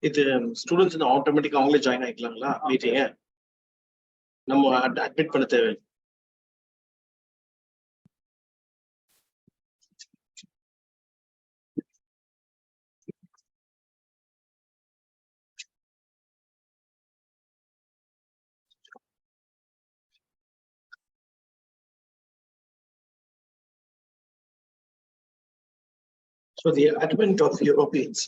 இது ஸ்டூடெண்ட்ஸ் ஆட்டோமேட்டிக்கா அவங்களே ஜாயின் ஆயிக்கலாங்களா மீட்டிங்? நம்ம அட்மிட் பண்ண தேவை. So the advent of Europeans.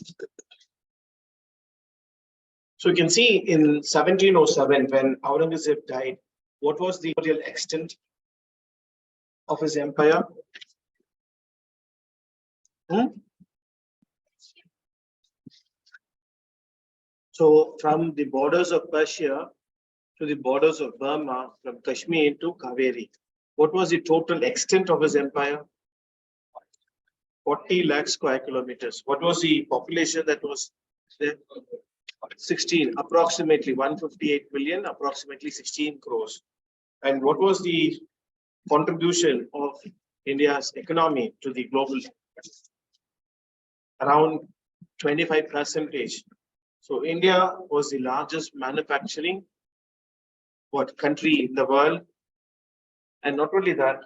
So you can see in 1707 when Aurangzeb died, what was the real extent of his empire? So from the borders of Persia to the borders of Burma, from Kashmir to Kaveri, what was the total extent of his empire? 40 lakh square kilometers. What was the population that was there? 16, approximately 158 million, approximately 16 crores. And what was the contribution of India's economy to the global? Around 25%. So India was the largest manufacturing country in the world. And not only that,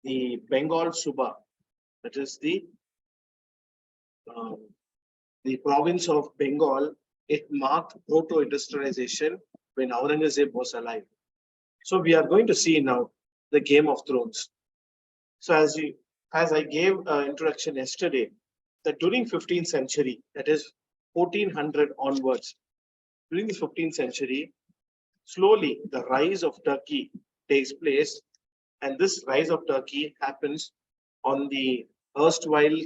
the Bengal Suba, that is the province of Bengal, it marked proto-industrialization when Aurangzeb was alive. So we are going to see now the Game of Thrones. So as I gave an introduction yesterday, that during 15th century, that is 1400 onwards, during the 15th century, slowly the rise of Turkey takes place, and this rise of Turkey happens on the erstwhile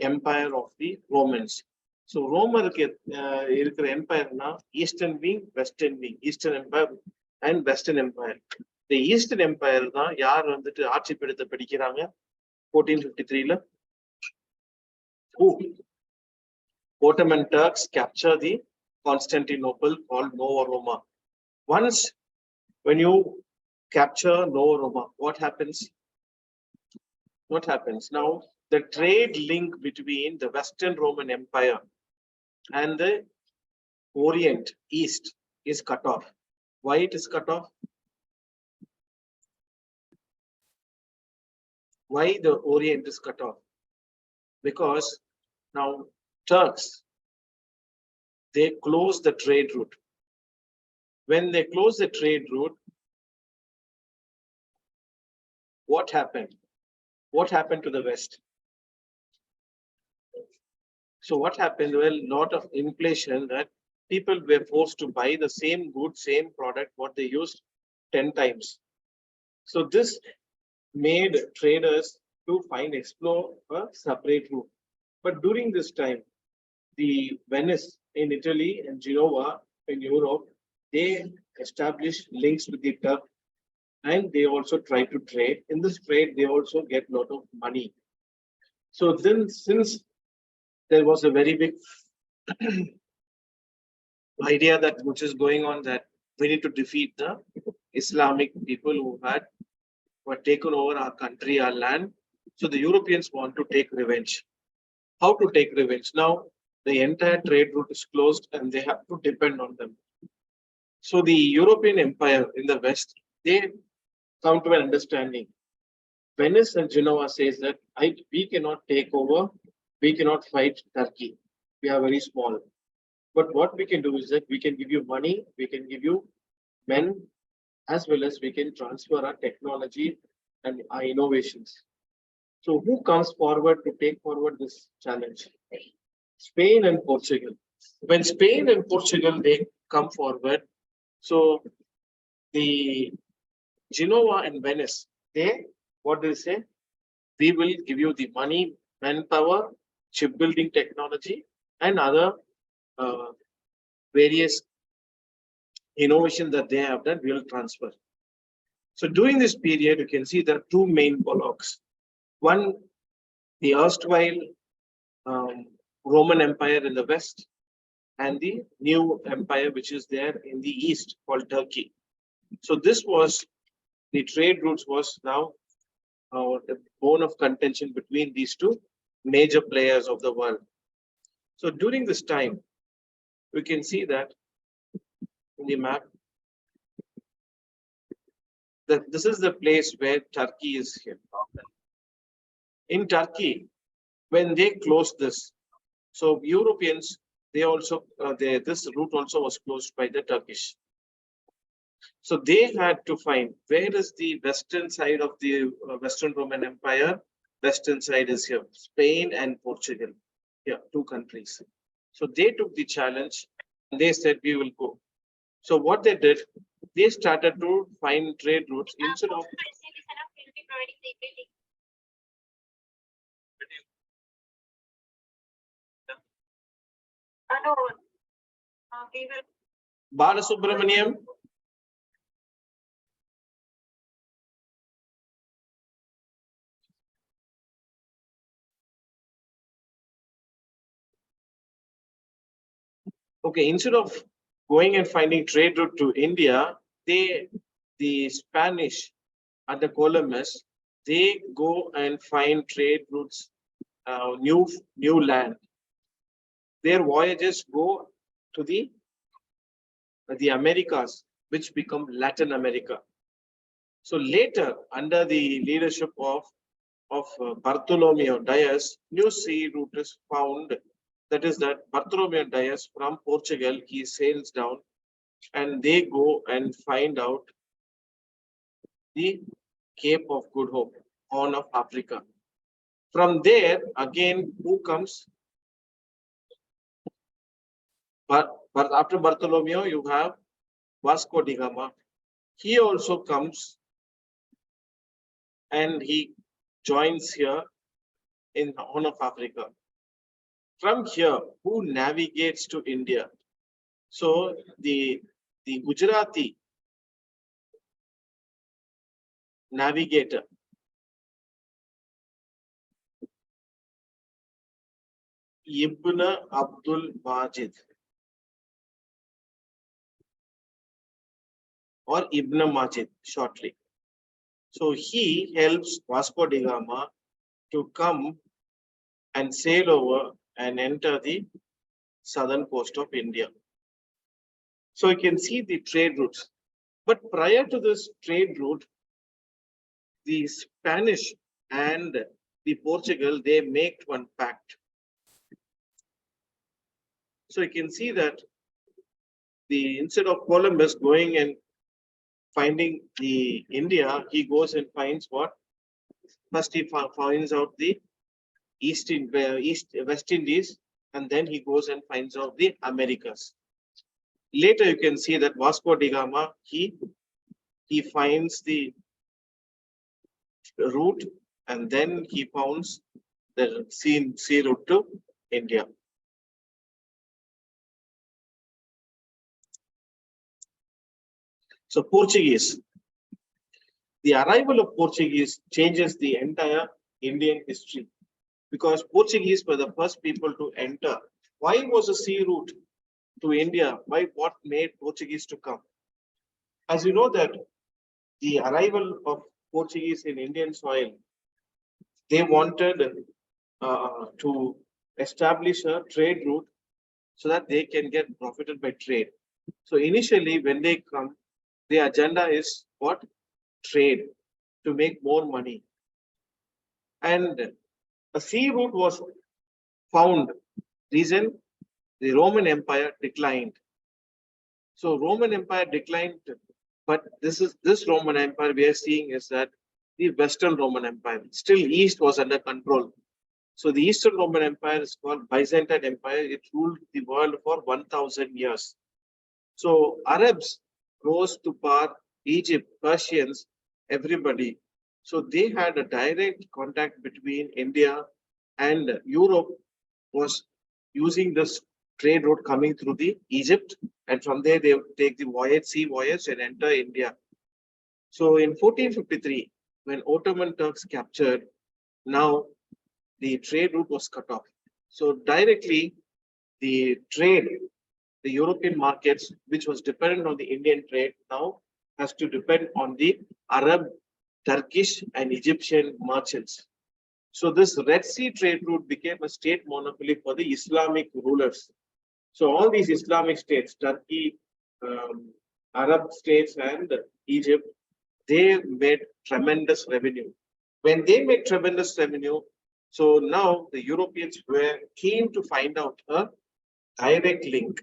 empire of the Romans. So Roman empire na Eastern wing, Western wing, Eastern Empire and Western Empire. The Eastern Empire da yaar vandu ஆட்சி பீடத்தை பிடிக்கிறாங்க 1453 la. Ottoman Turks capture the Constantinople called Nova Roma. Once when you capture Nova Roma, what happens? What happens? Now the trade link between the Western Roman Empire and the Orient, East, is cut off. Why it is cut off? Why the Orient is cut off? Because now Turks, they close the trade route. When they close the trade route, what happened? What happened to the West? So what happened? Well, lot of inflation, that people were forced to buy the same good, same product, what they used 10 times. So this made traders to explore a separate route. But during this time, the Venice in Italy and Genoa in Europe, they established links with the Turk, and they also try to trade. In this trade, they also get a lot of money. So then, since there was a very big idea that which is going on, that we need to defeat the Islamic people who were taken over our country, our land. So the Europeans want to take revenge. How to take revenge? Now the entire trade route is closed and they have to depend on them. So the European empire in the West, they come to an understanding. Venice and Genoa says that we cannot take over, we cannot fight Turkey. We are very small. But what we can do is that we can give you money, we can give you men, as well as we can transfer our technology and our innovations. So who comes forward to take forward this challenge? Spain and Portugal. When Spain and Portugal, they come forward, so the Genoa and Venice, what do they say? We will give you the money, manpower, shipbuilding technology, and other various innovations that they have done, we will transfer. So during this period, you can see there are two main blocs. One, the erstwhile Roman Empire in the West, and the new empire which is there in the East called Turkey. So this was, the trade routes was now the bone of contention between these two major players of the world. So during this time, We can see that in the map that this is the place where Turkey is here. In Turkey, when they closed this, so Europeans, they also this route also was closed by the Turkish. So they had to find where is the western side of the Western Roman Empire. Western side is here, Spain and Portugal. Yeah, two countries. So they took the challenge and they said we will go. So what they did, they started to find trade routes instead of Balasubramaniam. Okay, instead of going and finding trade route to India, the Spanish under Columbus, they go and find trade routes, new land. Their voyages go to the Americas, which become Latin America. So later, under the leadership of Bartholomew Dias, new sea route is found. That is that Bartholomew Dias from Portugal, he sails down and they go and find out the Cape of Good Hope, Horn of Africa. From there, again, who comes? But after Bartholomew, you have Vasco da Gama. He also comes and he joins here in the Horn of Africa. From here, who navigates to India? So the Gujarati navigator, Ibn Abdul Majid or Ibn Majid shortly. So he helps Vasco da Gama to come and sail over and enter the southern coast of India. So you can see the trade routes. But prior to this trade route, the Spanish and the Portugal, they make one pact. So you can see that instead of Columbus going and finding the India, he goes and finds what? First he finds out the West Indies, and then he goes and finds out the Americas. Later you can see that Vasco da Gama, he finds the route and then he founds the sea route to India. So Portuguese. The arrival of Portuguese changes the entire Indian history because Portuguese were the first people to enter. Why was a sea route to India? What made Portuguese to come? As you know that the arrival of Portuguese in Indian soil, they wanted to establish a trade route so that they can get profited by trade. So initially when they come, the agenda is what? Trade, to make more money. And a sea route was found. Reason? The Roman Empire declined. So Roman Empire declined, but this Roman Empire we are seeing is that the Western Roman Empire, still East was under control. So the Eastern Roman Empire is called Byzantine Empire. It ruled the world for 1,000 years. So Arabs rose to power, Egypt, Persians, everybody. So they had a direct contact between India and Europe was using this trade route coming through the Egypt, and from there they would take the sea voyage and enter India. So in 1453, when Ottoman Turks captured, now the trade route was cut off. So directly the trade, the European markets, which was dependent on the Indian trade, now has to depend on the Arab, Turkish and Egyptian merchants. So this Red Sea trade route became a state monopoly for the Islamic rulers. So all these Islamic states, Turkey, Arab states and Egypt, they made tremendous revenue. When they made tremendous revenue, so now the Europeans were keen to find out a direct link.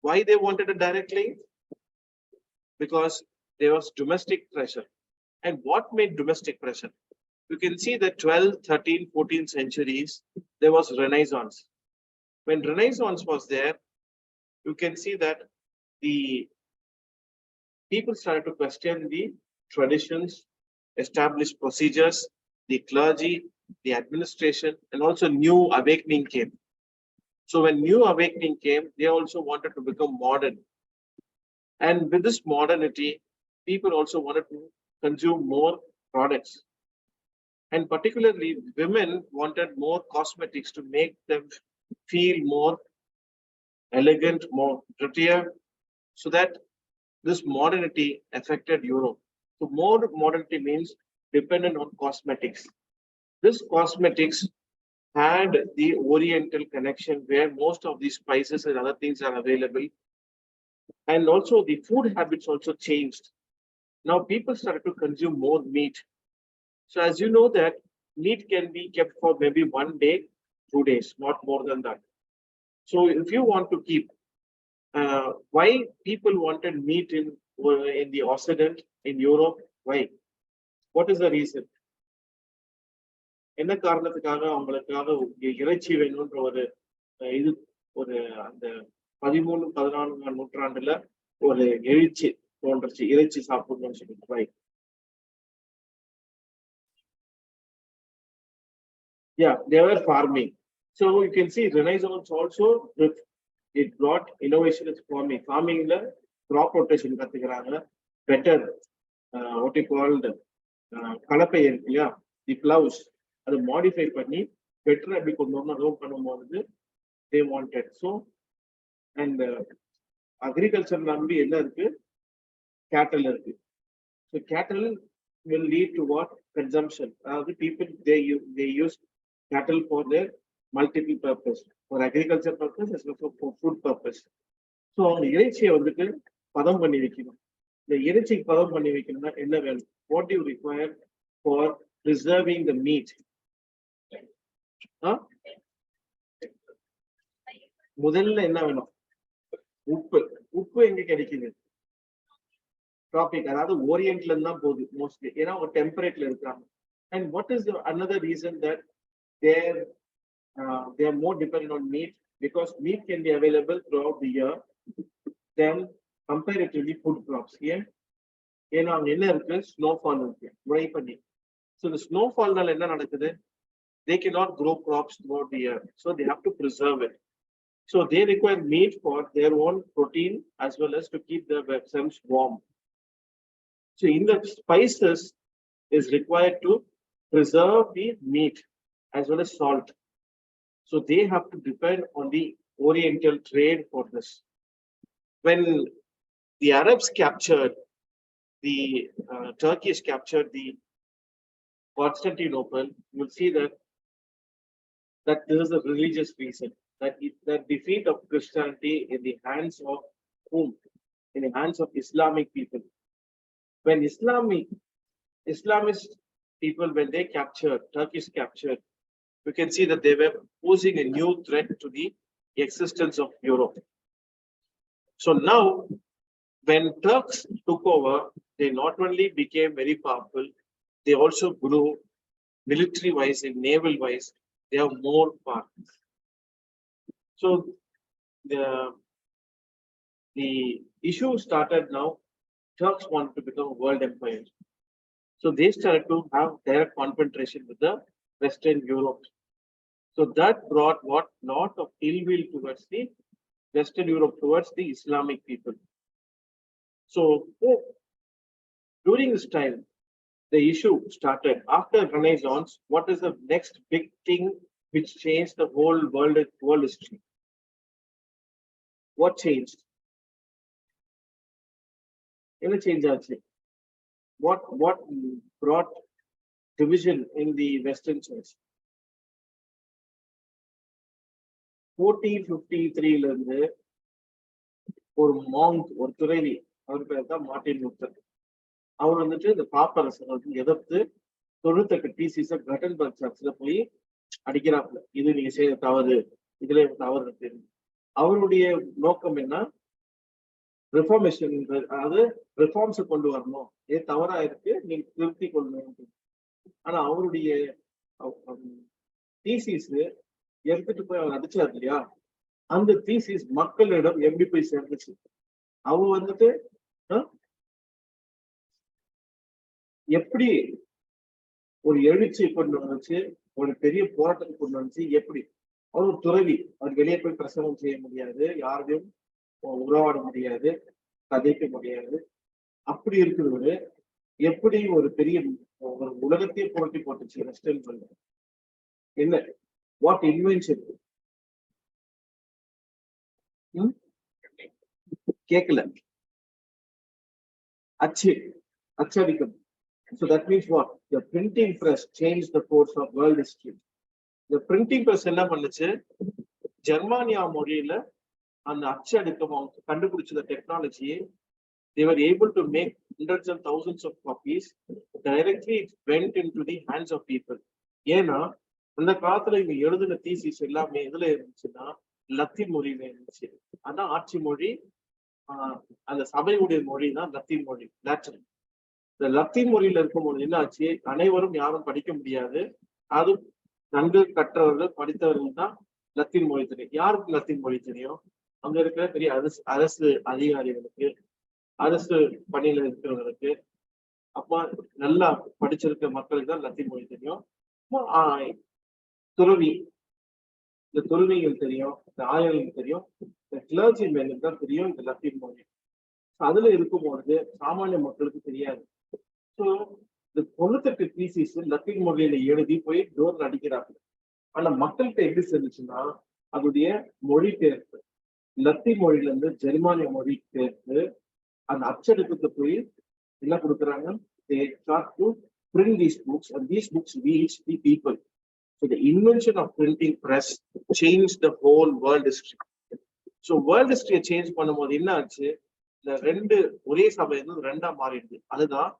Why they wanted a direct link? Because there was domestic pressure. And what made domestic pressure? You can see the 12th, 13th, 14th centuries, there was Renaissance. When Renaissance was there, you can see that the people started to question the traditions, established procedures, the clergy, the administration, and also new awakening came. So when new awakening came, they also wanted to become modern. And with this modernity, people also wanted to consume more products. And particularly women wanted more cosmetics to make them feel more elegant, more prettier, so that this modernity affected Europe. So more modernity means dependent on cosmetics. This cosmetics had the Oriental connection where most of these spices and other things are available. And also the food habits also changed. Now people started to consume more meat. So as you know that meat can be kept for maybe 1 day, 2 days, not more than that. So if you want to keep, why people wanted meat in the Occident, in Europe? Why? What is the reason? என்ன காரணத்துக்காக அவங்களுக்காக இறைச்சி வேணும்ன்ற ஒரு இது ஒரு அந்த 13, 14 நூற்றாண்டுல ஒரு எழுச்சி தோன்றுச்சு இறைச்சி சாப்பிடணும்னு சொல்லிட்டு வை yeah they were farming so you can see Renaissance also it brought innovation in farming la crop rotation கத்துக்கிறாங்க better what you called கலப்பை இருக்கு இல்லையா the plows அதை மாடிஃபை பண்ணி பெட்டர் அப்படி கொண்டு வரணும் பண்ணும்போது they wanted so and agriculture நம்பி என்ன இருக்கு cattle இருக்கு so cattle will lead to what consumption people they use cattle for their multiple purpose for agriculture purpose as well as for food purpose so அவங்க இறைச்சியை வந்துட்டு பதம் பண்ணி வைக்கணும் இந்த இறைச்சிக்கு பதம் பண்ணி வைக்கணும்னா என்ன வேணும் what do you require for preserving the meat முதல்ல என்ன வேணும் உப்பு எங்க கிடைக்குது டாபிக் அதாவது ஓரியன்ட்ல இருந்தா போகுது மோஸ்ட்லி ஏன்னா ஒரு டெம்பரேட்ல இருக்காங்க and what is the another reason that they are more dependent on meat because meat can be available throughout the year then comparatively food crops ஏன்னா அங்க என்ன இருக்கு ஸ்னோஃபால் இருக்கு மழை பண்ணி so the snowfallனால என்ன நடக்குது they cannot grow crops throughout the year so they have to preserve it so they require meat for their own protein as well as to keep their themselves warm so in the spices is required to preserve the meat as well as salt so they have to depend on the Oriental trade for this when the Arabs captured the Turkish captured the Constantinople you will see that this is a religious reason that defeat of Christianity in the hands of whom in the hands of Islamic people when Islamist people when they captured Turkish captured you can see that they were posing a new threat to the existence of Europe so now when Turks took over they not only became very powerful they also grew military wise and naval wise they have more power so the issue started now Turks wanted to become a world empire so they started to have direct confrontation with the Western Europe so that brought what lot of ill will towards the Western Europe towards the Islamic people so during this time the issue started after Renaissance what is the next big thing which changed the whole world history what changed என்ன change ஆச்சு what brought division in the Western church 1453 இருந்து ஒரு Monk, ஒரு துறவி, அவர் பேர் தான் Martin Luther. அவர் வந்துட்டு இந்த பாப்பரசை வந்து எதிர்த்து 98 தீசிஸ கட்டன்பர்க் சர்ச்ல போய் அடிக்கிறாப்புல. இது நீங்க செய்ய தவறு, இதுல தவறு இருக்கு. அவருடைய நோக்கம் என்ன? ரிஃபார்மேஷன், அதாவது ரிஃபார்ம்ஸ் கொண்டு வரணும். இது தவறா இருக்கு, நீங்க திருத்தி கொள்ளணும். ஆனா அவருடைய தீசிஸ் எடுத்துட்டு போய் அவர் அடிச்சாரு இல்லையா, அந்த தீசிஸ் மக்களிடம் எப்படி போய் சேர்ந்துச்சு? அவங்க வந்துட்டு எப்படி ஒரு எழுச்சியை கொண்டு வந்துச்சு, ஒரு பெரிய போராட்டத்தை கொண்டு வந்துச்சு? எப்படி? அவர் ஒரு துறவி, அவர் வெளியே போய் பிரசவம் செய்ய முடியாது, யாரையும் உறவாட முடியாது, கதைக்க முடியாது. அப்படி இருக்கிறவரு எப்படி ஒரு பெரிய ஒரு உலகத்தையே புரட்டி போட்டுச்சு வெஸ்டர்ன் வேர்ல்டு? என்ன வாட் இன்வென்ஷன்? கேட்கல. அச்சடிக்கும். So that means what? The printing press changed the course of world history. The printing press என்ன பண்ணுச்சு? ஜெர்மானியா மொழியில அந்த அச்சடிக்கம் அவங்க கண்டுபிடிச்ச டெக்னாலஜியை they were able to make hundreds and thousands of copies directly. It went into the hands of people. ஏன்னா அந்த காலத்துல இவங்க எழுதின தீசிஸ் எல்லாமே எதுல இருந்துச்சுன்னா லத்தீன் மொழியில இருந்துச்சு. அதான் ஆட்சி மொழி, அந்த சபையுடைய மொழி தான் லத்தீன் மொழி, லாட்டின். இந்த லத்தீன் மொழியில இருக்கும்போது என்ன ஆச்சு? அனைவரும் யாரும் படிக்க முடியாது, அது நன்கு கற்றவர்கள் படித்தவர்கள் தான் லத்தீன் மொழி தெரியும். யாருக்கு லத்தீன் மொழி தெரியும்? அங்க இருக்கிற பெரிய அரசு அதிகாரிகளுக்கு, அரசு பணியில இருக்கிறவங்களுக்கு, அப்ப நல்லா படிச்சிருக்க மக்களுக்கு தான் லத்தீன் மொழி தெரியும். துறவி, இந்த துறவிகள் தெரியும், இந்த ஆயர்களுக்கு தெரியும், இந்த கிளர்ஜி மேனுக்கு தான் தெரியும் இந்த லத்தீன் மொழி. அதுல இருக்கும்போது சாமானிய மக்களுக்கு தெரியாது. ஸோ இந்த 98 தீசிஸ் லத்தீன் மொழியில எழுதி போய் டோர்ல அடிக்கிறாங்க. ஆனா மக்கள்கிட்ட எப்படி சேர்ந்துச்சுன்னா அதோடைய மொழி பெயர்ப்பு லத்தீன் மொழியில இருந்து ஜெர்மானிய மொழி பெயர்த்து அந்த அச்சடிக்கத்தை போய் என்ன கொடுக்குறாங்க? They start to print these books and these books reach the people. So the invention of printing press changed the whole world history. So world history change பண்ணும்போது என்ன ஆச்சு? இந்த ரெண்டு ஒரே சபை வந்து ரெண்டா மாறிடுது. அதுதான்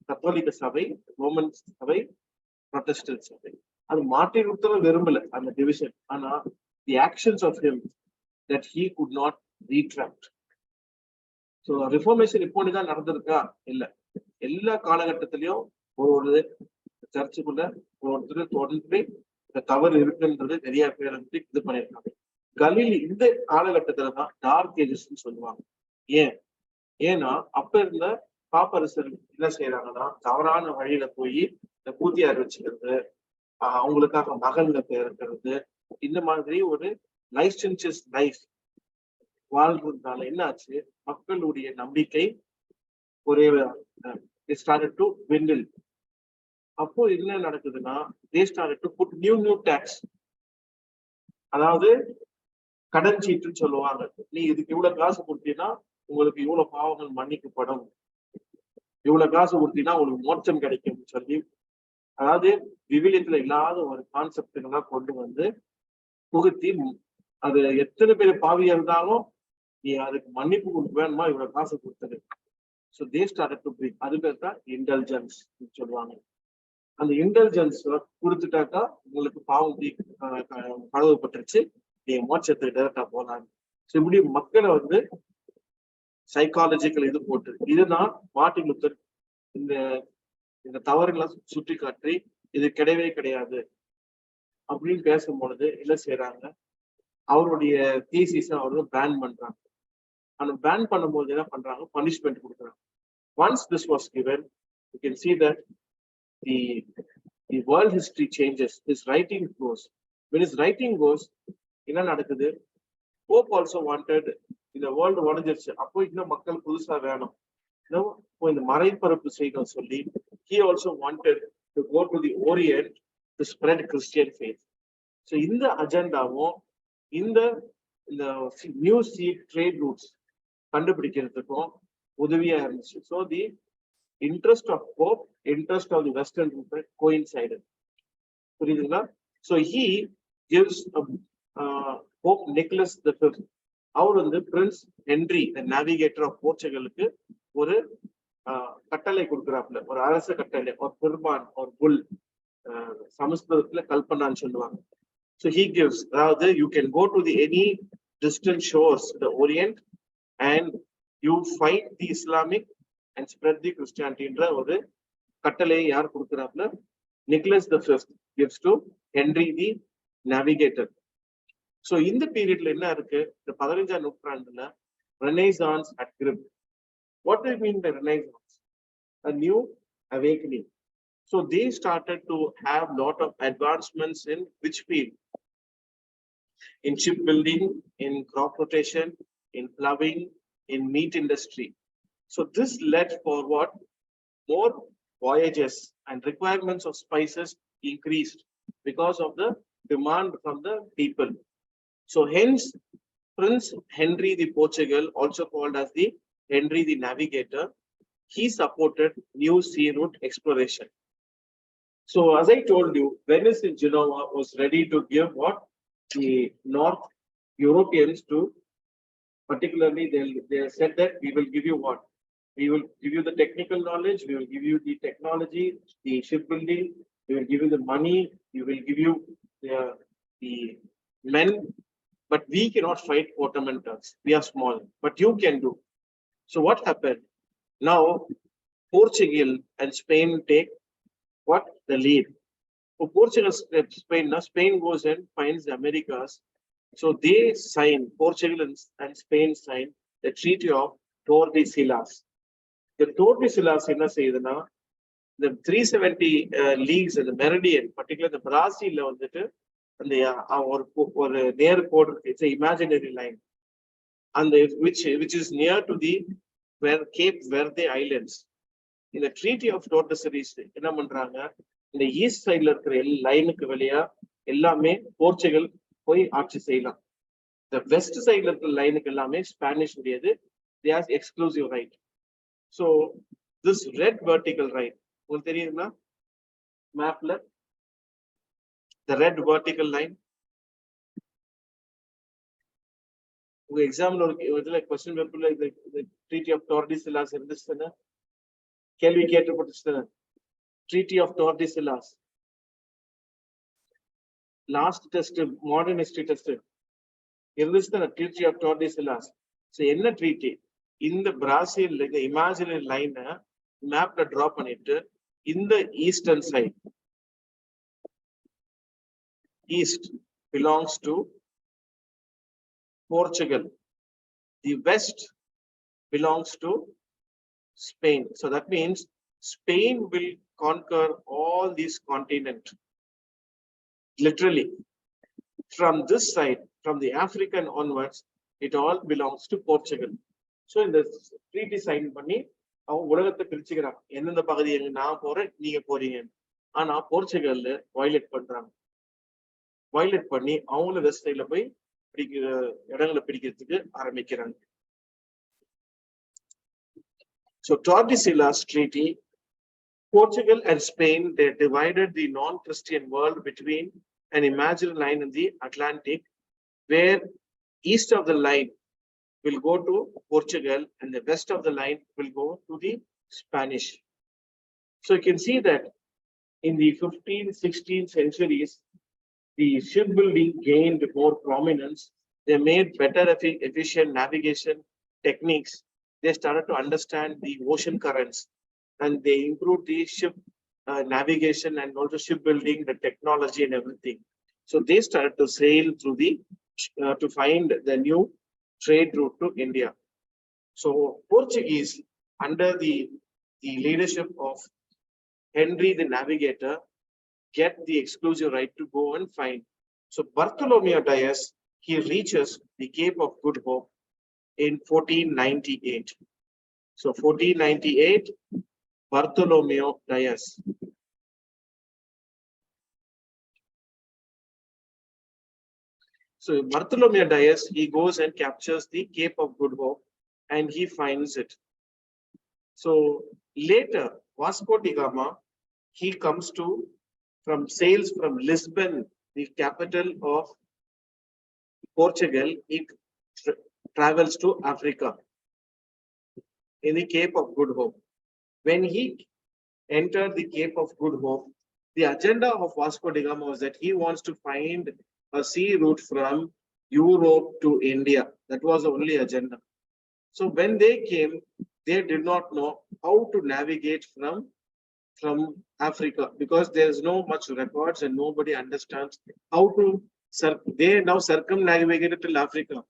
கத்தோலிக்க சபை, ரோமன் சபை, புரொட்டஸ்டன்ட் சபை. அது மார்ட்டின் லூத்தர் விரும்பல அந்த டிவிஷன். ஆனா the actions of him that he could not retract. So reformation இப்போதான் நடந்திருக்கா? இல்ல, எல்லா காலகட்டத்திலையும் ஒரு சர்ச்சுக்குள்ள ஒருத்தர் தொடர்ந்து இந்த தவறு இருக்குன்றது நிறைய பேர் வந்து இது பண்ணியிருக்காங்க. கலீலி இந்த காலகட்டத்துலதான் டார்க் ஏஜஸ் சொல்லுவாங்க. ஏன்னா அப்ப இருந்த பாப்பரசர் என்ன செய்யறாங்கன்னா தவறான வழியில போய் இந்த பூத்தியார் வச்சுக்கிறது, அவங்களுக்காக மகன்ல இருக்கிறது, இந்த மாதிரி ஒரு லைசன்சியஸ் லைஃப் வாழ்றதுனால என்ன ஆச்சு? மக்களுடைய நம்பிக்கை ஒரே started to dwindle. அப்போ என்ன நடக்குதுன்னா they started to put new tax. அதாவது கடன் சீட்டுன்னு சொல்லுவாங்க. நீ இதுக்கு இவ்வளவு காசு கொடுத்தீங்கன்னா உங்களுக்கு இவ்வளவு பாவங்கள் மன்னிக்கப்படும், இவ்வளவு காசு கொடுத்தீங்கன்னா உங்களுக்கு மோட்சம் கிடைக்கும் சொல்லி, அதாவது விவிலியத்துல இல்லாத ஒரு கான்செப்டுகள்லாம் கொண்டு வந்து புகுத்தி, அது எத்தனை பேர் பாவியா இருந்தாலும் நீ அதுக்கு மன்னிப்பு கொடுக்க வேணுமா, இவ்வளவு காசு கொடுத்தது. So they started to bring, அது பேர் தான் இன்டெலிஜென்ஸ் சொல்லுவாங்க. அந்த இன்டெலிஜென்ஸ் கொடுத்துட்டாக்கா உங்களுக்கு பாவம் கழுவப்பட்டுருச்சு, நீங்க மோட்சத்துக்கு டைரக்டா போலாம். ஸோ இப்படி மக்களை வந்து சைக்காலஜிக்கல் இது போட்டு, இதுதான் மார்ட்டின் லூத்தர் இந்த இந்த தவறுகளை சுட்டி காட்டி இது கிடையவே கிடையாது அப்படின்னு பேசும்பொழுது என்ன செய்யறாங்க? அவருடைய தீசிஸ அவர்கள் பேன் பண்றாங்க. அந்த பேன் பண்ணும்போது என்ன பண்றாங்க? பனிஷ்மெண்ட் கொடுக்குறாங்க. Once this was given, you can see that the world history changes. His writing goes. When his writing goes, என்ன நடக்குது? Pope also wanted இந்த வேர்ல்டு உடஞ்சிருச்சு, அப்போ இன்னும் மக்கள் புதுசா வேணும், இன்னும் இந்த மறைபரப்பு செய்யணும் சொல்லி he also wanted to go to the Orient to spread Christian faith. So இந்த அஜெண்டாவும் இந்த நியூ சீ ட்ரேட் ரூட்ஸ் கண்டுபிடிக்கிறதுக்கும் உதவியா இருந்துச்சு. So the interest of Pope, interest of the western coincided. புரியுதுங்களா? So he gives Pope Nicholas V. அவர் வந்து Prince Henry the navigator of போர்ச்சுகலுக்கு ஒரு கட்டளை கொடுக்குறாப்புல, ஒரு அரச கட்டளை, ஒரு பெருமான், ஒரு புல், சமஸ்கிருதத்துல கல்பனான்னு சொல்லுவாங்க. So he gives, அதாவது you can go to the any distant shores, the Orient, and you fight the Islamic and spread the Christianity என்ற ஒரு கட்டளையை யார் கொடுக்குறாப்புல? Nicholas V gives to Henry the Navigator. So இந்த பீரியட்ல என்ன இருக்கு? இந்த 15ஆம் நூற்றாண்டுல Renaissance at grip. What do you mean by Renaissance? A new awakening. So they started to have lot of advancements in which field? In shipbuilding, in crop rotation, in ploughing, in meat industry. So this led for what? More voyages, and requirements of spices increased because of the demand from the people. So hence, Prince Henry the Portugal, also called as the Henry the Navigator, he supported new sea route exploration. So as I told you, Venice in Genoa was ready to give what? The North Europeans to, particularly they said that we will give you what? We will give you the technical knowledge, we will give you the technology, the shipbuilding, we will give you the money, we will give you the men, but we cannot fight Ottoman Turks. We are small, but you can do. So what happened? Now, Portugal and Spain take what? The lead. For Portugal, Spain, now Spain goes and finds the Americas. So they sign, Portugal and Spain sign the Treaty of Tordesillas. The Tordesillas என்ன செய்யுதுன்னா, the 370 leagues in the meridian, particularly the Brazil வந்துட்டு அந்த ஒரு நேர் கோடு இருக்கு. It's an imaginary line, and which is near to the Cape Verde Islands. In the Treaty of Tordesillas என்ன பண்றாங்க, இந்த ஈஸ்ட் சைட்ல இருக்கிற லைனுக்கு வெளியா எல்லாமே போர்ச்சுகல் போய் ஆட்சி செய்யலாம். இந்த வெஸ்ட் சைட்ல இருக்கிற லைனுக்கு எல்லாமே ஸ்பானிஷ் உடையது. they have exclusive right. So this red vertical line, உங்களுக்கு தெரியுங்களா மேப்ல? The red vertical line. உங்க எக்ஸாம்ல ஒரு இதுல क्वेश्चन பேப்பர்ல இந்த Treaty of Tordesillas இருந்துச்சுன்னா கேள்வி கேட்கப்பட்டுச்சுன்னா, Treaty of Tordesillas last test, modern history test இருந்துச்சுன்னா Treaty of Tordesillas. So என்ன ட்ரீட்டி? இந்த பிராசில் இந்த இமேஜினரி லைனை மேப்ல டிரா பண்ணிட்டு இந்த eastern side, east belongs to Portugal, the west belongs to Spain. So that means Spain will conquer all these continents. Literally, from this side, from the African onwards, it all belongs to Portugal. So in the treaty sign பண்ணி அவங்க உலகத்தை பிரிச்சுக்கிறாங்க. எந்தெந்த பகுதி நான் போறேன், நீங்க போறீங்க. ஆனா போர்ச்சுகல்ல வயலேட் பண்றாங்க. வயலேட் பண்ணி அவங்கள வெஸ்ட் சைட்ல போய் பிடிக்கிற இடங்களை பிடிக்கிறதுக்கு ஆரம்பிக்கிறாங்க. So Tordesillas Treaty, Portugal and Spain, they divided the non-Christian world between an imaginary line in the Atlantic, where east of the line will go to Portugal and the west of the line will go to the Spanish. So you can see that in the 15th, 16th centuries, the shipbuilding gained more prominence. They made better efficient navigation techniques. They started to understand the ocean currents, and they improved the ship navigation and also shipbuilding, the technology and everything. So they started to sail through the to find the new trade route to India. So Portuguese, under the leadership of Henry the Navigator, get the exclusive right to go and find. So Bartholomew Dias, he reaches the Cape of Good Hope in 1498. So 1498, Bartholomew Dias. So Bartholomew Dias, he goes and captures the Cape of Good Hope and he finds it. So later, Vasco da Gama, he comes to sails from Lisbon, the capital of Portugal, he travels to Africa in the Cape of Good Hope. When he entered the Cape of Good Hope, the agenda of Vasco da Gama was that he wants to find a sea route from Europe to India. That was the only agenda. So when they came, they did not know how to navigate from Africa because there's no much records and nobody understands how to. They now circumnavigated till Africa.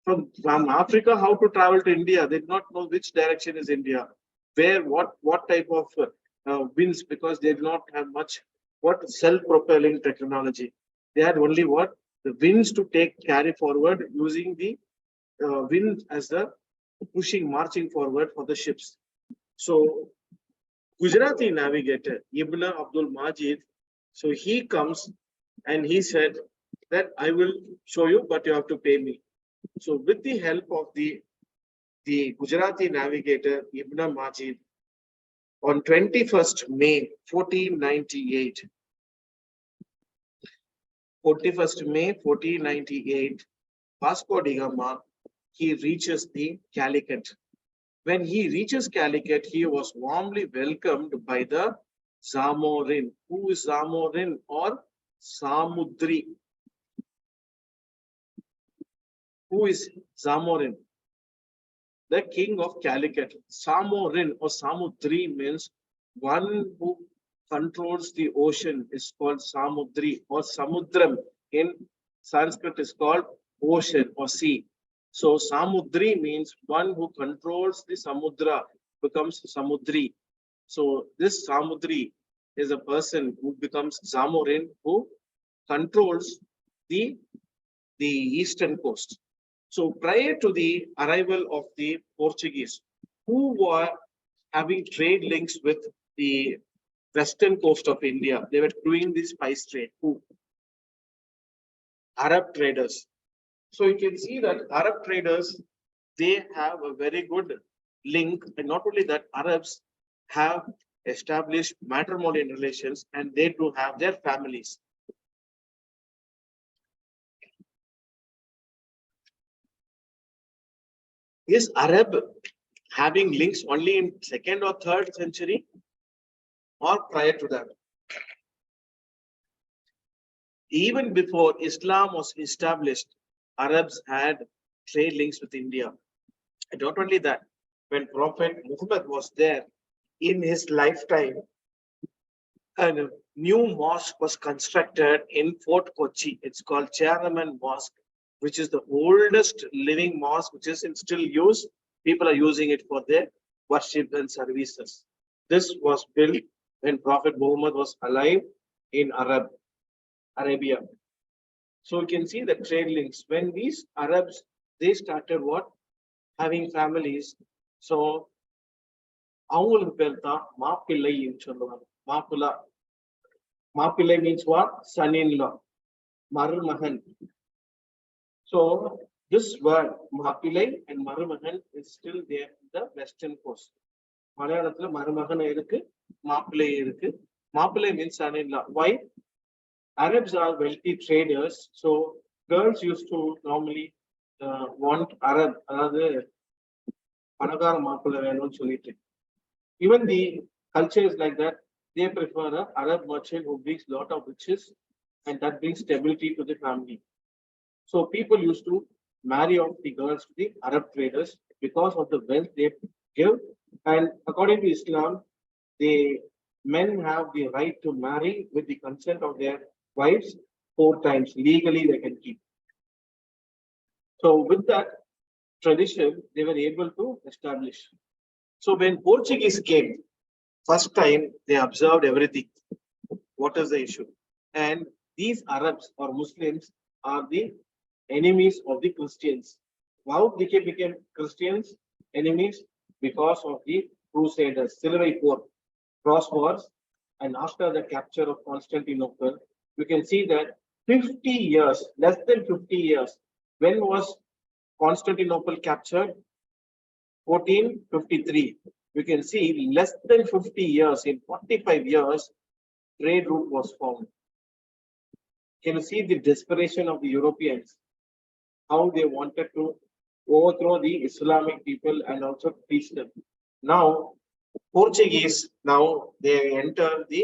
From Africa, how to travel to India? They did not know which direction is India, where what type of winds, because they did not have much what self-propelling technology. They had only what the winds to carry forward using the wind as the marching forward for the ships. So Gujarati navigator Ibn Abdul Majid, so he comes and he said that I will show you, but you have to pay me. So with the help of the Gujarati navigator Ibn Majid, on 21st May 1498, 41st May 1498, Vasco da Gama, he reaches the Calicut. When he reaches Calicut, he was warmly welcomed by the Zamorin. Who is Zamorin or Samudri? Who is Zamorin? The king of Calicut. Samorin or Samudri means one who controls the ocean is called Samudri, or Samudram in Sanskrit is called ocean or sea. So Samudri means one who controls the Samudra becomes Samudri. So this Samudri is a person who becomes Zamorin, who controls the eastern coast. So prior to the arrival of the Portuguese, who were having trade links with the western coast of India, they were doing the spice trade. Who? Arab traders. So you can see that Arab traders, they have a very good link, and not only that, Arabs have established matrimonial relations and they do have their families. Is Arab having links only in 2nd or 3rd century or prior to that? Even before Islam was established, Arabs had trade links with India. And not only that, when Prophet Muhammad was there in his lifetime, a new mosque was constructed in Fort Kochi. It's called Chairman Mosque, which is the oldest living mosque, which is in still use. People are using it for their worship and services. This was built when Prophet Muhammad was alive in Arabia. So you can see the trade links. When these Arabs, they started what? Having families. So அவங்களுக்கு பேர் தான் மாப்பிள்ளைன்னு சொல்லுவாங்க. மாப்பிள்ளை means what? Son-in-law, மருமகன். So this word மாப்பிள்ளை and மருமகன் is still there in the western coast. மலையாளத்துல மருமகன் இருக்கு, மாப்பிள்ளை இருக்கு. மாப்பிள்ளை means son-in-law. Why? Arabs are wealthy traders, so girls used to normally want Arab, அதாவது பணக்கார மாப்பிள்ளை வேணும்னு சொல்லிட்டு. Even the culture is like that. They prefer an Arab merchant who brings lot of riches and that brings stability to the family. So people used to marry off the girls to the Arab traders because of the wealth they give. And according to Islam, the men have the right to marry with the consent of their wives 4 times. Legally, they can keep. So with that tradition, they were able to establish. So when Portuguese came, first time they observed everything. What is the issue? And these Arabs or Muslims are the enemies of the Christians. How they became Christians enemies? Because of the Crusaders, Silver War, cross wars, and after the capture of Constantinople, you can see that 50 years, less than 50 years. When was Constantinople captured? 1453. You can see less than 50 years, in 45 years, trade route was found. Can you see the desperation of the Europeans? how they wanted to overthrow the Islamic people and also teach them. Now, Portuguese, now they enter the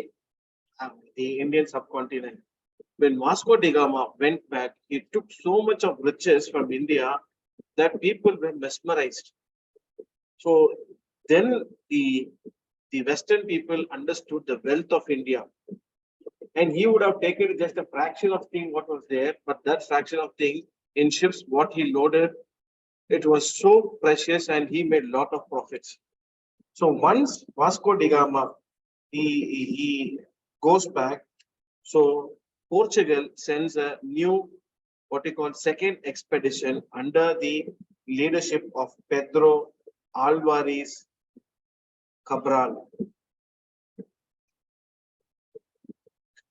Indian subcontinent. When Vasco da Gama went back, he took so much of riches from India that people were mesmerized. So then the Western people understood the wealth of India. And he would have taken just a fraction of thing what was there, but that fraction of thing in ships, what he loaded, it was so precious and he made a lot of profits. So once Vasco da Gama, he goes back, so Portugal sends a new, what you call second expedition under the leadership of Pedro Alvarez Cabral.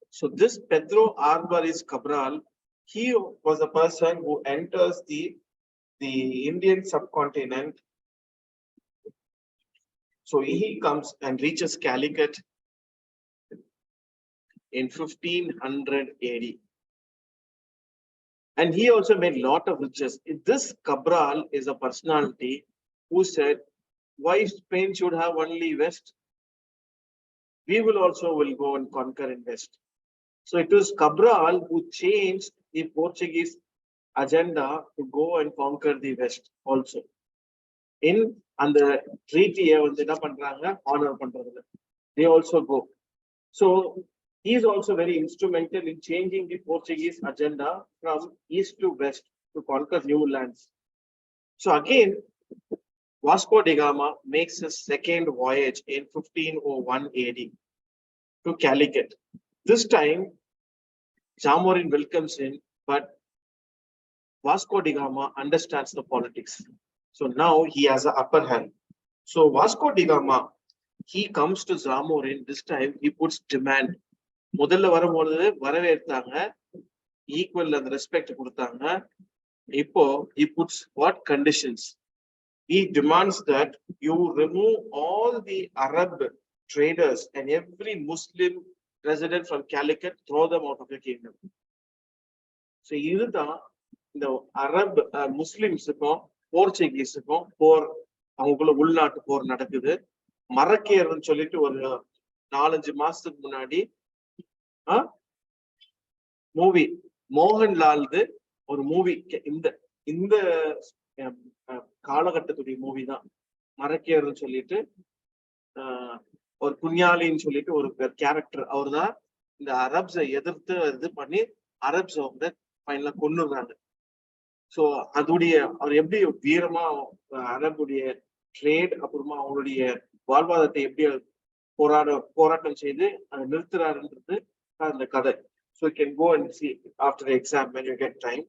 So this Pedro Alvarez Cabral, he was a person who enters the Indian subcontinent. So he comes and reaches Calicut in 1500 AD. And he also made a lot of riches. This Cabral is a personality who said, why Spain should have only West? We will go and conquer in West. So it was Cabral who changed the Portuguese agenda to go and conquer the West also. In and the treaty honor they also go. So he is also very instrumental in changing the Portuguese agenda from east to west to conquer new lands. So again, Vasco da Gama makes his second voyage in 1501 AD to Calicut. This time, Zamorin welcomes him, but Vasco da Gama understands the politics. So now he has an upper hand. So Vasco da Gama, he comes to Zamorin. This time he puts demand. முதல்ல வரும்போது வரவேற்றாங்க, equal அந்த respect கொடுத்தாங்க. இப்போ he puts what conditions? He demands that you remove all the Arab traders and every Muslim resident from Calicut, throw them out of the kingdom. So இதுதான் இந்த Arab முஸ்லிம்ஸுக்கும் போர்ச்சுகீஸுக்கும் போர், அவங்களுக்குள்ள உள்நாட்டு போர் நடக்குது. மரக்கேர்னு சொல்லிட்டு ஒரு 4-5 மாசத்துக்கு முன்னாடி மூவி மோகன்லால்து ஒரு மூவி, இந்த காலகட்டத்துடைய மூவி தான் மரக்கேர்னு சொல்லிட்டு, ஒரு புண்ணியாலின்னு சொல்லிட்டு ஒரு கேரக்டர், அவர் தான் இந்த அரப்ஸை எதிர்த்து இது பண்ணி அரப்ஸ் வந்து ஃபைனலா கொன்னுறாங்க. சோ அதுடைய அவர் எப்படி வீரமா அரபுடைய ட்ரேட் அப்புறமா அவங்களுடைய வாழ்வாதாரத்தை எப்படி போராட்டம் செய்து அதை நிறுத்துறாருன்றது அந்த கதை. So you can go and see after the exam when you get time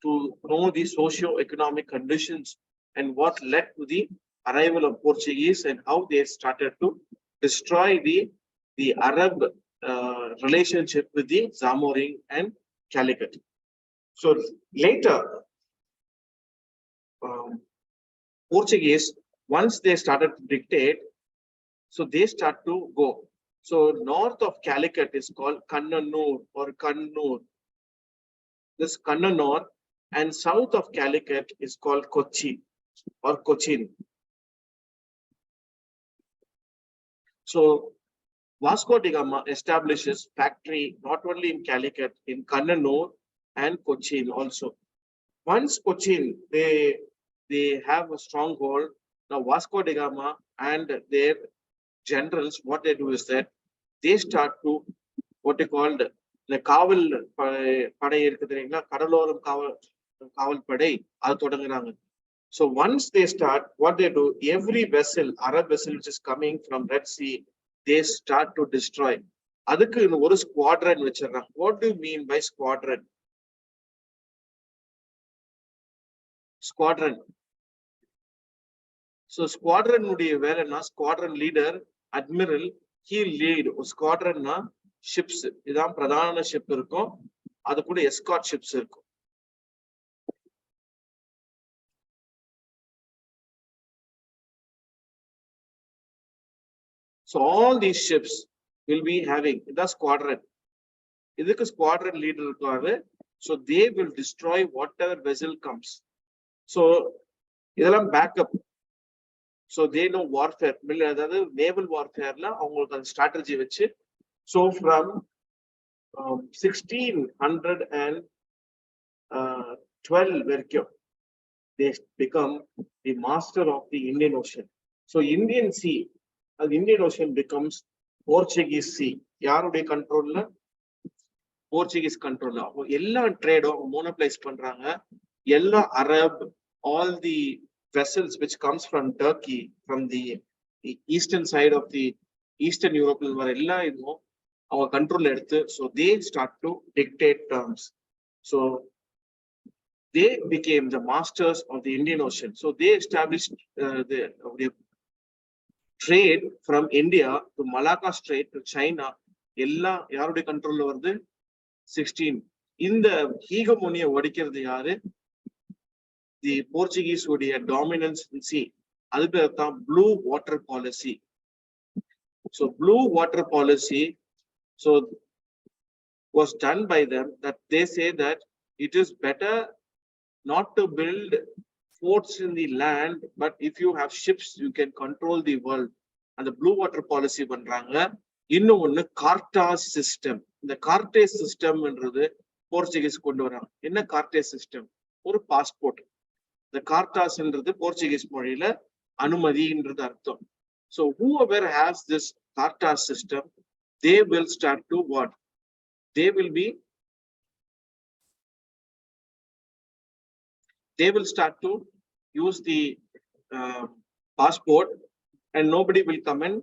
to know the socio-economic conditions and what led to the arrival of Portuguese and how they started to destroy the Arab relationship with the Zamorin and Calicut. So later, Portuguese, once they started to dictate, so they start to go. So north of Calicut is called Kannanur or Kannur. This Kannanur, and south of Calicut is called Kochi or Cochin. So Vasco da Gama establishes factory not only in Calicut, in Kannanur and Cochin also. Once Cochin, they have a stronghold. Now Vasco da Gama and their generals, what they do is that they start to what they called the காவல் படை இருக்கு தெரியுங்களா, கடலோரம் காவல் படை, அது தொடங்குறாங்க. So once they start, what they do, every vessel, Arab vessel which is coming from Red Sea, they start to destroy. அதுக்கு ஒரு squadron வச்சிடறாங்க. What do you mean by squadron? Squadron. So squadron உடைய வேலைன்னா, squadron leader, admiral, he lead squadron na ships, இதான் பிரதான ship இருக்கும், அது கூட escort ships இருக்கும். So all these ships will be having the squadron. இதுக்கு squadron leader இருக்காரு, So they will destroy whatever vessel comes. So இதெல்லாம் backup. So they know warfare. அதாவது naval warfareல அவங்களுக்கு அந்த strategy வச்சு. So from 1612 வரைக்கும் they become the master of the Indian Ocean. So Indian Sea, the Indian Ocean becomes Portuguese Sea. யாருடைய கண்ட்ரோல்ல? Portuguese கண்ட்ரோல்ல. எல்லா ட்ரேடும் மோனோப்ளைஸ் பண்றாங்க. எல்லா Arab, all the vessels which comes from Turkey, from the eastern side of the Eastern Europe, வர எல்லா இதுவும் அவங்க கண்ட்ரோல்ல எடுத்து, so they start to dictate terms. So they became the masters of the Indian Ocean. So they established the trade from India to Malacca Strait to China. எல்லா யாருடைய கண்ட்ரோல்ல வருது? 16. இந்த ஹீகமோனியை ஒடிக்கிறது யாரு? தி போர்ச்சுகீஸ் உடைய டாமினன்ஸ் இன் சி. அது பேர் தான் blue water policy. So blue water policy, so was done by them, that they say that it is better not to build forts in the land, but if you have ships, you can control the world. And the blue water policy பண்றாங்க. இன்னும் ஒண்ணு கார்டாஸ் system. இந்த கார்டேஸ் சிஸ்டம்ன்றது Portuguese கொண்டு வராங்க. என்ன கார்டேஸ் system? ஒரு passport. இந்த கார்டாஸ்ன்றது Portuguese மொழியில அனுமதின்றது அர்த்தம். So whoever has this cartas system, they will start to what? They will start to use the passport, and nobody will come and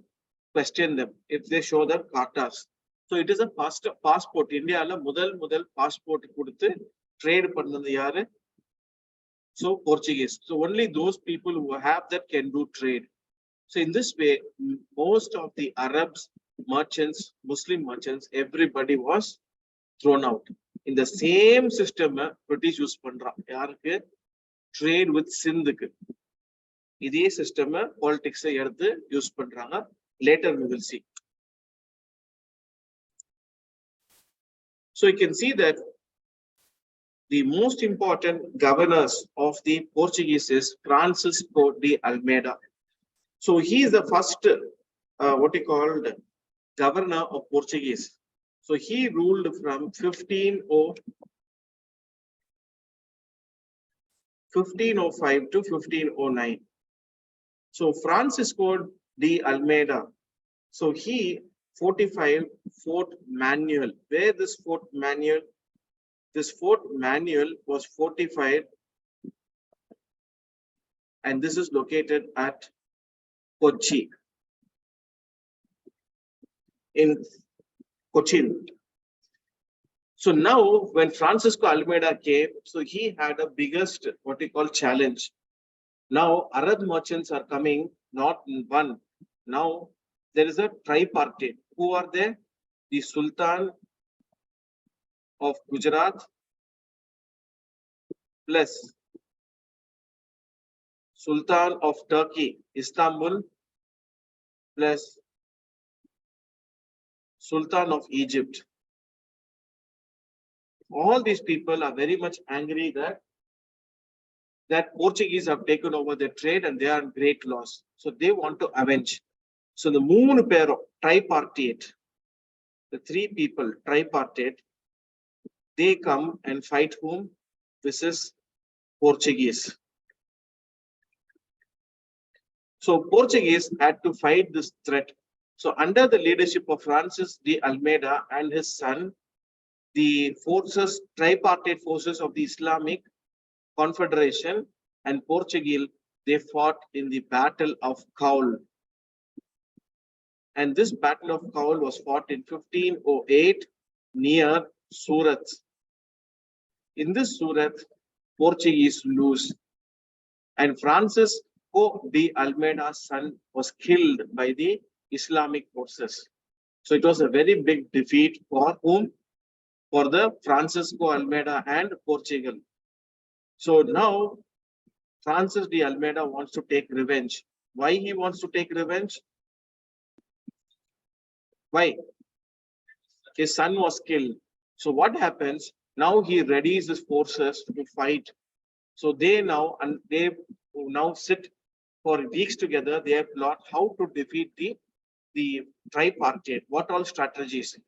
question them if they show their cartas. So it is a passport. India la முதல் passport கொடுத்து trade பண்ணது யாரு? So Portuguese. So only those people who have that can do trade. So in this way, most of the Arabs, merchants, Muslim merchants, everybody was thrown out. In the same system, British use பண்றான். யாருக்கு? Trade with Sindhக்கு. இதே system politics எடுத்து use பண்றாங்க. Later we will see. So you can see that the most important governors of the Portuguese is Francisco de Almeida. So he is the first, what he called, governor of Portuguese. So he ruled from 1505 to 1509. So Francisco de Almeida, so he fortified Fort Manuel. Where this Fort Manuel? This Fort Manuel was fortified, and this is located at Kochi, in Cochin. So now when Francisco Almeida came, so he had a biggest, what we call, challenge. Now Arab merchants are coming, not one. Now there is a tripartite. Who are there? The Sultan of Gujarat plus Sultan of Turkey, Istanbul, plus Sultan of Egypt. All these people are very much angry that Portuguese have taken over their trade and they are in great loss. So they want to avenge. So the moon pair tripartite, the three people tripartite, they come and fight whom? This is Portuguese. So Portuguese had to fight this threat. So under the leadership of Francis de Almeida and his son, the forces, tripartite forces of the Islamic Confederation and Portugal, they fought in the Battle of Caul. And this Battle of Caul was fought in 1508 near Surat. In this Surat, Portuguese lose, and Francisco de Almeida's son was killed by the Islamic forces. So it was a very big defeat for whom? For the Francisco Almeida and Portugal. So now Francis de Almeida wants to take revenge. Why he wants to take revenge? Why? His son was killed. So what happens? Now he readies his forces to fight. So they now sit for weeks together. They have plot how to defeat the tripartite, what all strategies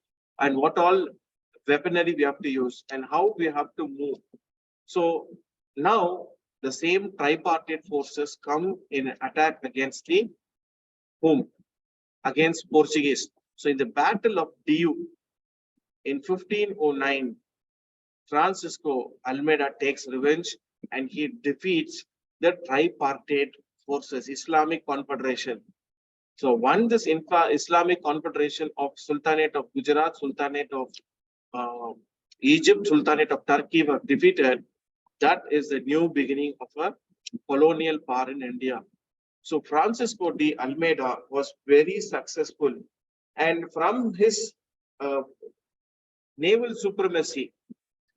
and what all weaponry we have to use and how we have to move. So now the same tripartite forces come in attack against the whom? Against Portuguese. So in the Battle of Diu in 1509, Francisco Almeida takes revenge and he defeats the tripartite forces, Islamic Confederation. So once this Islamic Confederation of Sultanate of Gujarat, Sultanate of Egypt, Sultanate of Turkey were defeated, that is the new beginning of a colonial power in India. So Francisco de Almeida was very successful, and from his naval supremacy,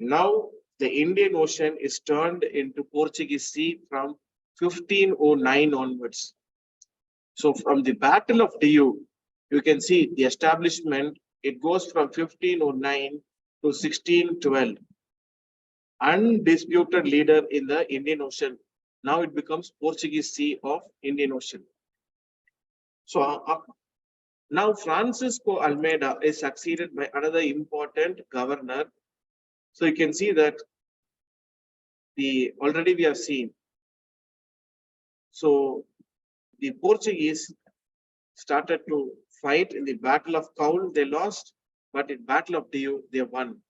now the Indian Ocean is turned into Portuguese Sea from 1509 onwards. So from the Battle of Diu, you can see the establishment, it goes from 1509 to 1612. Undisputed leader in the Indian Ocean. Now it becomes Portuguese Sea of Indian Ocean. So now Francisco Almeida is succeeded by another important governor. So you can see that already we have seen. So the Portuguese started to fight in the Battle of Caul, they lost, but in Battle of Diu, they won.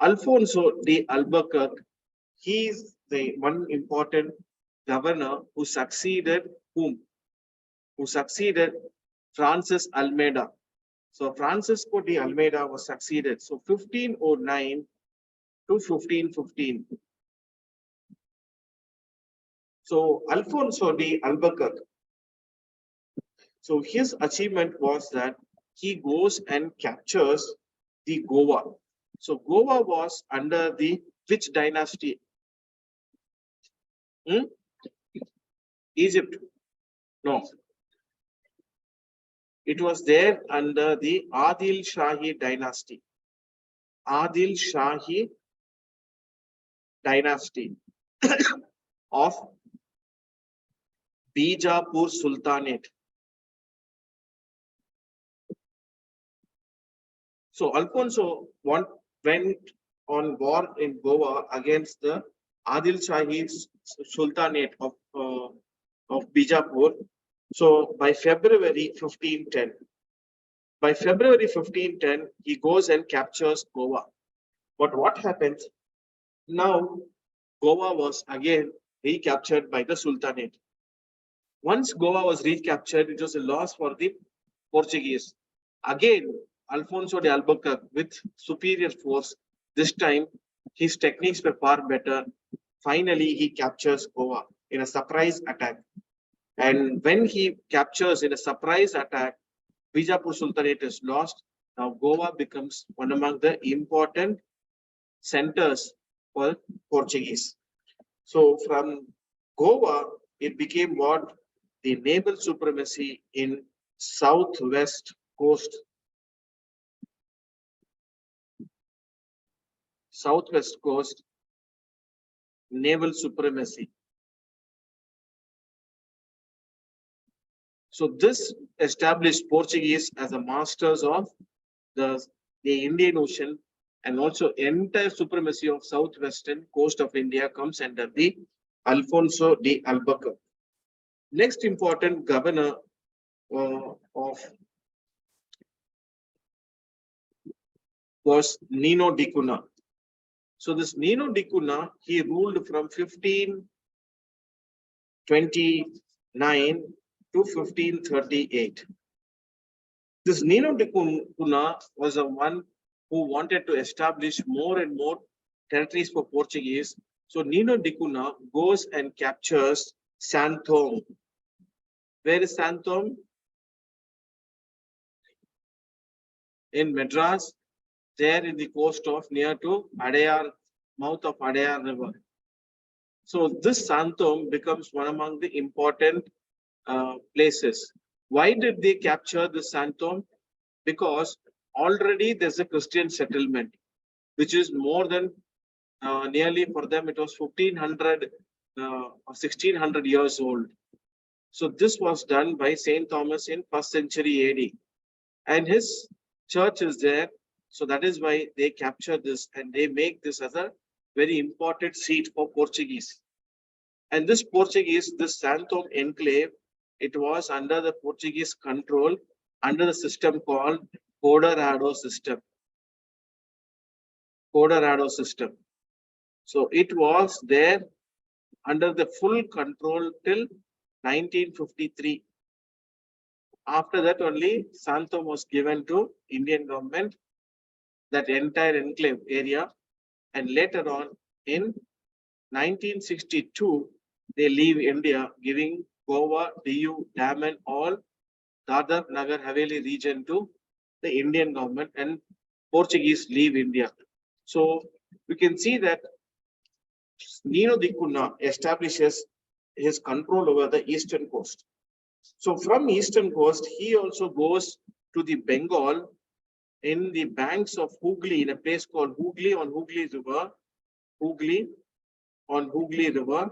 Alfonso de Albuquerque, he is the one important governor who succeeded whom? Who succeeded Francis Almeida. So Francisco de Almeida was succeeded. So 1509 to 1515. So Alfonso de Albuquerque. So his achievement was that he goes and captures the Goa. So Goa was under the which dynasty? Egypt. No. It was there under the Adil Shahi dynasty. Adil Shahi dynasty of Bijapur Sultanate. So Alfonso went on war in Goa against the Adil Shahi Sultanate of Bijapur. So by February 1510, he goes and captures Goa. But what happens? Now Goa was again recaptured by the Sultanate. Once Goa was recaptured, it was a loss for the Portuguese. Again, Alfonso de Albuquerque with superior force. This time, his techniques were far better. Finally, he captures Goa in a surprise attack. And when he captures in a surprise attack, Bijapur Sultanate is lost. Now Goa becomes one among the important centers for Portuguese. So from Goa, it became what? The naval supremacy in southwest coast. Southwest coast naval supremacy. So this established Portuguese as a masters of the Indian Ocean, and also entire supremacy of southwestern coast of India comes under the Alfonso de Albuquerque. Next important governor was Nino de Cunha. So this Nino de Cunha, he ruled from 1529 to 1538. This Nino de Cunha was the one who wanted to establish more and more territories for Portuguese. So Nino de Cunha goes and captures Santhome. Where is Santhome? In Madras, there in the coast of near to Adayar, mouth of Adayar River. So this Santhome becomes one among the important places. Why did they capture the Santhome? Because already there's a Christian settlement. which is more than nearly for them, it was 1500 or 1600 years old. So this was done by Saint Thomas in 1st century AD, and his church is there. So that is why they capture this and they make this as a very important seat for Portuguese. And this Portuguese, this Santo enclave, it was under the Portuguese control under the system called Colorado system. Colorado system. So it was there under the full control till 1953. After that only Santo was given to Indian government, that entire enclave area, and later on in 1962 they leave India, giving Goa, Diu, Daman, all Dadar, Nagar Haveli region to the Indian government, and Portuguese leave India. So we can see that Nino de Cunha establishes his control over the eastern coast. So from eastern coast, he also goes to the Bengal in the banks of Hooghly, in a place called Hooghly on Hooghly River. Hooghly on Hooghly River.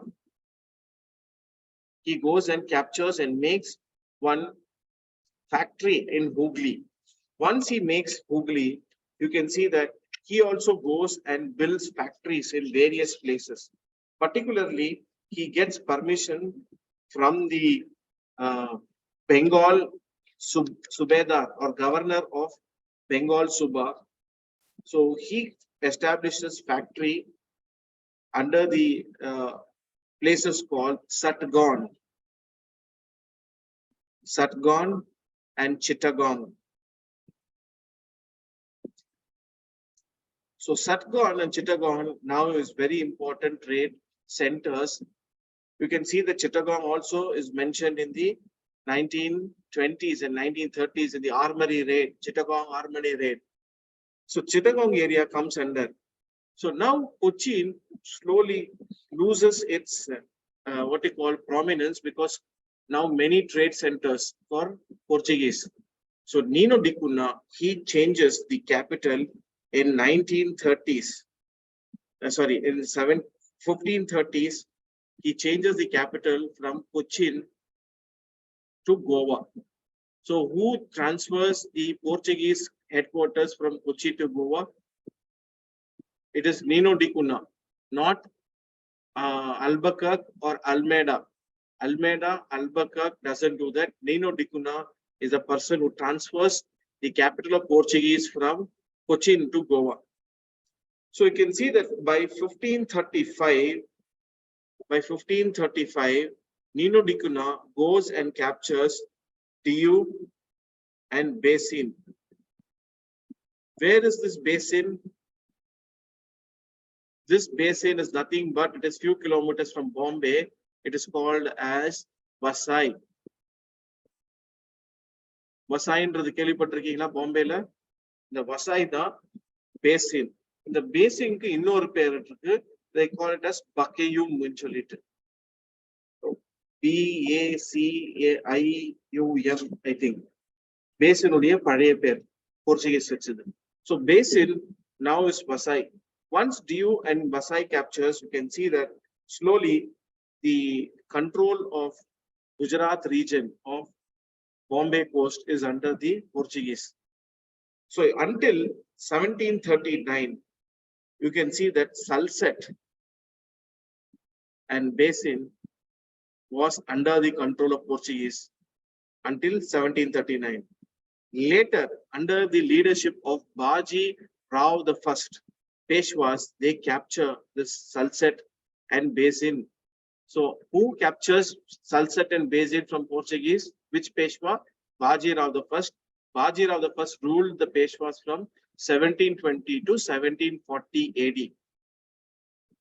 He goes and captures and makes one factory in Hooghly. Once he makes Hooghly, you can see that he also goes and builds factories in various places. Particularly, he gets permission from the Bengal Subedar or governor of Bengal Suba. So he establishes factory under the places called Satgaon and Chittagong. So Satgaon and Chittagong now is very important trade centers. You can see that Chittagong also is mentioned in the 1920s and 1930s in the Armory raid, Chittagong Armory raid. So Chittagong area comes under. So now Cochin slowly loses its what you call prominence, because now many trade centers for Portuguese. So Nino de Cunha, he changes the capital in 1930s. In 1530s, he changes the capital from Cochin to Goa. So who transfers the Portuguese headquarters from Kochi to Goa? It is Nino de Cunha, not Albuquerque or Almeida. Albuquerque doesn't do that. Nino de Cunha is a person who transfers the capital of Portuguese from Cochin to Goa. So you can see that by 1535, Nino de Cunha goes and captures Diu and Basin. Where is this basin? This basin is nothing but it is few kilometers from Bombay. It is called as Vasai. Vasaiன்றது கேள்விப்பட்டிருக்கீங்களா பாம்பேல? இந்த வசாய் தான் basin. இந்த பேசினுக்கு இன்னொரு பேர் இருக்கு. They call it as Bakayum ன்னு சொல்லிட்டு. BACAIUM, I think. Basin உடைய பழைய பேர் Portuguese வச்சது. So basin now is Vasai. Once Diu and Vasai captures, you can see that slowly the control of Gujarat region of Bombay coast is under the Portuguese. So until 1739, you can see that Salsette and Basin was under the control of Portuguese until 1739. Later, under the leadership of Baji Rao I, Peshwas, they capture this Salsette and Basin. So who captures Salsette and Basin from Portuguese? Which Peshwa? Baji Rao I. Baji Rao I ruled the Peshwas from 1720 to 1740 AD.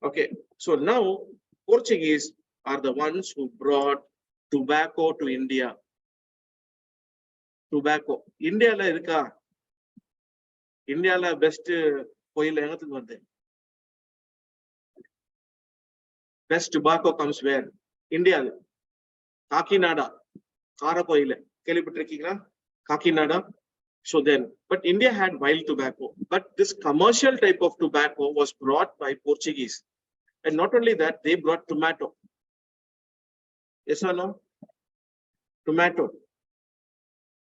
Okay, so now Portuguese are the ones who brought tobacco to India. Tobacco. India la irka. India la best oil engathukku varudhu. Best tobacco comes where? India. Kakinada. Kara oil. Kelipattirukkinga? Kakinada. So then, but India had wild tobacco, but this commercial type of tobacco was brought by Portuguese. And not only that, they brought tomato. Yes or no? Tomato.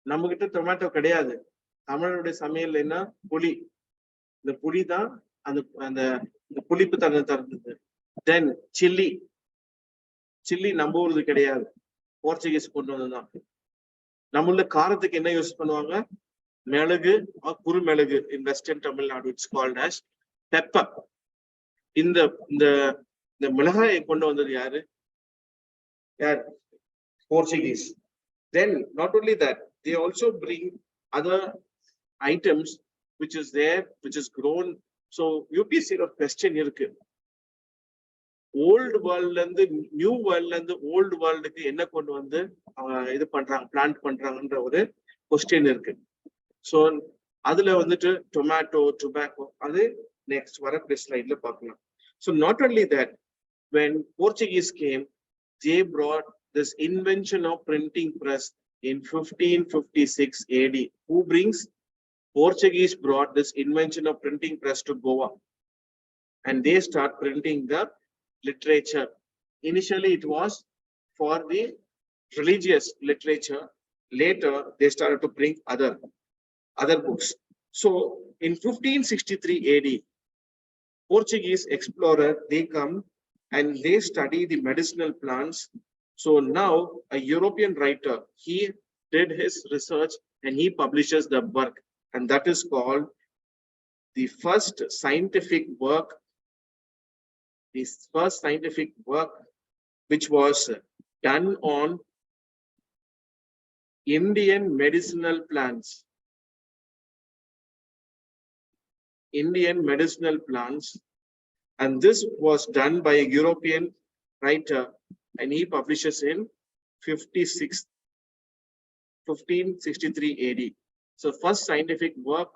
நம்மகிட்ட tomato கிடையாது. தமிழருடைய சமையல் என்ன? புளி. இந்த புளி தான் அந்த அந்த புளிப்பு தன்மை தருது. தென் சில்லி. சில்லி நம்ம ஊருக்கு கிடையாது. போர்ச்சுகீஸ் கொண்டு வந்ததுதான். நம்மள காரத்துக்கு என்ன யூஸ் பண்ணுவாங்க? மிளகு, குறுமிளகு. In Western Tamil Nadu, it's called as pepper. இந்த இந்த இந்த மிளகாயை கொண்டு வந்தது யாரு? யார்? Portuguese. Then not only that, they also bring other items which is there, which is grown. So UPSC question இருக்கு. Old world and the new world and the old world க்கு என்ன கொண்டு வந்து இது பண்றாங்க, பிளான்ட் பண்றாங்கன்ற ஒரு question இருக்கு. So அதுல வந்துட்டு tomato, tobacco அது next வர ஸ்லைட்ல பார்க்கலாம். So not only that, when Portuguese came, they brought this invention of printing press in 1556 AD. Who brings? Portuguese brought this invention of printing press to Goa, and they start printing the literature. Initially, it was for the religious literature. Later, they started to bring other books. So, in 1563 AD, Portuguese explorer, they come and they study the medicinal plants. So now a European writer, he did his research and he publishes the work, and that is called the first scientific work which was done on Indian medicinal plants. And this was done by a European writer, and he publishes in 1563 AD. So first scientific work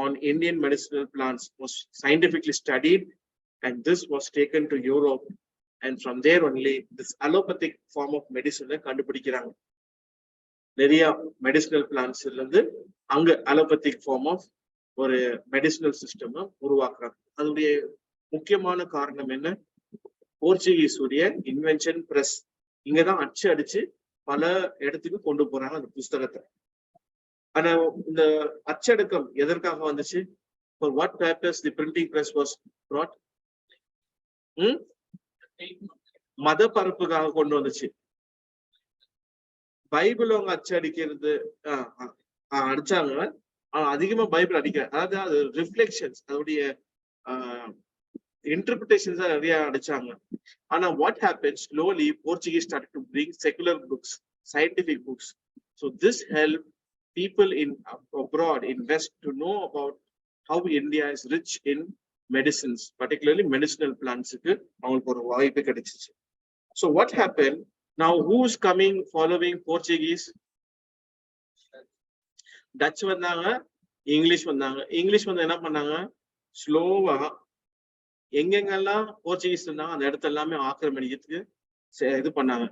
on Indian medicinal plants was scientifically studied, and this was taken to Europe, and from there only this allopathic form of medicine கண்டுபிடிக்கிறாங்க. நிறைய medicinal plants இருந்து அங்க allopathic form of ஒரு medicinal system உருவாக்குறாங்க. அதோடைய முக்கியமான காரணம் என்ன? போர்ச்சுகீஸ் உடைய இன்வென்ஷன் பிரஸ். இங்கதான் அச்சு அடிச்சு பல இடத்துக்கு கொண்டு போறாங்க அந்த புஸ்தகத்தை. ஆனா இந்த அச்சடக்கம் எதற்காக வந்துச்சு? For what purpose the printing press was brought? மத பரப்புக்காக கொண்டு வந்துச்சு. பைபிள் அவங்க அச்சடிக்கிறது அடிச்சாங்க. அதிகமா பைபிள் அடிக்க, அதாவது அது ரிஃப்ளெக்ஷன்ஸ், அதோடைய interpretations are நிறைய அடிச்சாங்க. ஆனா what happened? Slowly Portuguese started to bring secular books, scientific books. So this helped people in abroad, in West, to know about how India is rich in medicines, particularly medicinal plants. So what happened? Now who's coming following Portuguese? Dutch வந்தாங்க, English வந்தாங்க. English வந்து என்ன பண்ணாங்க? ஸ்லோவா எங்கெங்கெல்லாம் Portuguese இருந்தாங்க அந்த இடத்த எல்லாமே ஆக்கிரமிக்கிறதுக்கு இது பண்ணாங்க.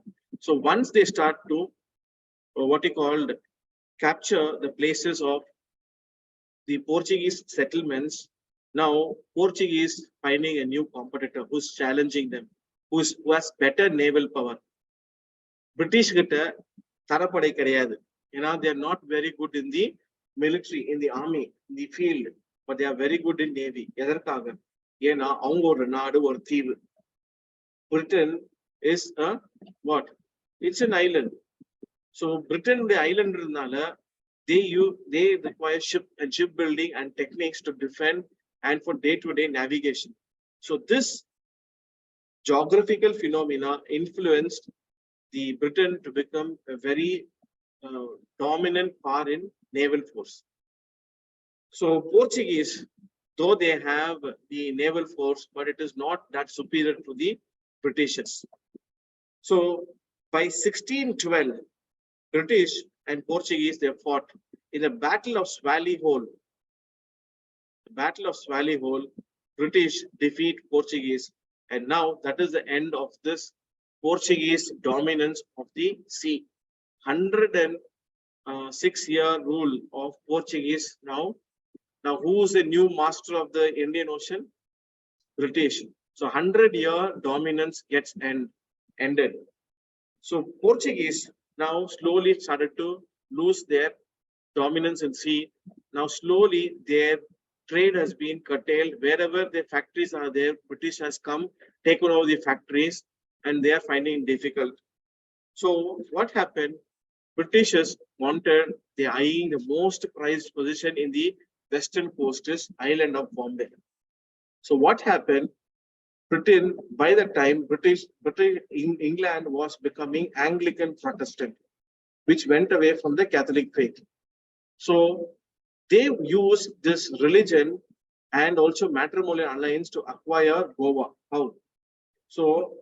So once they start to what he called capture the places of the Portuguese settlements, now Portuguese finding a new competitor who's challenging them, who has better naval power. British கிட்ட தரப்படை கிடையாது. They are not very good in the military, in the army, in the field, but they are very good in navy. எதற்காக? ஏன்னா அவங்க ஒரு நாடு, ஒரு தீவு. Britain is a what? It's an island. So Britain the island இருந்தால they require shipbuilding and techniques to defend and for day-to-day navigation. So this geographical phenomena influenced the Britain to become a very dominant power in naval force. So Portuguese, though they have the naval force, but it is not that superior to the Britishers. So by 1612, British and Portuguese, they fought in the Battle of Swally Hole. The Battle of Swally Hole, British defeat Portuguese, and now that is the end of this Portuguese dominance of the sea. 6-year rule of Portuguese now. Now, who is the new master of the Indian Ocean? British. So 100-year dominance gets ended. So Portuguese now slowly started to lose their dominance in sea. Now slowly their trade has been curtailed. Wherever the factories are there, British has come, taken over the factories, and they are finding it difficult. So what happened? Britishers wanted, they eyeing the most prized position in the western coast is island of Bombay. So what happened? Britain, by the time England was becoming Anglican Protestant, which went away from the Catholic faith. So they used this religion and also matrimonial alliance to acquire Goa. How? So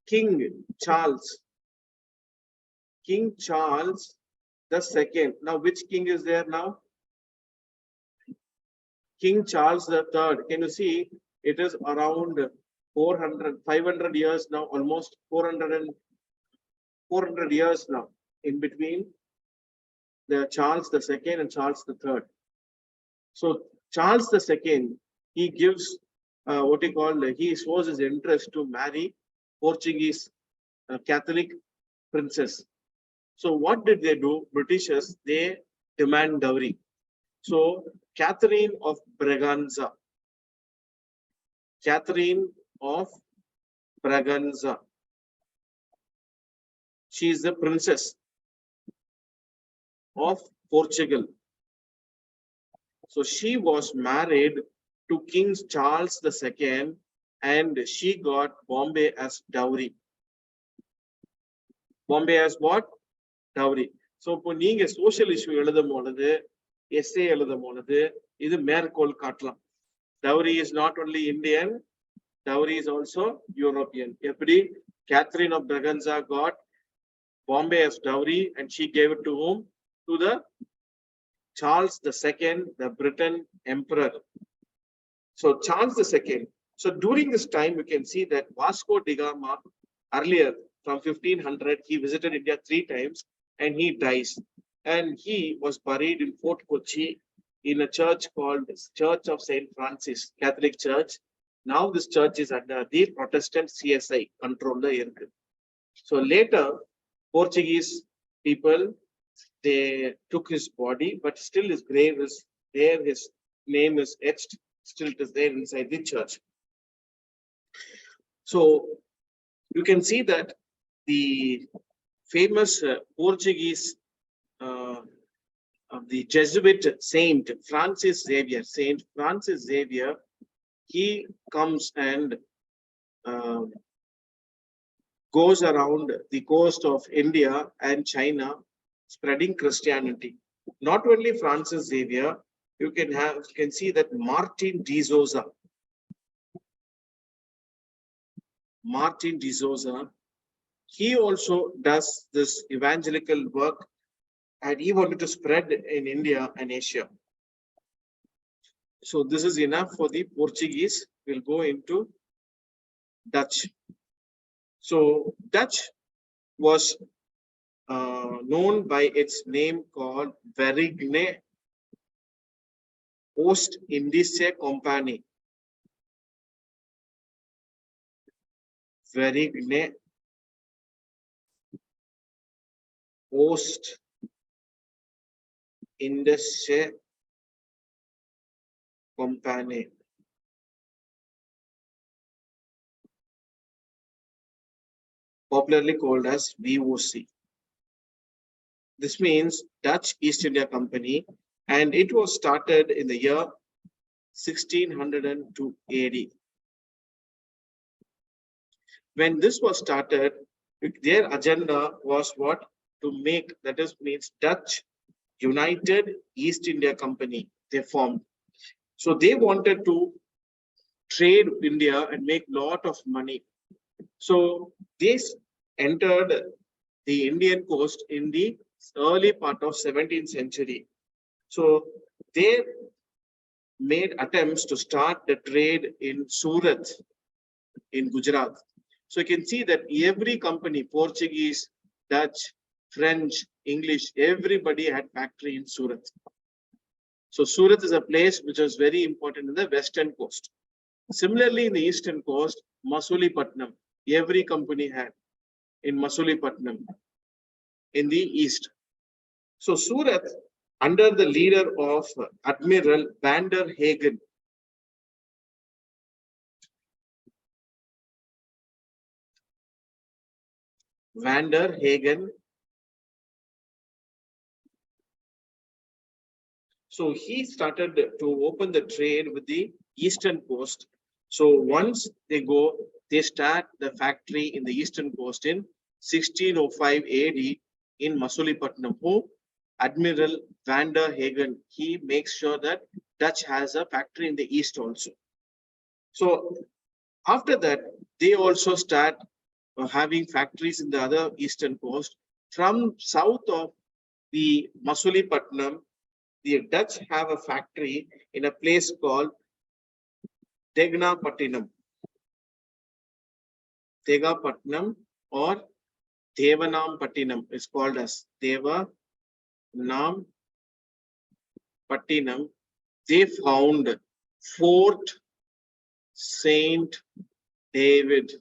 King Charles the second. Now, which king is there now? King Charles the third. Can you see? It is around 500 years now, almost 400 years now, in between the Charles the second and Charles the third. So Charles the second, he gives he shows his interest to marry Portuguese Catholic princess. So what did they do? Britishers, they demand dowry. So Catherine of Braganza, she is the princess of Portugal. So she was married to King Charles II and she got Bombay as dowry. Bombay as what? Dowry. So இப்போ நீங்க social issue எழுதும் பொழுது essay எழுதும் பொழுது இது மேற்கோள் காட்டலாம். Dowry is not only Indian, dowry is also European. எப்படி Catherine of Braganza got Bombay as dowry and she gave it to whom? To the Charles II, the Britain emperor. So Charles II. So during this time, you can see that Vasco da Gama earlier from 1500, he visited India 3 times and he dies. And he was buried in Fort Kochi in a church called Church of St. Francis, Catholic Church. Now this church is under the Protestant CSI control. So later, Portuguese people, they took his body, but still his grave is there, his name is etched, still it is there inside the church. So you can see that the famous Portuguese the Jesuit Saint Francis Xavier, he comes and goes around the coast of India and China, spreading Christianity. Not only Francis Xavier, you can see that Martin de Souza, he also does this evangelical work and he wanted to spread in India and Asia. So this is enough for the Portuguese. We'll go into Dutch. So Dutch was known by its name called Verenigde Oost-Indische Compagnie. Verenigde Oost-Indische Compagnie. Popularly called as VOC. This means Dutch East India Company, and it was started in the year 1602 AD. When this was started, their agenda was what? To make, that is means Dutch United East India Company, they formed. So they wanted to trade India and make lot of money. So they entered the Indian coast in the early part of 17th century. So they made attempts to start the trade in Surat in Gujarat. So you can see that every company, Portuguese, Dutch, French, English, everybody had factory in Surat. So Surat is a place which was very important in the western coast. Similarly, in the eastern coast, Masulipattnam, every company had in Masulipattnam in the east. So Surat, under the leader of Admiral van der Hagen, Van der Hagen. So he started to open the trade with the eastern coast. So once they go, they start the factory in the eastern coast in 1605 AD in Masulipattnam. Who? Admiral van der Hagen. He makes sure that Dutch has a factory in the east also. So after that, they also start having factories in the other eastern coast. From south of the Masulipattnam, the Dutch have a factory in a place called Degnapattinam. Degapatnam or Devanampattinam is called as Devanampattinam. They found Fort Saint David.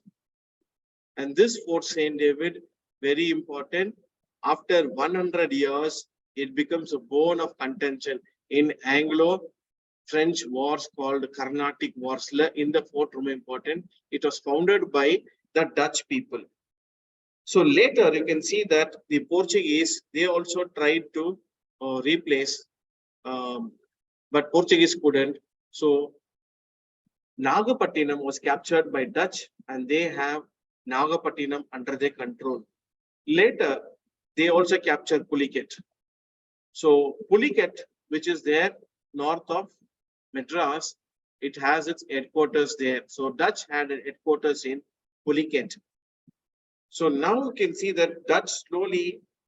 And this Fort Saint David, very important. After 100 years, it becomes a bone of contention in Anglo-French wars called Carnatic Wars. In the fort, ரொம்ப important. It was founded by the Dutch people. So later you can see that the Portuguese, they also tried to replace, but Portuguese couldn't. So Nagapattinam was captured by Dutch and they have Nagapattinam under their control. Later, they also captured Pulicat. So Pulicat, which is there north of Madras, it has its headquarters there. So Dutch had a headquarters in Pulicat. So now you can see that Dutch slowly,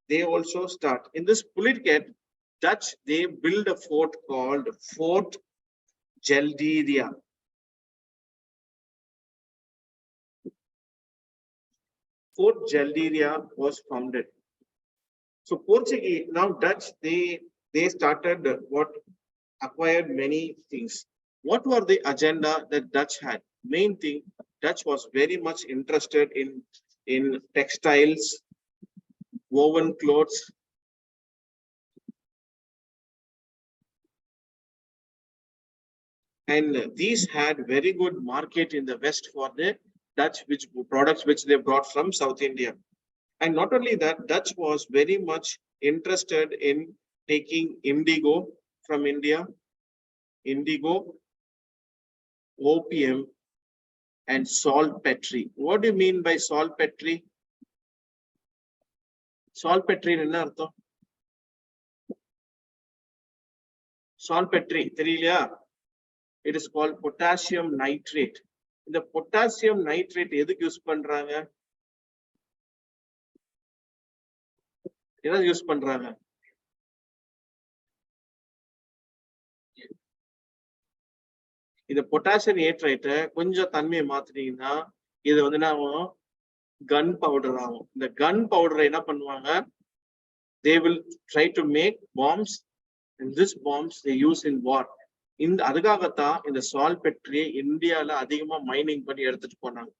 they also start. In this Pulicat, Dutch, they build a fort called Fort Gelderia. Fort Gelderia was founded. So Portuguese, now Dutch, they started what acquired many things. What were the agenda that Dutch had? Main thing, Dutch was very much interested in textiles, woven clothes, and these had very good market in the West for the Dutch which products which they brought from South India. And not only that, Dutch was very much interested in taking indigo from India, indigo, opium, and saltpetre. What do you mean by saltpetre? Saltpetre enna artham? Saltpetre, theriyala? It is called potassium nitrate. The potassium nitrate எதுக்கு use பண்றாங்க? என்ன use பண்றாங்க? இந்த potassium நைட்ரேட்டை கொஞ்சம் தன்மையை மாத்தினீங்கன்னா இது வந்து நான் கன் பவுடர் ஆகும். இந்த கன் பவுடரை என்ன பண்ணுவாங்க? They will try to make bombs, and this bombs they use in war. இந்த அதுக்காகத்தான் இந்த சால்பெட்ரியை இந்தியால அதிகமா மைனிங் பண்ணி எடுத்துட்டு போனாங்க,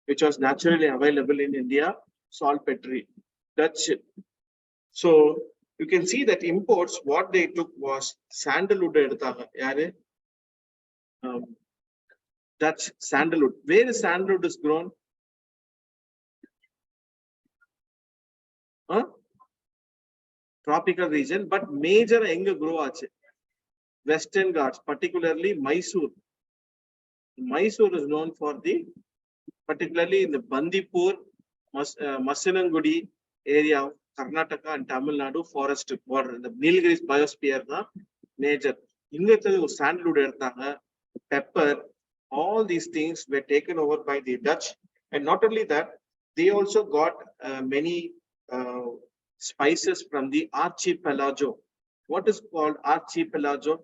which was naturally available in India, saltpetre. Dutch. So you can see that imports, what they took was sandalwood எடுத்தாங்க. யாரு? Dutch sandalwood. Where is sandalwood is grown? Tropical region, but major எங்க grow ஆச்சு? Western Ghats, particularly Mysore. Mysore is known for the, particularly in the Bandipur, Masinangudi area of Karnataka and Tamil Nadu forest border. The Nilgiris biosphere is major. Inga sandalwood எடுத்தாங்க, pepper, all these things were taken over by the Dutch. And not only that, they also got many spices from the archipelago. What is called archipelago?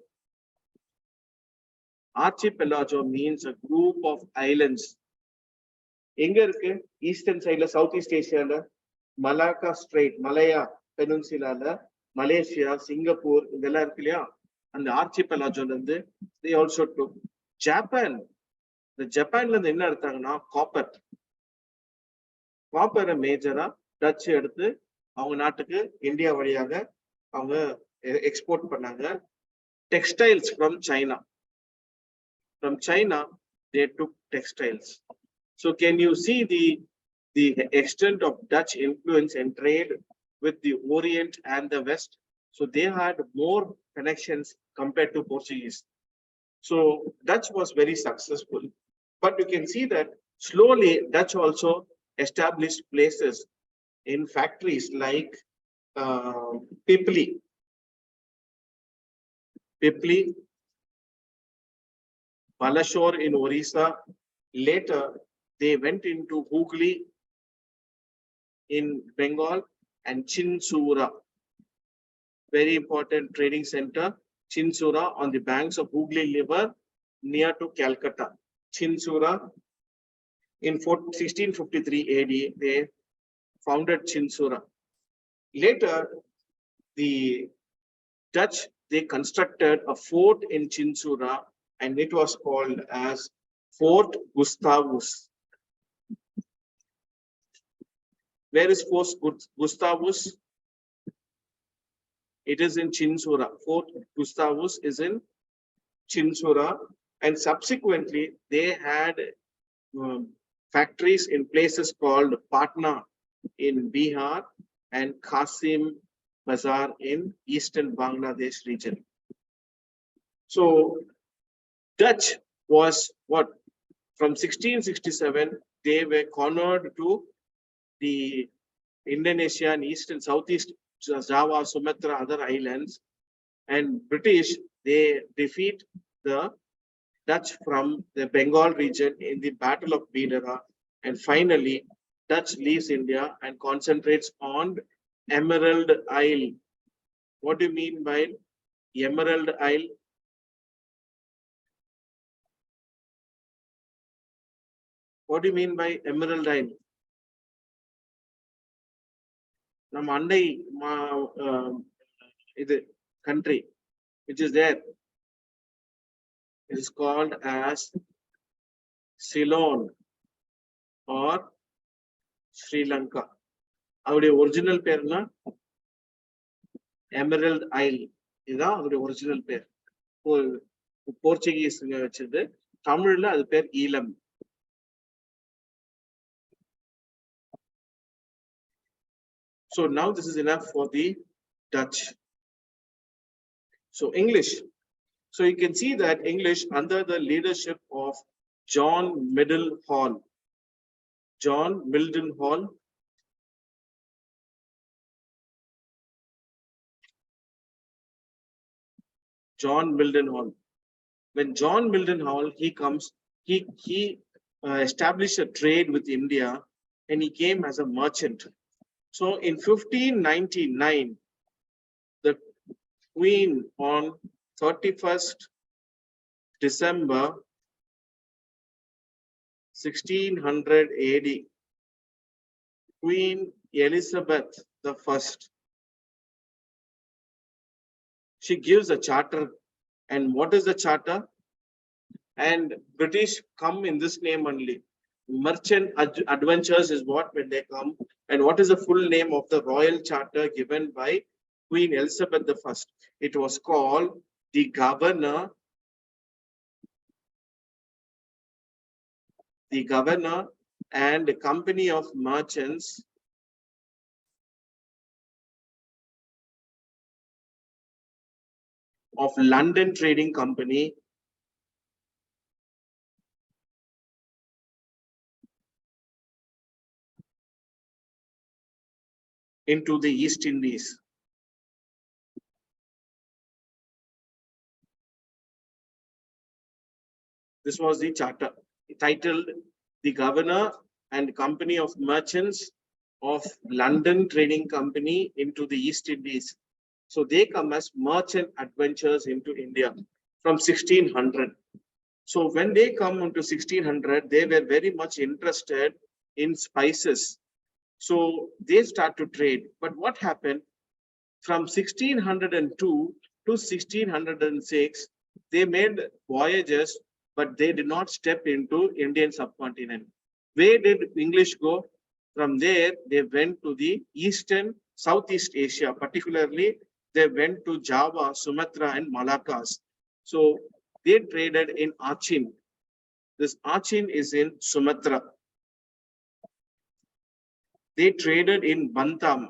Archipelago means a group of islands. எங்க இருக்கு? Eastern side, Southeast Asia. Malacca Strait, Malaya Peninsula, Malaysia, Singapore, and the archipelago, they also took Japan. The Japan copper. Copper major Dutch எடுத்து அவங்க நாட்டுக்கு India வழியாக அவங்க export பண்ணாங்க. Textiles from China. From China, they took textiles. So can you see the extent of Dutch influence and trade with the Orient and the West? So they had more connections compared to Portuguese. So Dutch was very successful. But you can see that slowly Dutch also established places in factories like Pipli, Balashore in Orissa. Later, they went into Hooghly in Bengal and Chinsura, very important trading center. Chinsura on the banks of Hooghly River near to Calcutta. Chinsura in 1653 AD, they founded Chinsura. Later, the Dutch, they constructed a fort in Chinsura and it was called as Fort Gustavus. Where is Fort Gustavus? It is in Chinsura. Fort Gustavus is in Chinsura, and subsequently they had factories in places called Patna in Bihar and Qasim Bazar in eastern Bangladesh region. So Dutch was what? From 1667, they were cornered to the Indonesia and east and southeast Java, Sumatra, other islands, and British, they defeat the Dutch from the Bengal region in the Battle of Bidara, and finally Dutch leaves India and concentrates on Emerald Isle. What do you mean by Emerald Isle? What do you mean by Emerald Isle? Mandai country which is there, it is called as Ceylon or Sri Lanka. Our original pair na Emerald Isle. This is our original pair. Portuguese vechirudhu, Tamil la adu pair Elam. So now this is enough for the Dutch. So English. So you can see that English under the leadership of John Mildenhall. John Mildenhall. John Mildenhall. When John Mildenhall comes, he established a trade with India and he came as a merchant. So in 1599, the Queen on 31st December 1600 AD, Queen Elizabeth I, she gives a charter. And what is the charter? And British come in this name only. Merchant Adventures is what when they come. And what is the full name of the royal charter given by Queen Elizabeth I? It was called the Governor and Company of Merchants of London Trading Company into the East Indies. This was the charter titled the Governor and Company of Merchants of London Trading Company into the East Indies. So they come as merchant adventures into India from 1600. So when they come into 1600, they were very much interested in spices. So they start to trade. But what happened from 1602 to 1606, they made voyages, but they did not step into Indian subcontinent. Where did English go? From there, they went to the eastern, Southeast Asia, particularly they went to Java, Sumatra, and Malaccas. So they traded in Achin. This Achin is in Sumatra. They traded in Bantam.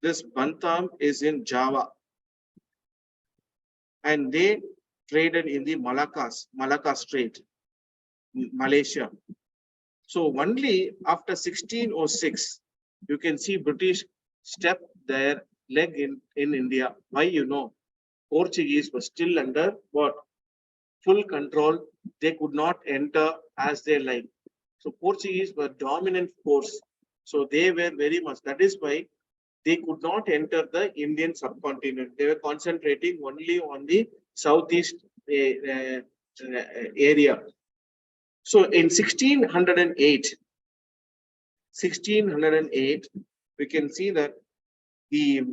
This Bantam is in Java. And they traded in the Malacca Strait, Malaysia. So only after 1606, you can see British step their leg in India. Why, you know, Portuguese was still under what? Full control. They could not enter as they like. So Portuguese were dominant force. So they were very much, that is why they could not enter the Indian subcontinent. They were concentrating only on the southeast area. So in 1608, we can see that the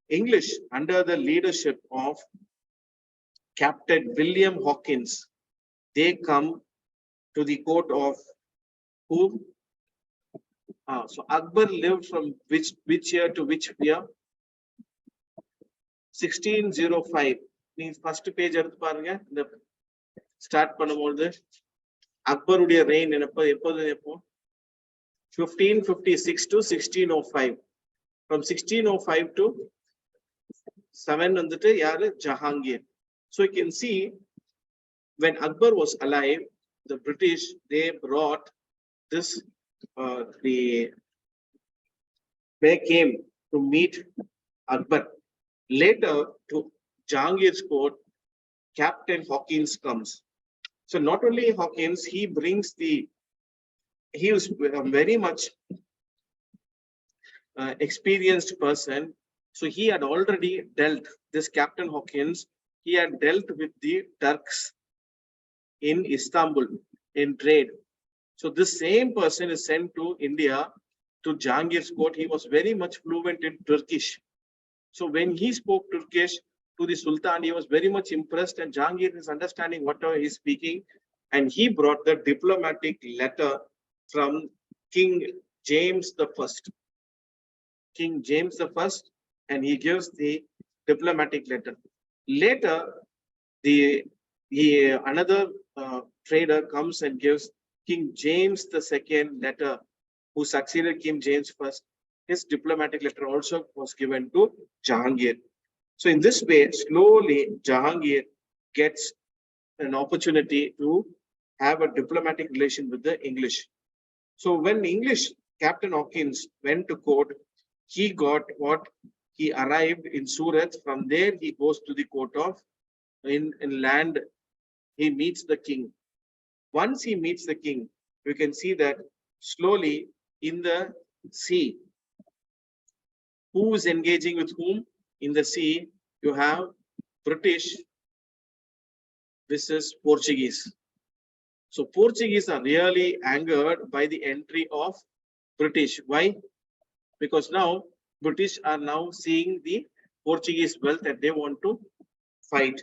English, under the leadership of Captain William Hawkins, they come to the court of who? So Akbar lived from which year to which year? 1605. Means first page எடுத்து பாருங்க. இந்த start பண்ணும்போது அக்பருடைய rain எப்போ 1556 to 1605. From 1605 to 7 வந்துட்டு யாரு? Jahangir. So you can see when Akbar was alive, the British, they brought this they came to meet Akbar. Later to Jahangir's court, Captain Hawkins comes. So not only Hawkins, he was a very much experienced person. So he had already dealt, this Captain Hawkins, he had dealt with the Turks in Istanbul in trade. So this same person is sent to India, to Jahangir's court. He was very much fluent in Turkish. So when he spoke Turkish to the Sultan, he was very much impressed, and Jahangir is understanding whatever he's speaking. And he brought the diplomatic letter from King James the First. King James the First, and he gives the diplomatic letter. Later, another trader comes and gives King James the Second letter, who succeeded King James First. His diplomatic letter also was given to Jahangir. So in this way, slowly Jahangir gets an opportunity to have a diplomatic relation with the English. So when English Captain Hawkins went to court, he got what? He arrived in Surat. From there, he goes to the court of in land. He meets the king. Once he meets the king, we can see that slowly in the sea, who is engaging with whom? In the sea, you have British versus Portuguese. So Portuguese are really angered by the entry of British. Why? Because now British are now seeing the Portuguese wealth that they want to fight.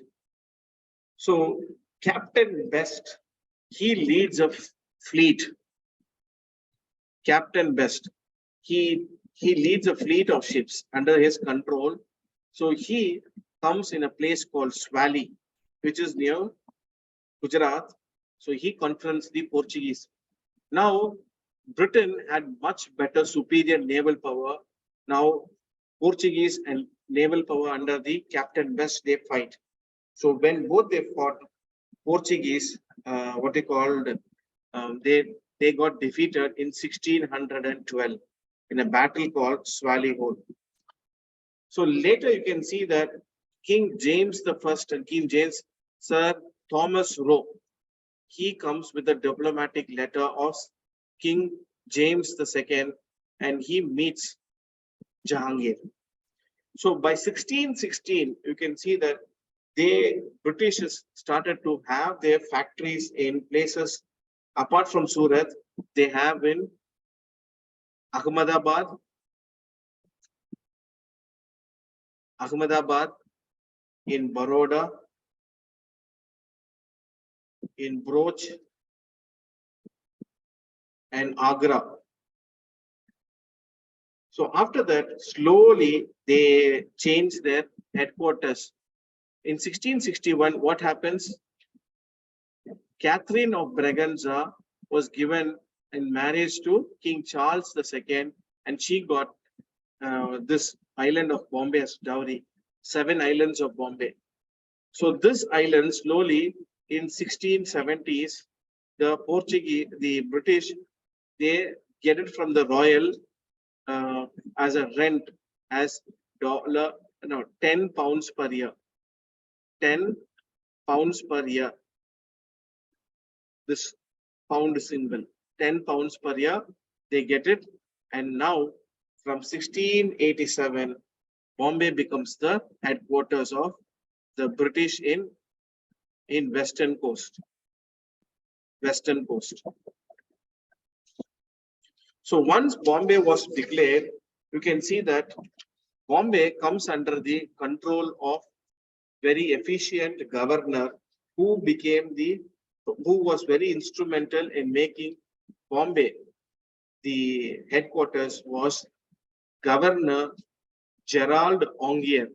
So Captain Best, he leads a fleet. Captain Best, he leads a fleet of ships under his control. So he comes in a place called Swally, which is near Gujarat. So he confronts the Portuguese. Now, Britain had much better, superior naval power. Now, Portuguese and naval power under the Captain Best, they fight. So when both they fought, Portuguese, what they called, they got defeated in 1612 in a battle called Swally Hole. So later you can see that King James the First and King James, Sir Thomas Roe, he comes with a diplomatic letter of King James the Second, and he meets Jahangir. So by 1616, you can see that British started to have their factories in places apart from Surat. They have in Ahmedabad, in Baroda, in Broch, and Agra. So after that, slowly they changed their headquarters. In 1661, what happens? Catherine of Braganza was given in marriage to King Charles II, and she got this island of Bombay as dowry, 7 islands of Bombay. So this island slowly in 1670s, the Portuguese, the British, they get it from the royal as a rent as £10 per year. 10 pounds per year. This pound symbol, 10 pounds per year, they get it. And now from 1687, Bombay becomes the headquarters of the British in Western Coast. So once Bombay was declared, you can see that Bombay comes under the control of very efficient governor who was very instrumental in making Bombay the headquarters, was Governor Gerald Ongier.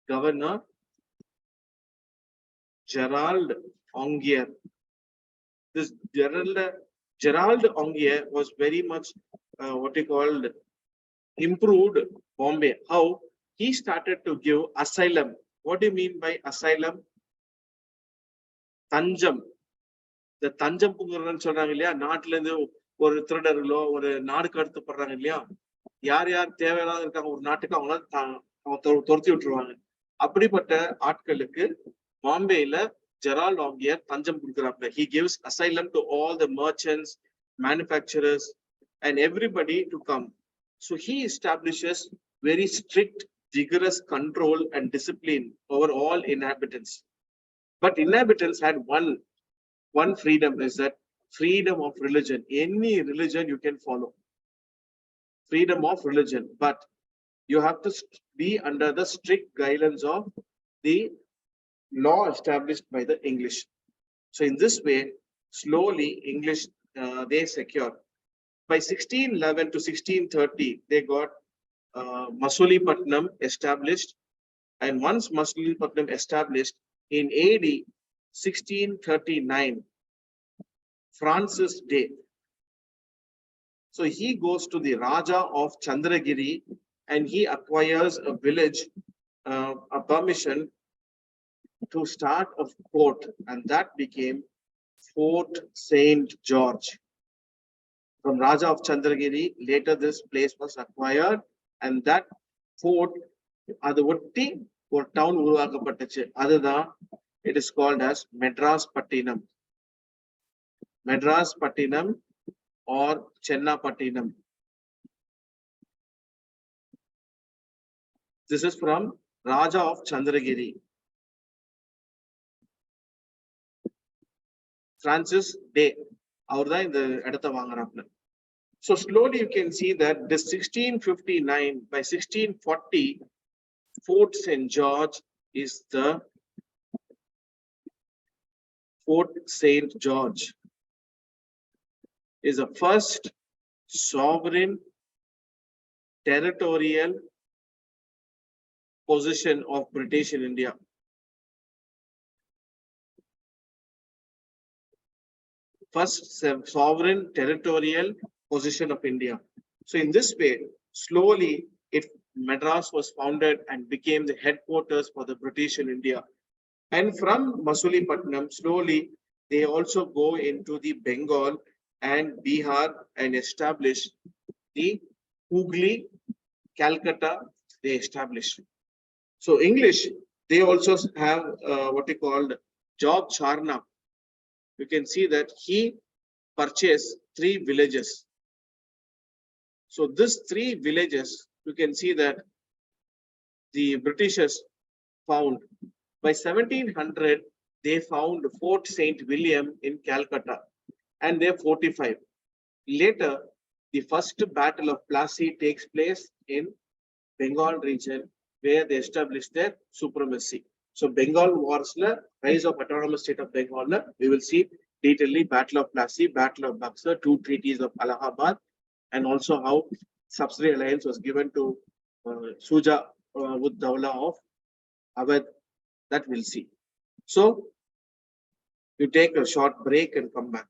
Governor Gerald Ongier. This Gerald Ongier was very much improved Bombay. How? He started to give asylum. What do you mean by asylum? Tanjam. The Tanjam புங்குறன்னு சொல்றாங்க இல்லையா, நாட்டுல இருந்து ஒரு திருடர்களோ ஒரு நாடு கடத்தப்படுறாங்க இல்லையா, யார் யார் தேவையில்லாத இருக்காங்க ஒரு நாட்டுக்கு அவங்க துரத்தி விட்டுருவாங்க. அப்படிப்பட்ட ஆட்களுக்கு பாம்பேல ஜெரால்ட் ஆங்கியர் தஞ்சம் கொடுக்குறாங்க. He gives asylum to all the merchants, manufacturers and everybody to come. So he establishes very strict, rigorous control and discipline over all inhabitants. But inhabitants had one freedom, is that freedom of religion. Any religion you can follow. Freedom of religion. But you have to be under the strict guidelines of the law established by the English. So in this way, slowly English they secure. By 1611 to 1630, they got Masulipatinam established. And once Masulipatinam established, in AD 1639, Francis Day. So he goes to the Raja of Chandragiri and he acquires a village, a permission to start a fort, and that became Fort Saint George. From Raja of Chandragiri, later this place was acquired, and that fort, அது ஒட்டி ஒரு down உருவாக்கப்பட்டுச்சு. அதுதான் it is called as Madras Pattinam. Madras Pattinam or Chennapattinam. This is from Raja of Chandragiri. Francis Day. அவர்தான் இந்த இடத்தை வாங்குறாப்ல. So slowly you can see that this 1659, by 1640, Fort St. George is the Fort St. George is the first sovereign territorial possession of British in India. First sovereign territorial possession of India. So in this way, slowly Madras was founded and became the headquarters for the British in India. And from Masulipatinam, slowly they also go into the Bengal and Bihar and establish the Hooghly, Calcutta, they established. So English, they also have what they called George Charnock. You can see that he purchased 3 villages. So these 3 villages, you can see that the Britishers found. By 1700, they found Fort St. William in Calcutta, and they fortified. Later, The first battle of Plassey takes place in Bengal region where they established their supremacy. So Bengal wars, rise of autonomous state of Bengal, we will see detailedly Battle of Plassey, Battle of Buxar, two treaties of Allahabad, and also how subsidiary alliance was given to Suja with Dawla of Awadh. That we'll see. So you take a short break and come back.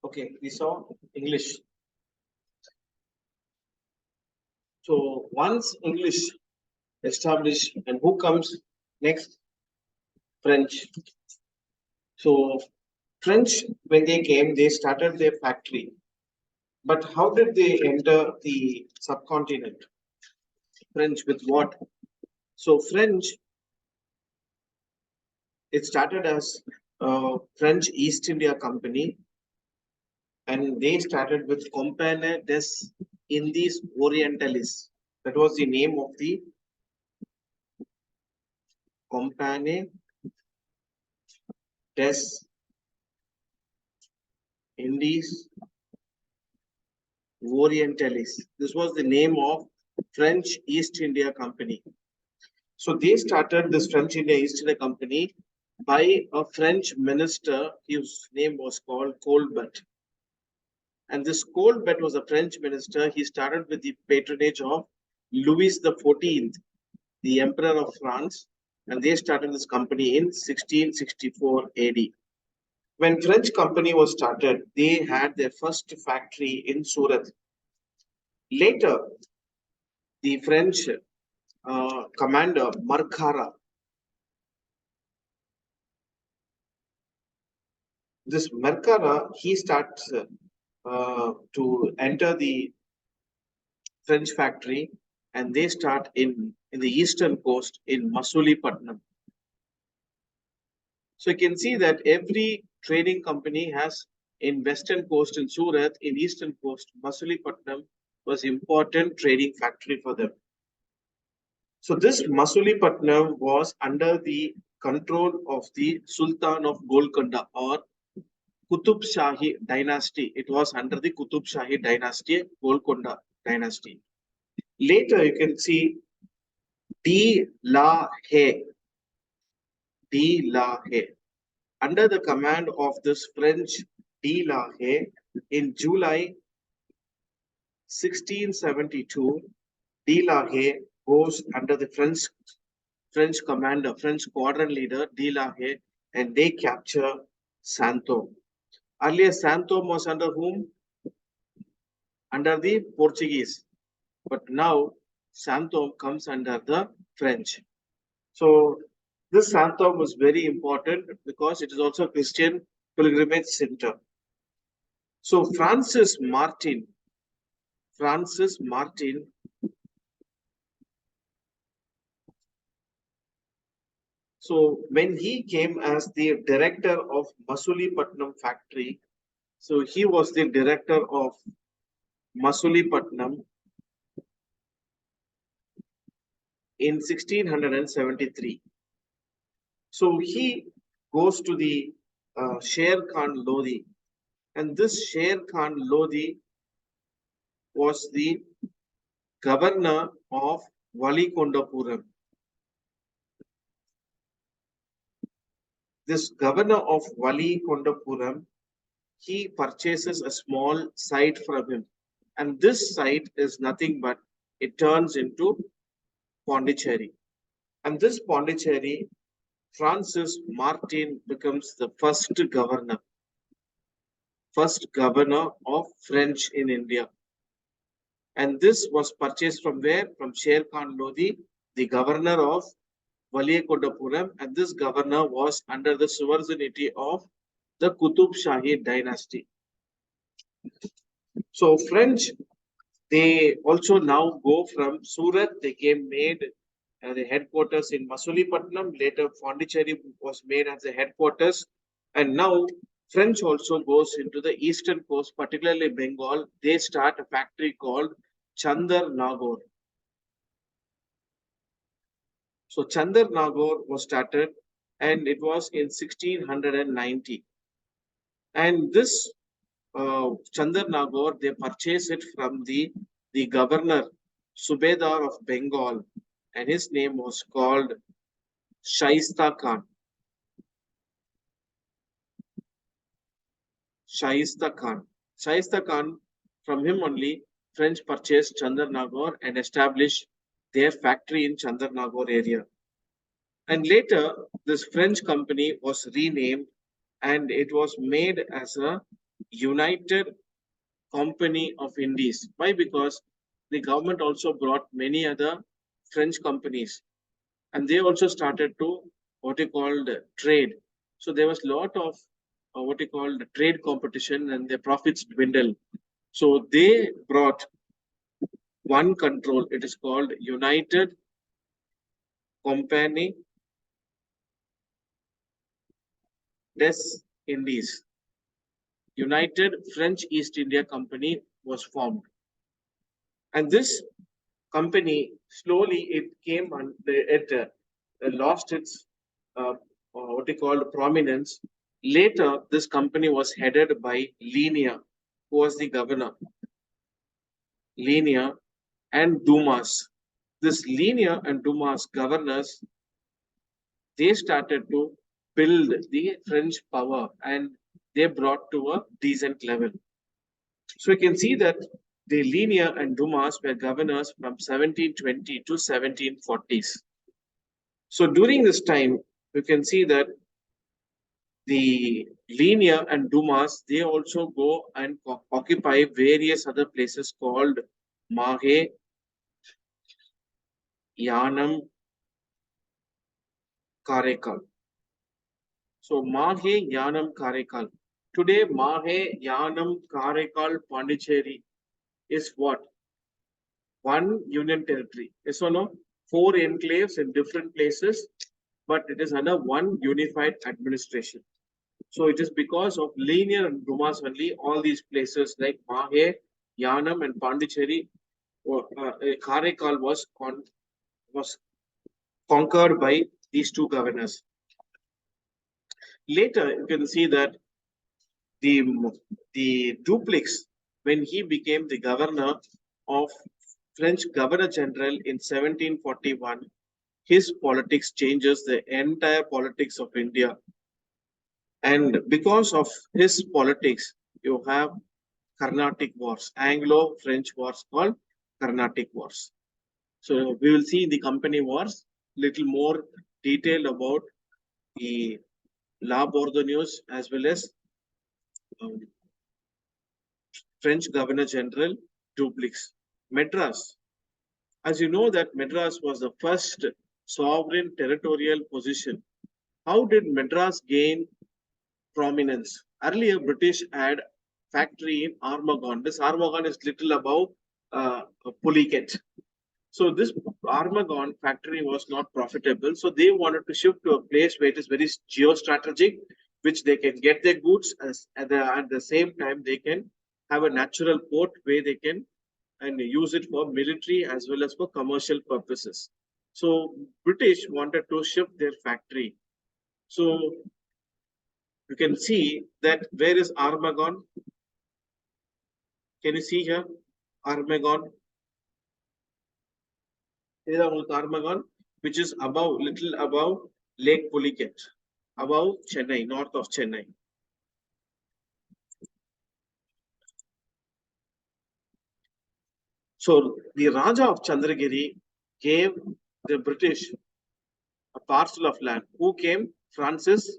Okay, we saw English. So once English established, and who comes next? French. So French, when they came, they started their factory. But how did they enter the subcontinent? French with what? So French, it started as French East India Company, and they started with Compagnie des Indes Orientales. That was the name of the Compagnie des Indes Orientales. This was the name of French East India Company. So they started this French India East India Company by a French minister. His name was called Colbert. And this Colbert was a French minister. He started with the patronage of Louis XIV, the Emperor of France, and they started this company in 1664 AD. When French company was started, they had their first factory in Surat. Later, the French commander Marcara, this Marcara, he starts to enter the French factory, and they start in the eastern coast in Masulipatam. So you can see that every trading company has in western coast in Surat, in eastern coast, Masulipatam was important trading factory for them. So this Masulipatam was under the control of the Sultan of Golconda or Qutub Shahi dynasty. It was under the Qutub Shahi dynasty, Golconda dynasty. Later you can see De La Haye. De La Haye. Under the command of this French De La Haye, in July 1672, De La Haye goes under the French commander, French squadron leader De La Haye, and they capture Santo. Earlier, Santo was under whom? Under the Portuguese. But now, Santo comes under the French. So, this Santo was very important because it is also a Christian pilgrimage center. So, Francis Martin, so when he came as the director of Masulipatam factory, so he was the director of Masulipatam in 1673. So he goes to the Sher Khan Lodi, and this Sher Khan Lodi was the governor of Valikondapuram. This governor of Valikondapuram, he purchases a small site from him, and this site is nothing but it turns into Pondicherry. And this Pondicherry, Francis Martin becomes the first governor of French in India. And this was purchased from where? From Sher Khan Lodi, the governor of Valikondapuram, and this governor was under the sovereignty of the Qutub Shahi dynasty. So French, they also now go from Surat, they came made the headquarters in Masulipatam. Later, Pondicherry was made as the headquarters. And now, French also goes into the eastern coast, particularly Bengal. They start a factory called Chandar Nagore. So, Chandar Nagore was started, and it was in 1690. And this Chandar Nagore, they purchased it from the governor, Subedar of Bengal, and his name was called Shaista Khan. Shaista Khan. Shaista Khan, from him only, French purchased Chandar Nagore and established their factory in Chandar Nagore area. And later, this French company was renamed and it was made as a United Company of Indies. Why? Because the government also brought many other French companies, and they also started to what you called trade. So there was a lot of what you called trade competition, and their profits dwindled. So they brought one control. It is called United Company des Indies. United French East India Company was formed, and this company slowly it came and it lost its what they called prominence. Later, this company was headed by Linia, who was the governor. Linia and Dumas. This Linia and Dumas governors, they started to build the French power and they brought to a decent level. So you can see that the Linia and Dumas were governors from 1720 to 1740s. So during this time, you can see that the Linia and Dumas, they also go and occupy various other places called Mahe, Yanam, Karekal. So Mahe, Yanam, Karekal. Today, Mahe, Yanam, Karekal, Pondicherry is what? One union territory. Yes or no? Four enclaves in different places, but it is under one unified administration. So it is because of Linear and Dumas only, all these places like Mahe, Yanam, and Pondicherry, Karaikal was conquered by these two governors. Later, you can see that the, the Dupleix, when he became the governor of French Governor General in 1741, his politics changes the entire politics of India. And because of his politics, you have Carnatic Wars, Anglo-French Wars called Carnatic Wars. So we will see the company wars, little more detail about the La Bourdonnais as well as um, French Governor General Dupleix. Madras. As you know that Madras was the first sovereign territorial position. How did Madras gain prominence? Earlier, British had factory in Armagon. This Armagon is little above Puliket. So this Armagon factory was not profitable. So they wanted to shift to a place where it is very geostrategic, which they can get their goods at the same time they can have a natural port where they can and use it for military as well as for commercial purposes. So British wanted to shift their factory. So you can see that where is Armagon? Can you see here? Armagon. Here is Armagon, which is above, little above Lake Puliket, above Chennai, north of Chennai. So the Raja of Chandragiri gave the British a parcel of land. Who came? Francis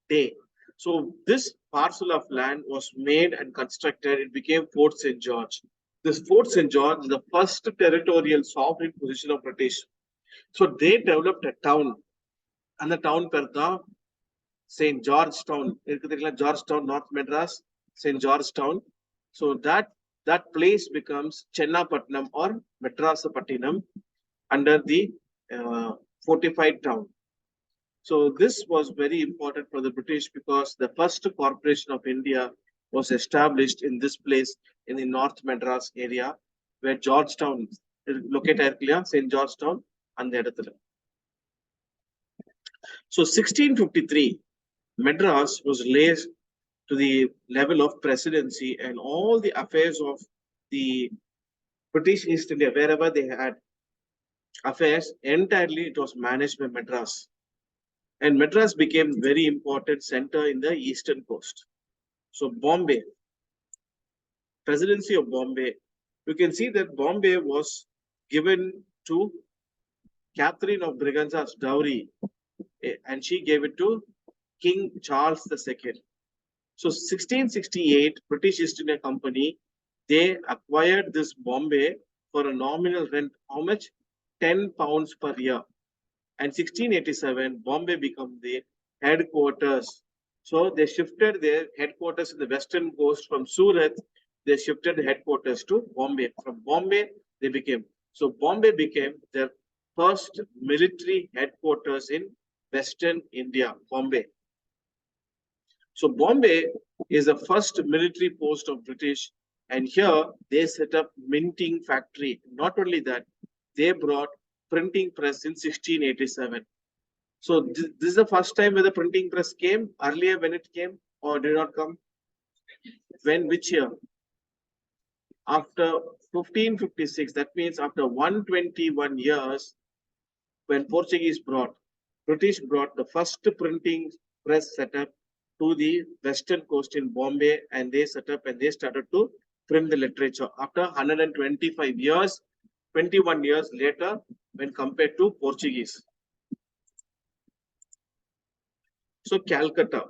Day. So this parcel of land was made and constructed. It became Fort St. George. This Fort St. George is the first territorial sovereign position of British. So they developed a town, and the town perda St. Georgetown. Georgetown, North Madras, St. Georgetown. So that place becomes Chennapatnam or Madrasapattinam under the fortified town. So this was very important for the British because the first corporation of India was established in this place in the North Madras area where Georgetown located clear, St. Georgetown and the other. So 1653, Madras was raised to the level of presidency and all the affairs of the British East India, wherever they had affairs, entirely it was managed by Madras. And Madras became very important center in the eastern coast. So Bombay, presidency of Bombay, you can see that Bombay was given to Catherine of Braganza's dowry, and she gave it to King Charles II. So 1668, British East India Company, they acquired this Bombay for a nominal rent. How much? £10 per year. And 1687, Bombay became the headquarters. So they shifted their headquarters in the western coast from Surat. They shifted the headquarters to Bombay. From Bombay, they became. So Bombay became their first military headquarters in Western India, Bombay. So Bombay is the first military post of British, and here they set up minting factory. Not only that, they brought printing press in 1687. So this is the first time when the printing press came. Earlier, when it came or did not come? When? Which year? After 1556. That means after 121 years, when Portuguese brought, British brought the first printing press setup to the western coast in Bombay, and they set up and they started to print the literature after 125 years, 21 years later, when compared to Portuguese. So Calcutta.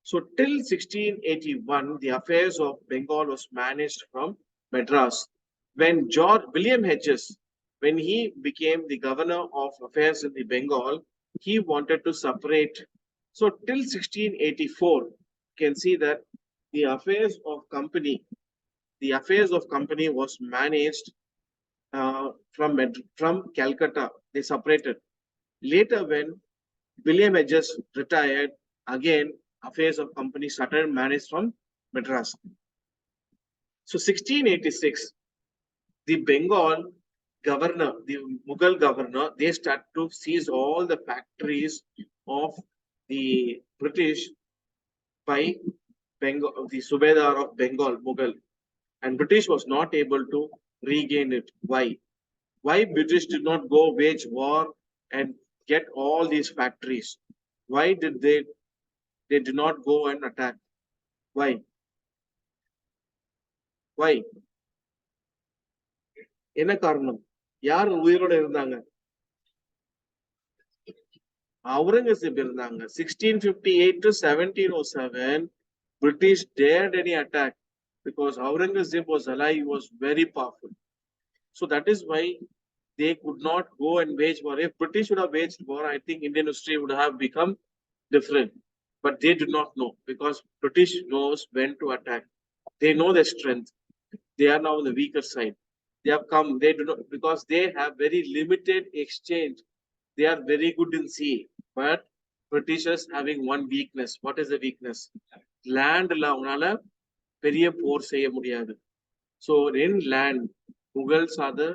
So till 1681, the affairs of Bengal was managed from Madras. When William Hedges, when he became the governor of affairs in the Bengal, he wanted to separate. So till 1684, you can see that the affairs of company was managed from Calcutta. They separated. Later, when William Hedges retired, again affairs of company started managed from Madras. So 1686, the Bengal governor, the Mughal governor, they start to seize all the factories of the British by Bengal, the Subedar of Bengal, Mughal. And British was not able to regain it. Why? Why British did not go wage war and get all these factories? Why did they did not go and attack? Why? Why? என்ன காரணம்? யார் உயிரோட இருந்தாங்க? Aurangzeb இருந்தாங்க. 1658 to 1707, British dared any attack because Aurangzeb was alive, he was very powerful. So that is why they could not go and wage war. If British would have waged war, I think Indian history would have become different. But they do not know because British knows when to attack. They know their strength. They are now on the weaker side. They have come, they do not, because they have very limited exchange. They are very good in sea, but Britishers having one weakness. What is the weakness? Land la பெரிய போர் செய்ய முடியாது. So in land, Mughals are the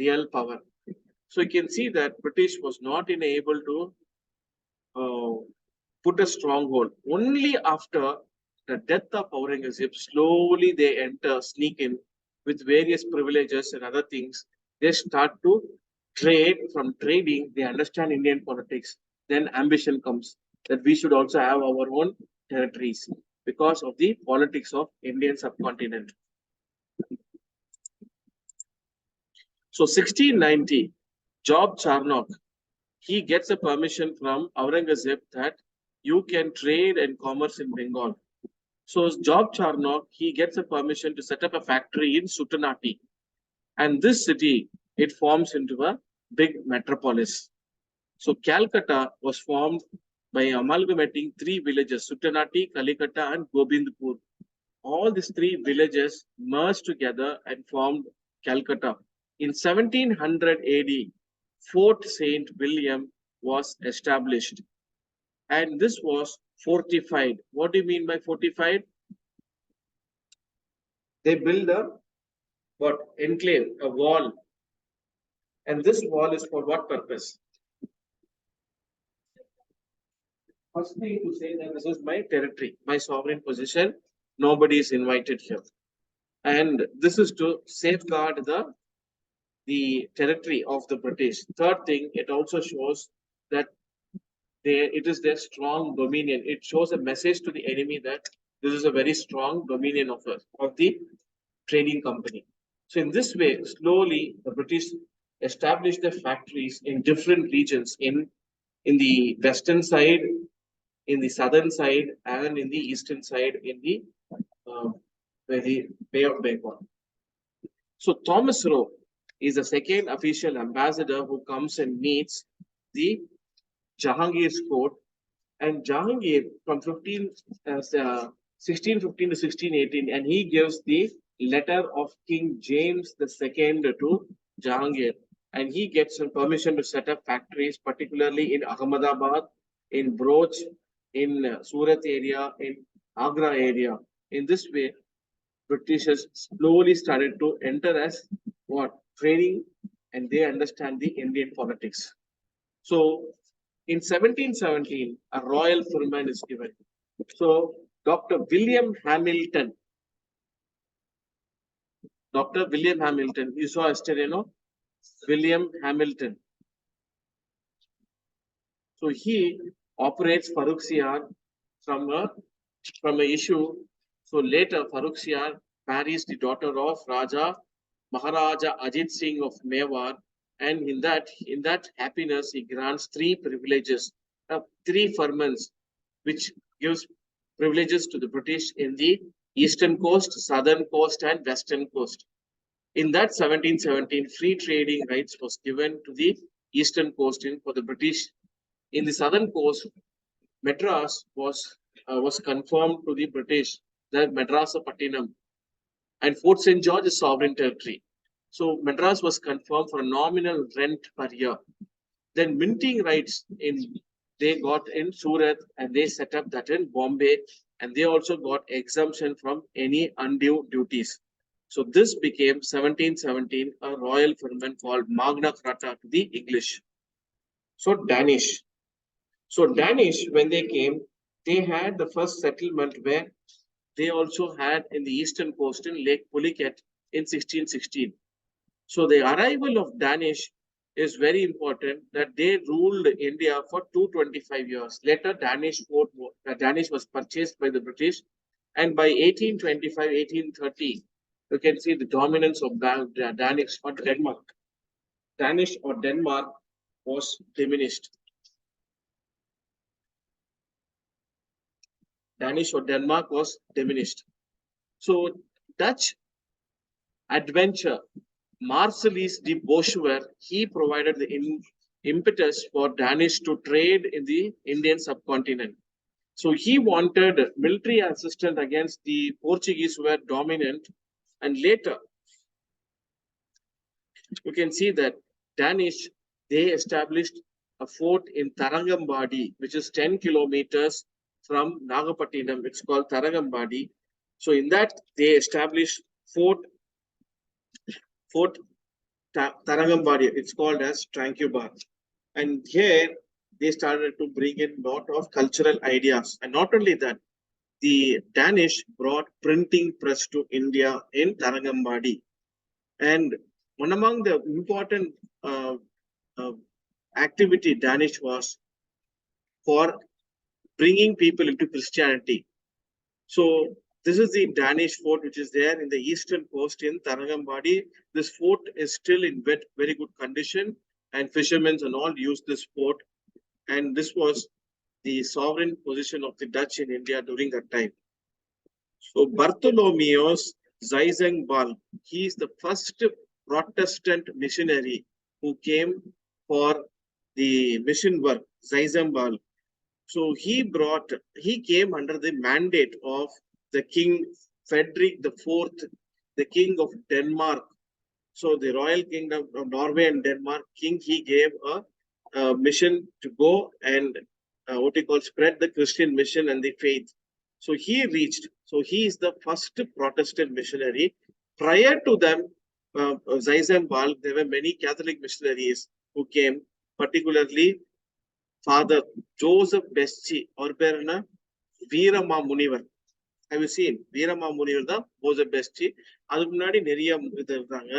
real power. So you can see that British was not able to put a stronghold. Only after the death of Aurangzeb, slowly they sneak in with various privileges and other things. They start to trade. From trading, they understand Indian politics. Then ambition comes that we should also have our own territories because of the politics of Indian subcontinent. So 1690, Job Charnock, he gets a permission from Aurangzeb that you can trade and commerce in Bengal. So Job Charnock, he gets a permission to set up a factory in Sutanati. And this city, it forms into a big metropolis. So Calcutta was formed by amalgamating three villages, Sutanati, Kalikata, and Gobindpur. All these three villages merged together and formed Calcutta. In 1700 AD, Fort St. William was established. And this was fortified. What do you mean by fortified? They build a enclave, a wall. And this wall is for what purpose? First thing to say that this is my territory, my sovereign position. Nobody is invited here. And this is to safeguard the territory of the British. Third thing, it also shows that it is their strong dominion. It shows a message to the enemy that this is a very strong dominion of the trading company. So in this way, slowly the British established their factories in different regions in the western side, in the southern side and in the eastern side in the Bay of Bengal. So Thomas Roe is the second official ambassador who comes and meets the Jahangir's court, and Jahangir from 1615 to 1618, and he gives the letter of King James II to Jahangir, and he gets some permission to set up factories, particularly in Ahmedabad, in Broch, in Surat area, in Agra area. In this way, Britishers slowly started to enter as what? Training, and they understand the Indian politics. So in 1717, a royal firman is given. So Dr. William Hamilton, you saw yesterday, no? William Hamilton. So he operates Farrukhsiyar from a issue. So later, Farrukhsiyar marries the daughter of Maharaja Ajit Singh of Mewar, and in that happiness, he grants three privileges, three firmans, which gives privileges to the British in the eastern coast, southern coast, and western coast. In that 1717, free trading rights was given to the eastern coast for the British. In the southern coast, Madras was confirmed to the British, that Madrasapattinam, and Fort St. George is sovereign territory. So Madras was confirmed for a nominal rent per year. Then minting rights they got in Surat, and they set up that in Bombay, and they also got exemption from any undue duties. So this became 1717 a royal firman called Magna Carta to the English. So Danish. So Danish, when they came, they had the first settlement where they also had in the eastern coast in Lake Pulicat in 1616. So the arrival of Danish is very important, that they ruled India for 225 years. Later, Danish was purchased by the British, and by 1825, 1830, you can see the dominance of Danish or Denmark. Danish or Denmark was diminished. Danish or Denmark was diminished. So Dutch adventure, Marcellus de Beauchevert, he provided the impetus for Danish to trade in the Indian subcontinent. So he wanted military assistance against the Portuguese who were dominant, and later you can see that Danish, they established a fort in Tarangambadi, which is 10 kilometers from Nagapattinam. It's called Tarangambadi. So in that, they established Fort Tarangambadi. It's called as Tranquebar. And here, they started to bring in a lot of cultural ideas. And not only that, the Danish brought printing press to India in Tarangambadi. And one among the important activity Danish was for bringing people into Christianity. So this is the Danish fort, which is there in the eastern coast in Tarangambadi. This fort is still in very good condition, and fishermen and all use this fort. And this was the sovereign position of the Dutch in India during that time. So Bartholomeus Zeisenball, he is the first Protestant missionary who came for the mission work, Zeisenball. So he came under the mandate of the King Frederick IV, the King of Denmark. So the Royal Kingdom of Norway and Denmark king, he gave a mission to go and spread the Christian mission and the faith. So he is the first Protestant missionary. Prior to them, Zeisenball, there were many Catholic missionaries who came, particularly Father Joseph Beschi, or Berna Veerama Munivar. Have you seen Veerama Munivar, the Joseph Beschi? அதுக்கு முன்னாடி நிறைய இது இருக்காங்க.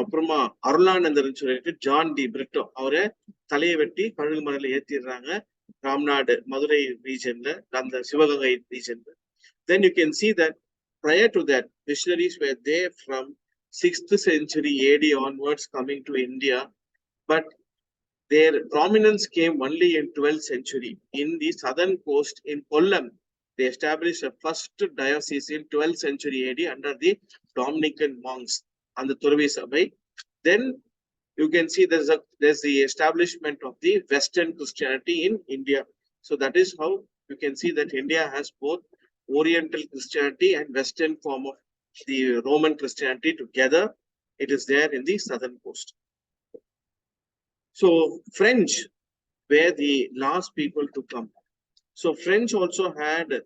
அப்புறமா அருளானந்தர்னு சொல்லிட்டு John D Britto, அவரை தலையை வெட்டி கழுகு மலையில ஏத்திடுறாங்க, ராம்நாடு மதுரை ரீஜன்ல, அந்த Sivaganga ரீஜன்ல. Then you can see that prior to that, missionaries were there from 6th century AD onwards coming to India. But Their prominence came only in 12th century. In the southern coast in Kollam, they established a first diocese in 12th century AD under the Dominican monks and the Turvi Sabai. Then you can see there's the establishment of the Western Christianity in India. So that is how you can see that India has both Oriental Christianity and Western form of the Roman Christianity together. It is there in the southern coast. So French were the last people to come. So French also had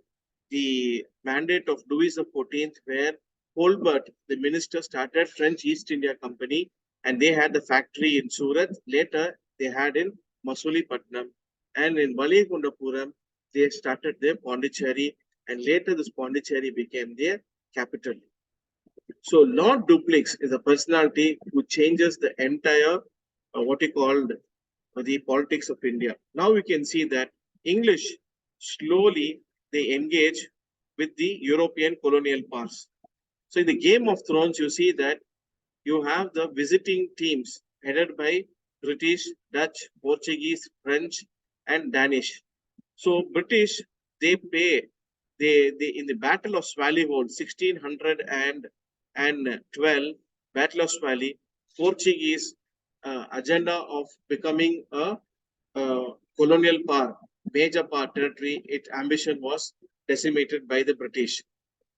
the mandate of Louis XIV, where Colbert, the minister, started French East India Company, and they had the factory in Surat. Later, they had in Masulipattnam, and in Valigundapuram, they started their Pondicherry, and later this Pondicherry became their capital. So Lord Dupleix is a personality who changes the entire what he called the politics of India. Now we can see that English slowly they engage with the European colonial powers. So in the Game of Thrones, you see that you have the visiting teams headed by British, Dutch, Portuguese, French, and Danish. So British, they pay, they in the Battle of Swallywood, 1612, Battle of Swally, Portuguese agenda of becoming a colonial power, major power territory, its ambition was decimated by the British.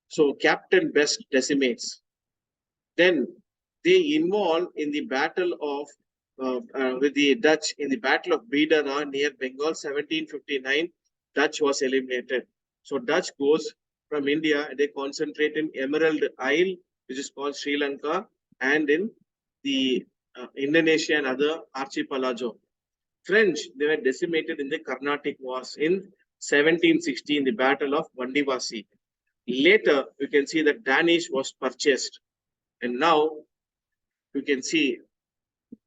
So Captain Best decimates. Then they involve in the battle of with the Dutch in the Battle of Bidara near Bengal, 1759. Dutch was eliminated. So Dutch goes from India. They concentrate in Emerald Isle, which is called Sri Lanka, and in the Indonesia and other archipelago. French, they were decimated in the Carnatic Wars in 1716, the Battle of Vandivasi. Later, you can see that Danish was purchased. And now, you can see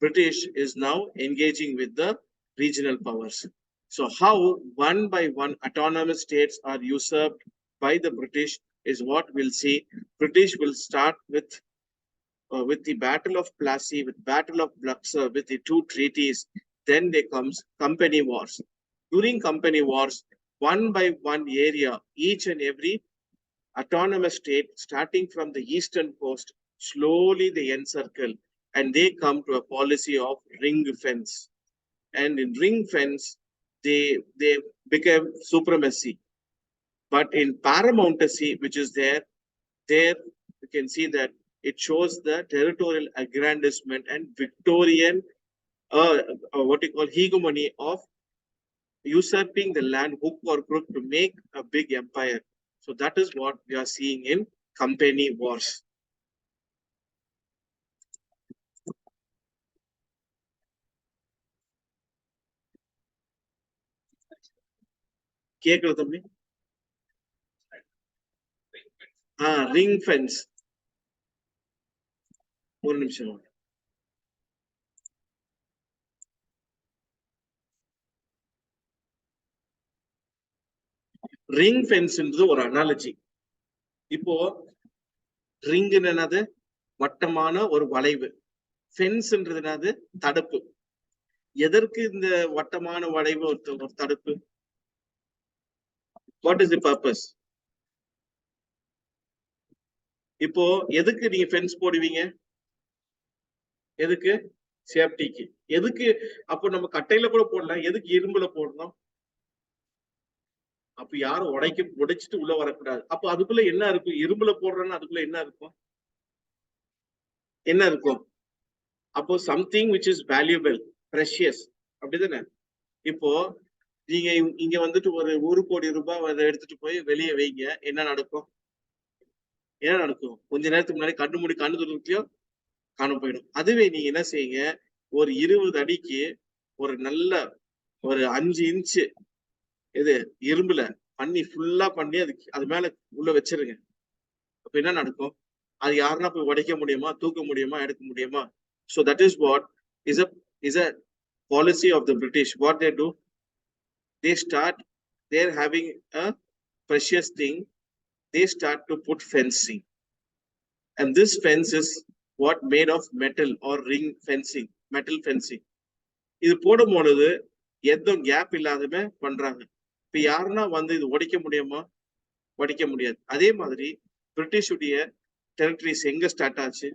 British is now engaging with the regional powers. So how one by one autonomous states are usurped by the British is what we'll see. British will start with the Battle of Plassey, with Battle of Bluxer, with the two treaties. Then there comes company wars. During company wars, one by one area, each and every autonomous state, starting from the eastern coast, slowly they encircle and they come to a policy of ring fence. And in ring fence, they became supremacy. But in paramountcy, which is there you can see that it shows the territorial aggrandizement and Victorian what you call hegemony of usurping the land hook or crook to make a big empire. So that is what we are seeing in company wars. Ring fence. ஒரு நிமிஷம். Ring ஃபென்ஸ்ன்றது ஒரு analogy. இப்போ ring என்னது வட்டமான ஒரு வளைவு, ஃபென்ஸ்ன்றது என்னது தடுப்பு. எதற்கு இந்த வட்டமான வளைவு ஒரு தடுப்பு? What is the purpose? இப்போ எதுக்கு நீங்க ஃபென்ஸ் போடுவீங்க? எதுக்கு? சேஃப்டிக்கு. எதுக்கு? அப்போ நம்ம கட்டையில கூட போடலாம், எதுக்கு இரும்புல போடணும்? அப்ப யாரும் உடைச்சிட்டு உள்ள வரக்கூடாது. அப்போ அதுக்குள்ள என்ன இருக்கும்? இரும்புல போடுறோம்னா அதுக்குள்ள என்ன இருக்கும்? என்ன இருக்கும்? அப்போ something which is valuable, precious, அப்படிதானே? இப்போ நீங்க இங்க வந்துட்டு ஒரு 1 கோடி ரூபாய் அதை எடுத்துட்டு போய் வெளியே வைங்க, என்ன நடக்கும்? என்ன நடக்கும்? கொஞ்ச நேரத்துக்கு முன்னாடி கண்ணு துறக்கலையோ காண போயிடும். அதுவே நீங்க என்ன செய்யுங்க, ஒரு 20 அடிக்கு ஒரு நல்ல ஒரு 5 இன்ச்சு இது இரும்புல பண்ணி ஃபுல்லா பண்ணி அது மேல உள்ள வச்சிருங்க. அப்ப என்ன நடக்கும்? அது யாருன்னா போய் உடைக்க முடியுமா? தூக்க முடியுமா? எடுக்க முடியுமா? So that is what is a policy of the British. What they do, they're having a precious thing, they start to put fencing, and this fence is what made of metal or ring fencing, metal fencing. இது போடும் பொழுது எந்த gap இல்லாதமே பண்றாங்க. இப்ப யாருன்னா வந்து இது உடைக்க முடியுமா? உடைக்க முடியாது. அதே மாதிரி பிரிட்டிஷுடைய டெரிட்டரிஸ் எங்க ஸ்டார்ட் ஆச்சு?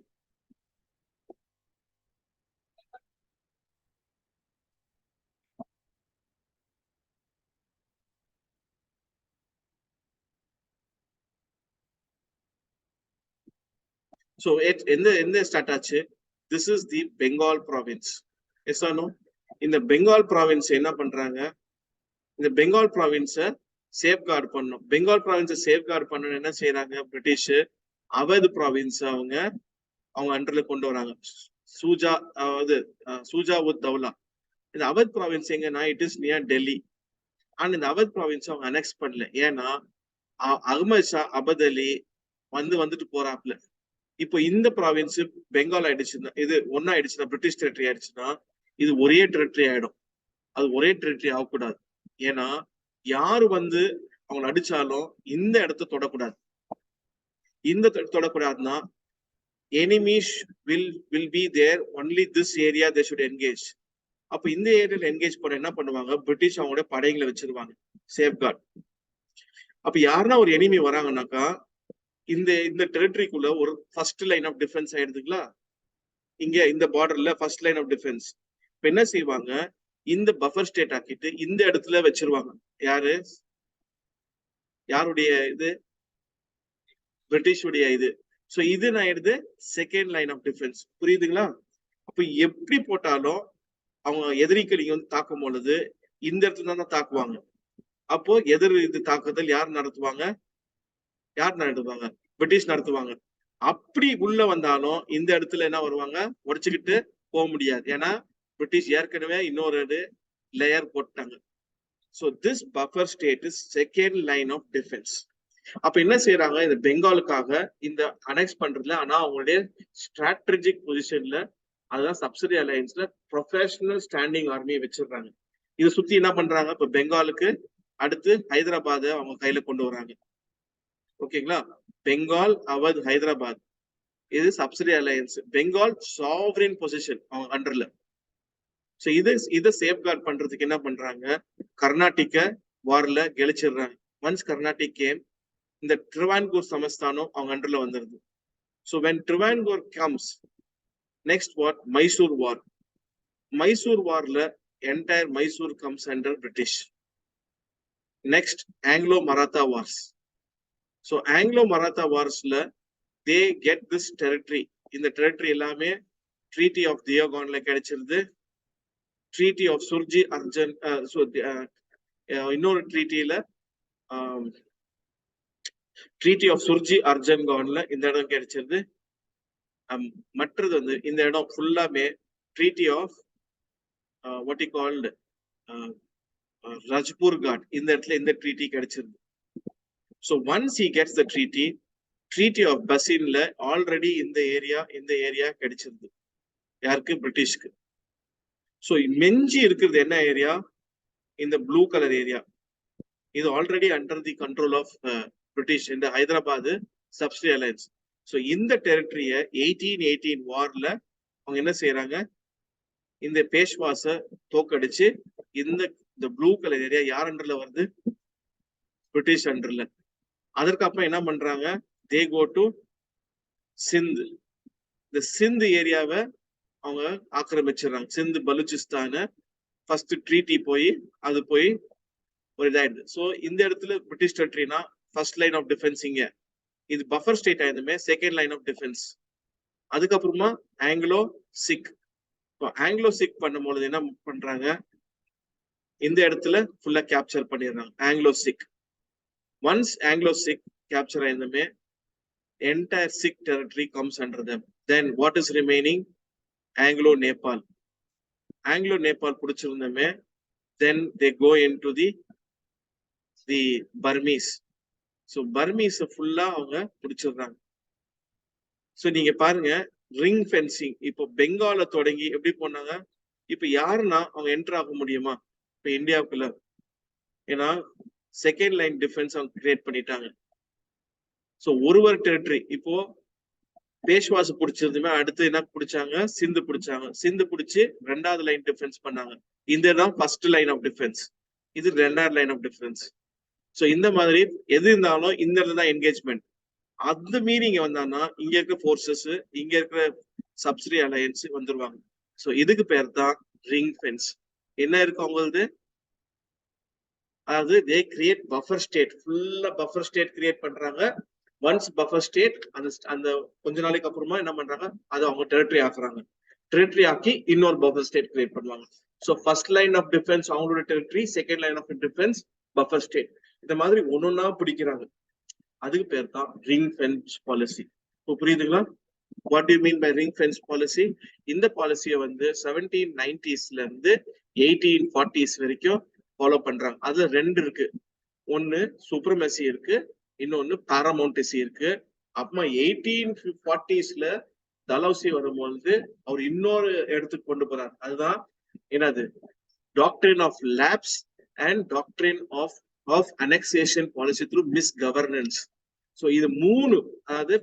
So எந்த ஸ்டார்ட் ஆச்சு? This is the Bengal province. Yes or no? இந்த பெங்கால் ப்ராவின்ஸ் என்ன பண்றாங்க? இந்த பெங்கால் ப்ராவின்ஸை சேஃப்கார்டு பண்ணும். பெங்கால் ப்ராவின்ஸை சேஃப்கார்டு பண்ணணும் என்ன செய்யறாங்க? பிரிட்டிஷ் அவத் ப்ராவின்ஸ் அவங்க அண்டர்ல கொண்டு வராங்க. சூஜா சூஜா உத் தௌலா. இந்த அவத் ப்ராவின்ஸ் எங்கன்னா இட் இஸ் நியர் டெல்லி. ஆனா இந்த அவத் ப்ராவின்ஸ் அவங்க அனெக்ஸ் பண்ணல. ஏன்னா அகமது ஷா அபத் அலி வந்துட்டு போறாப்ல. இப்போ இந்த ப்ராவின்ஸ் பெங்கால் ஆயிடுச்சுன்னா, இது ஒன்னா ஆயிடுச்சுன்னா, பிரிட்டிஷ் டெரிட்டரி ஆயிடுச்சுன்னா இது ஒரே டெரிட்டரி ஆயிடும். அது ஒரே டெரிட்டரி ஆகக்கூடாது. ஏன்னா யாரு வந்து அவங்க அடிச்சாலும் இந்த இடத்த தொடக்கூடாது. இந்த தொடக்கூடாதுன்னா enemies will be there, only this area they should engage. அப்ப இந்த ஏரியால என்கேஜ் பண்ண என்ன பண்ணுவாங்க? பிரிட்டிஷ் அவங்களோட படைகளை வச்சிருவாங்க சேஃப்கார்ட். அப்ப யாருன்னா ஒரு எனிமி வராங்கன்னாக்கா இந்த டெரிட்டரிக்குள்ள ஒரு ஃபர்ஸ்ட் லைன் ஆஃப் டிஃபென்ஸ் ஆயிடுதுங்களா? இங்க இந்த பார்டர்ல ஃபர்ஸ்ட் லைன் ஆஃப் டிஃபென்ஸ். இப்ப என்ன செய்வாங்க? இந்த பஃபர் ஸ்டேட் ஆக்கிட்டு இந்த இடத்துல வச்சிருவாங்க. யாருடைய இது? பிரிட்டிஷுடைய இது. சோ இது நான் எடுத்து செகண்ட் லைன் ஆஃப் டிஃபென்ஸ். புரியுதுங்களா? அப்ப எப்படி போட்டாலும் அவங்க எதிரிக்கு நீங்க வந்து தாக்கும் பொழுது இந்த இடத்துல தான் தாக்குவாங்க. அப்போ இது தாக்குதல் யார் நடத்துவாங்க? பிரிட்டிஷ் நடத்துவாங்க. அப்படி உள்ள வந்தாலும் இந்த இடத்துல என்ன வருவாங்க? உடைச்சுக்கிட்டு போக முடியாது. ஏன்னா பிரிட்டிஷ் ஏற்கனவே இன்னொரு லேயர் போட்டாங்க. So this buffer state is second line of defense. அப்ப என்ன செய்யறாங்க? இந்த பெங்காலுக்காக இந்த அனெக்ஸ் பண்றதுல, ஆனா அவங்களுடைய ஸ்ட்ராட்டஜிக் பொசிஷன்ல, அதுதான் சப்சிடி அலையன்ஸ்ல ப்ரொஃபஷனல் ஸ்டாண்டிங் ஆர்மியை வச்சிருக்காங்க. இதை சுத்தி என்ன பண்றாங்க? இப்ப பெங்காலுக்கு அடுத்து ஹைதராபாத் அவங்க கையில கொண்டு வராங்க. ஓகேங்களா? பெங்கால், அவத், ஹைதராபாத் இது subsidy alliance. Bengal sovereign position அவங்க அண்டர்ல. சோ இதை சேஃப்கார்ட் பண்றதுக்கு என்ன பண்றாங்க? கர்நாடிக்க வார்ல கெளிச்சிடுறாங்க. ஒன்ஸ் கர்நாடிக் கேம், இந்த ட்ரிவான்கூர் சமஸ்தானம் அவங்க அண்டர்ல வந்துருது. So when Travancore comes, next war Mysore war. Mysore வார்ல entire Mysore comes under British. Next Anglo Maratha wars. So Anglo Maratha வார்ஸ்ல தே கெட் திஸ் டெரிட்டரி. இந்த டெரிட்டரி எல்லாமே ட்ரீட்டி ஆஃப் தியோகான்ல கிடைச்சிருது. ட்ரீட்டி ஆஃப் சுர்ஜி அர்ஜன், இன்னொரு ட்ரீட்டியில ட்ரீட்டி ஆஃப் சுர்ஜி அர்ஜன்கான்ல இந்த இடம் கிடைச்சிருது. மற்றது வந்து இந்த இடம் ஃபுல்லாமே treaty of what you called Rajpur Ghat. இந்த இடத்துல இந்த ட்ரீட்டி கிடைச்சிருது. So once he gets the treaty of பசின்ல ஆல்ரெடி இந்த ஏரியா கிடைச்சிருது. யாருக்கு? பிரிட்டிஷ்க்கு. ஸோ மெஞ்சி இருக்கிறது என்ன ஏரியா? இந்த ப்ளூ கலர் ஏரியா. இது already under the control of British, இந்த ஹைதராபாத் சப்சிடி அலையன்ஸ். ஸோ இந்த டெரிட்டரிய 1818 வார்ல அவங்க என்ன செய்யறாங்க? இந்த பேஷ்வாஸ தோக்கடிச்சு இந்த ப்ளூ கலர் ஏரியா யார் அண்டர்ல வருது? பிரிட்டிஷ் அண்டர்ல. அதற்கப்புறம் என்ன பண்றாங்க? They go to Sindh. இந்த சிந்த் ஏரியாவை அவங்க ஆக்கிரமிச்சிடறாங்க. சிந்த் பலுச்சிஸ்தான ஃபர்ஸ்ட் ட்ரீட்டி போய் அது போய் ஒரு இதாயிடுது. ஸோ இந்த இடத்துல பிரிட்டிஷ் டெரிட்டரினா ஃபர்ஸ்ட் லைன் ஆஃப் டிஃபென்ஸ். இங்க இது பஃபர் ஸ்டேட் ஆயிருந்துமே செகண்ட் லைன் ஆஃப் டிஃபென்ஸ். அதுக்கப்புறமா ஆங்கிலோ சிக். ஆங்கிலோ சிக் பண்ணும்போது என்ன பண்றாங்க? இந்த இடத்துல ஃபுல்லா கேப்சர் பண்ணிடுறாங்க Anglo Sikh. Once Anglo Sikh capture ஆயிருந்துமே entire Sikh territory comes under them. Then what is remaining? Anglo-Nepal. Anglo-Nepal புடிச்சிருந்தமே, then they go into the Burmese. So Burmese ஃபுல்லா அவங்க புடிச்சிடுறாங்க. ஸோ நீங்க பாருங்க, ரிங் ஃபென்சிங். இப்போ பெங்கால தொடங்கி எப்படி போனாங்க? இப்ப யாருன்னா அவங்க என்டர் ஆக முடியுமா இப்ப இந்தியாவுக்குள்ள? ஏன்னா செகண்ட் லைன் டிஃபென்ஸ் அவங்க கிரியேட் பண்ணிட்டாங்க. ஸோ ஒரு டெரிட்டரி இப்போ பேஷ்வாஸ் பிடிச்சதுமே அடுத்து என்ன பிடிச்சாங்க, சிந்து பிடிச்சாங்க. சிந்து பிடிச்சு 2வது லைன் டிஃபென்ஸ் பண்ணாங்க. இதுதான் ஃபர்ஸ்ட் லைன் ஆஃப் டிஃபென்ஸ், இது 2வது லைன் ஆஃப் டிஃபென்ஸ். சோ இந்த மாதிரி எது இருந்தாலும் இந்த இடத்துல தான் என்கேஜ்மெண்ட். அது மீறி இங்க வந்தான்னா இங்க இருக்க போர்சஸ், இங்க இருக்கிற சப்சிடி அலையன்ஸ் வந்துருவாங்க. சோ இதுக்கு பேர் தான் ரிங் ஃபென்ஸ். என்ன இருக்கு அவங்களது, அதாவது தே கிரியேட் பஃபர் ஸ்டேட், ஃபுல்லா பஃபர் ஸ்டேட் கிரியேட் பண்றாங்க. ஒன்ஸ் பஃபர் ஸ்டேட் அந்த கொஞ்ச நாளைக்கு அப்புறமா என்ன பண்றாங்க, அதை அவங்க டெரிட்டரி ஆக்குறாங்க. டெரிட்டரி ஆக்கி இன்னொரு பஃபர் ஸ்டேட் கிரியேட் பண்ணுவாங்க. So first line of defence அவங்களோட territory, second line of defence buffer state. இந்த மாதிரி ஒன்னொன்னா பிடிக்கிறாங்க. அதுக்கு பேர் தான் ரிங் ஃபென்ஸ் பாலிசி. இப்போ புரியுதுங்களா? What do you mean by ring fence policy? இந்த பாலிசியை வந்து 1790s இருந்து 1840s வரைக்கும் ஃபாலோ பண்றாங்க. அது 2 இருக்கு. ஒன்னு சுப்ரமசி இருக்கு, இன்னொன்னு பாராமௌண்டசி இருக்கு. அப்புறமா 1840s டலௌசி வரும்போது அவர் இன்னொரு இடத்துக்கு கொண்டு போறார். அதுதான் என்னது, doctrine of lapse and doctrine of annexation policy through misgovernance. So இது 3, அதாவது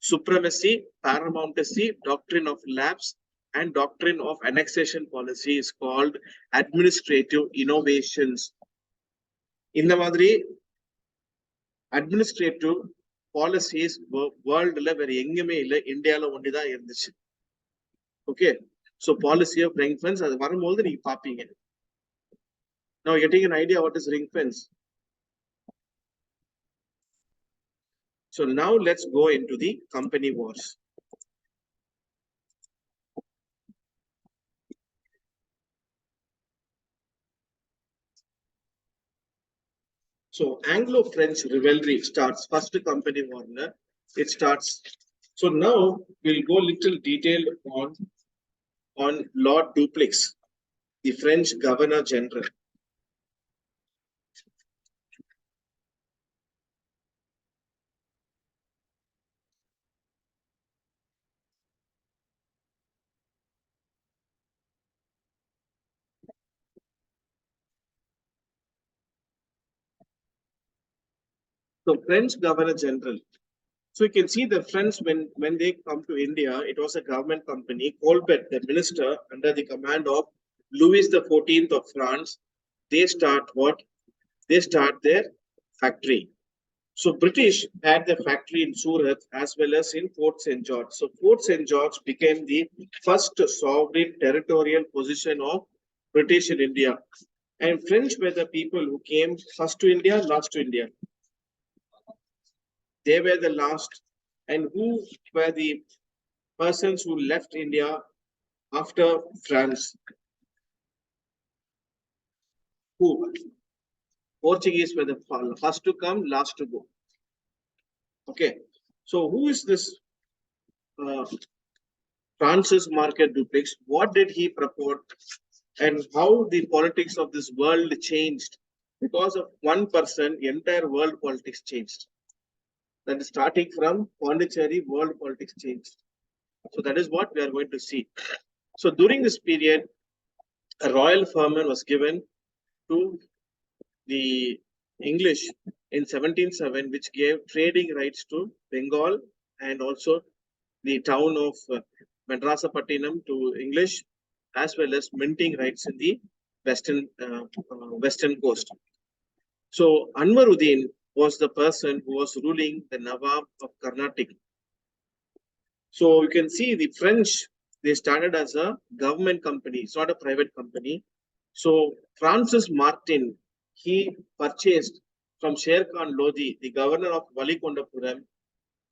supremacy, paramountcy, doctrine of lapse and doctrine of annexation policy is called administrative innovations. இந்த மாதிரி அட்மினிஸ்ட்ரேட்டிவ் பாலிசிஸ் வேர்ல்டுல வேற எங்குமே இல்லை, இந்தியால ஒண்டிதான் இருந்துச்சு. Okay, so policy of ring fence அது வரும்போது நீங்க பாப்பீங்க. Now getting an idea what is ring fence. So now let's go into the company wars. So Anglo-French rivalry starts, first company war, it starts. So now we'll go little detailed on Lord Dupleix, the French Governor General. So French Governor General. So you can see the French, when they come to India, it was a government company. Colbert, the minister under the command of Louis XIV of France, they start what? They start their factory. So British had the factory in Surat as well as in Fort St. George. So Fort St. George became the first sovereign territorial position of British in India. And French were the people who came first to India, last to India. They were the last. And who were the persons who left India after France? Who? Portuguese were the first to come, last to go. Okay, so who is this Francis Marquis Dupleix? What did he purport, and how the politics of this world changed? Because of one person, entire world politics changed. That is starting from Pondicherry, world politics changed. So that is what we are going to see. So during this period, a royal firman was given to the English in 1707, which gave trading rights to Bengal and also the town of Madrasapattinam to English, as well as minting rights in the western coast. So Anwaruddin was the person who was ruling the Nawab of Carnatic. So you can see the French, they started as a government company, it's not a private company. So Francis Martin, he purchased from Sher Khan Lodi, the governor of Valikondapuram,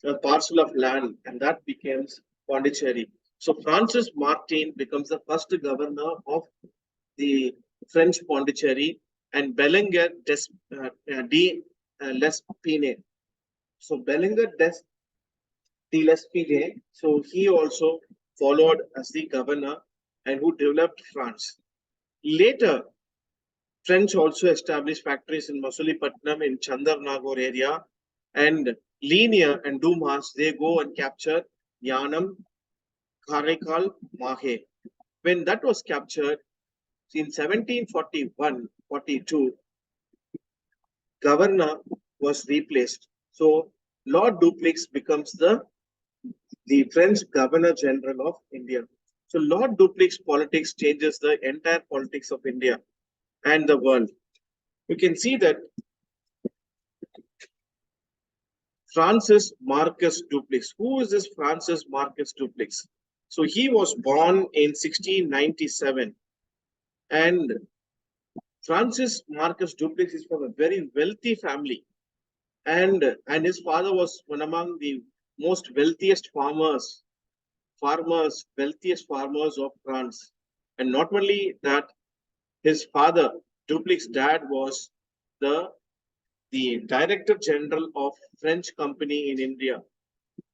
a parcel of land, and that becomes Pondicherry. So Francis Martin becomes the first governor of the French Pondicherry, and Belengar de Lespine. So Belengar de Lespine, so he also followed as the governor and who developed France. Later, French also established factories in Masulipatinam in Chandarnagore area, and Linear and Dumas, they go and capture Yanam, Karaikal, Mahe. When that was captured in 1741-42, governor was replaced. So Lord Dupleix becomes the the French Governor General of India. So Lord Dupleix politics changes the entire politics of India and the world. You can see that Francis Marcus Dupleix. Who is this Francis Marcus Dupleix? So he was born in 1697, and Francis Marcus Dupleix is from a very wealthy family, and his father was one among the most wealthiest wealthiest farmers of France. And not only that, his father, Dupleix's dad, was the the Director General of French Company in India.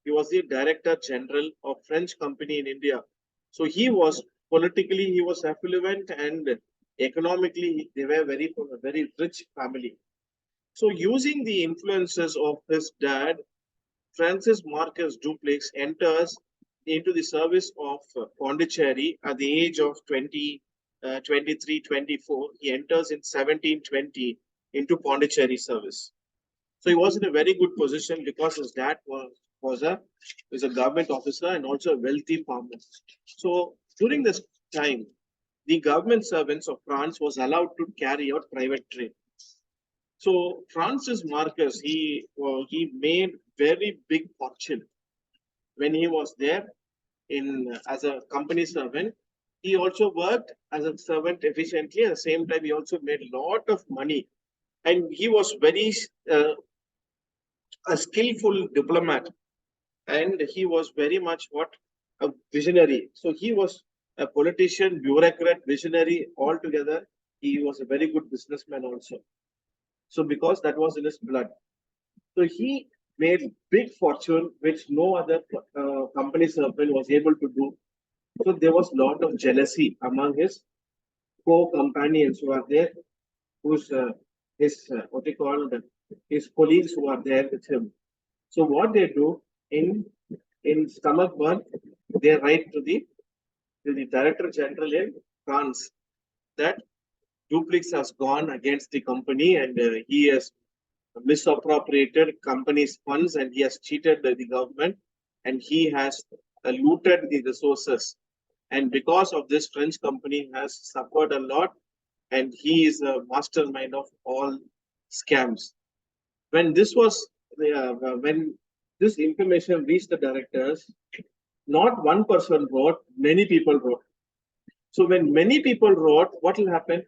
He was the Director General of French Company in India. So he was affluent, and economically they were very from a very rich family. So using the influences of his dad, Francis Marcus Dupleix enters into the service of Pondicherry at the age of 23, 24. He enters in 1720 into Pondicherry service. So he was in a very good position because his dad was a government officer and also a wealthy farmer. So during this time, the government servants of France was allowed to carry out private trade. So Francis Marcus, he made very big fortune when he was there in as a company servant. He also worked as a servant efficiently. At the same time, he also made a lot of money, and he was very a skillful diplomat, and he was very much what a visionary. So he was a politician, bureaucrat, visionary altogether. He was a very good businessman also. So because that was in his blood, so he made big fortune which no other company servant was able to do. So there was a lot of jealousy among his co-companions who are there, who's his what they call his colleagues who are there with him. So what they do in stomach bug, they write to the Director General in France that Dupleix has gone against the company, and he has misappropriated company's funds, and he has cheated the government, and he has looted the resources. And because of this, French company has suffered a lot, and he is a mastermind of all scams. When this was when this information reached the directors, not one person wrote, many people wrote. So when many people wrote, what will happen?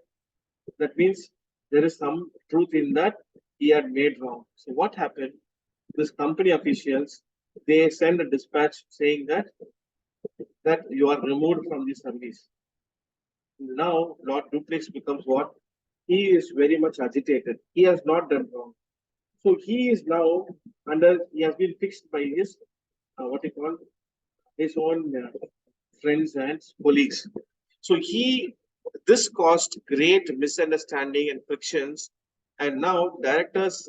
That means there is some truth in that he had made wrong. So what happened? This company officials, they send a dispatch saying that you are removed from the service. Now Lord Dupleix becomes what? He is very much agitated. He has not done wrong. So he is now he has been fixed by his what he call his own friends and colleagues. So this caused great misunderstanding and frictions, and now directors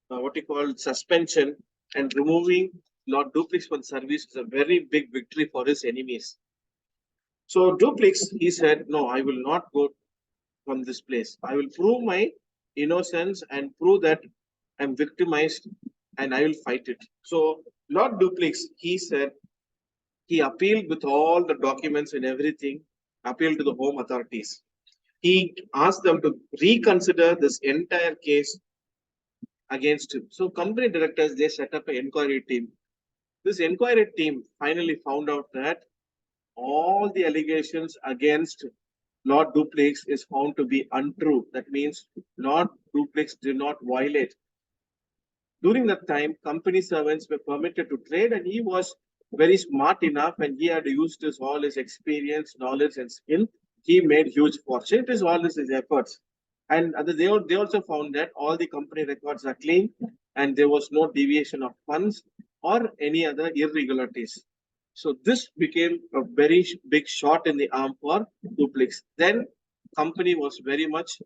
what he call suspension and removing Lord Dupleix from service is a very big victory for his enemies. So Dupleix, he said, no, I will not go from this place. I will prove my innocence and prove that I'm victimized, and I will fight it. So Lord Dupleix, he said, he appealed with all the documents and everything, appealed to the home authorities. He asked them to reconsider this entire case against him. So company directors, they set up an inquiry team. This inquiry team finally found out that all the allegations against Lord Dupleix is found to be untrue. That means Lord Dupleix did not violate. During that time, company servants were permitted to trade, and he was very smart enough, and he had used all his experience, knowledge, and skill. He made huge fortune. It is all his efforts. And they also found that all the company records are clean, and there was no deviation of funds or any other irregularities. So this became a very big shot in the arm for Dupleix. Then company was very much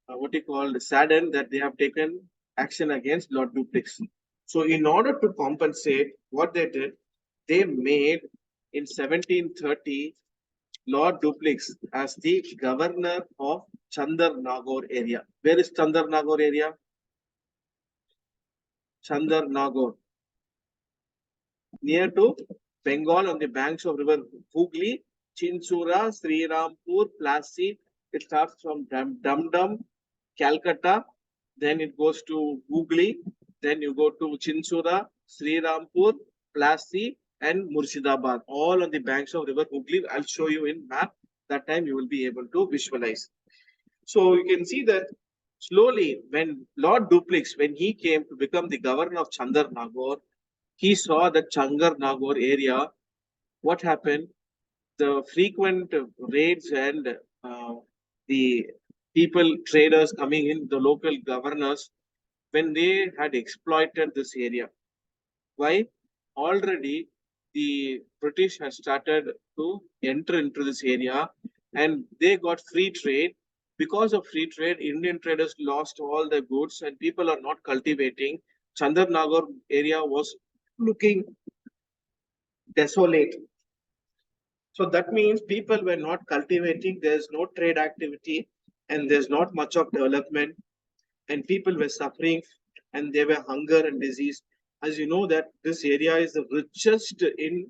what he called saddened that they have taken action against Lord Dupleix. So in order to compensate, what they did, they made in 1730 Lord Dupleix as the governor of Chandernagore area. Where is Chandernagore area? Chandernagore. near to Bengal on the banks of river Hooghly, Chinchura, Srirampur, Plassey. It starts from Dum Dum, Calcutta, then it goes to Hooghly, then you go to Chinchura, Srirampur, Plassey, and Murshidabad, all on the banks of river Hooghly. I'll show you in map. That time you will be able to visualize. So you can see that slowly, when Lord Dupleix, when he came to become the governor of Chandernagore, he saw the Changarnagore area. What happened? The frequent raids and the people, traders coming in, the local governors, when they had exploited this area. Why? Already the British had started to enter into this area and they got free trade. Because of free trade, Indian traders lost all their goods and people are not cultivating. Chandarnagar area was looking desolate. So that means people were not cultivating, there's no trade activity, and there's not much of development, and people were suffering, and there were hunger and disease. As you know, that this area is the richest in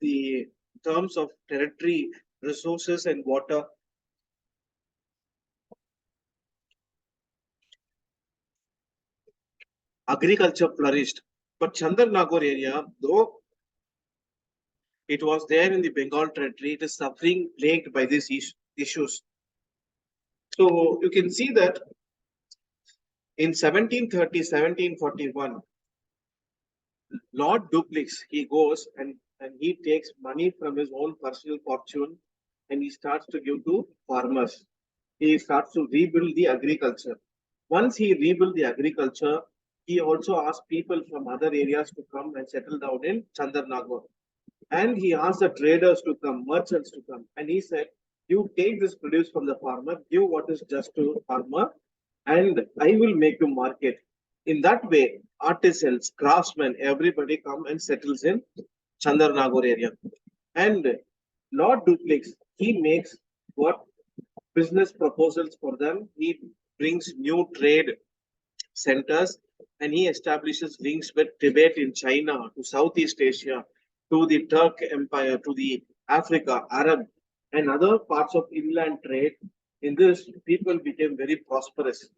the terms of territory, resources, and water. Agriculture flourished. But Chandarnagore area, though it was there in the Bengal territory, it is suffering plagued by these issues. So you can see that in 1730, 1741, Lord Dupleix, he goes and he takes money from his own personal fortune and he starts to give to farmers. He starts to rebuild the agriculture. Once he rebuilt the agriculture, he also asked people from other areas to come and settle down in Chandarnagore. And he asked the traders to come, merchants to come. And he said, you take this produce from the farmer, give what is just to farmer, and I will make you market. In that way, artisans, craftsmen, everybody come and settles in Chandarnagore area. And Lord Dupleix, he makes what business proposals for them. He brings new trade centers and he establishes links with Tibet in China, to Southeast Asia, to the Turk Empire, to the Africa, Arab, and other parts of inland trade. In this, people became very prosperous.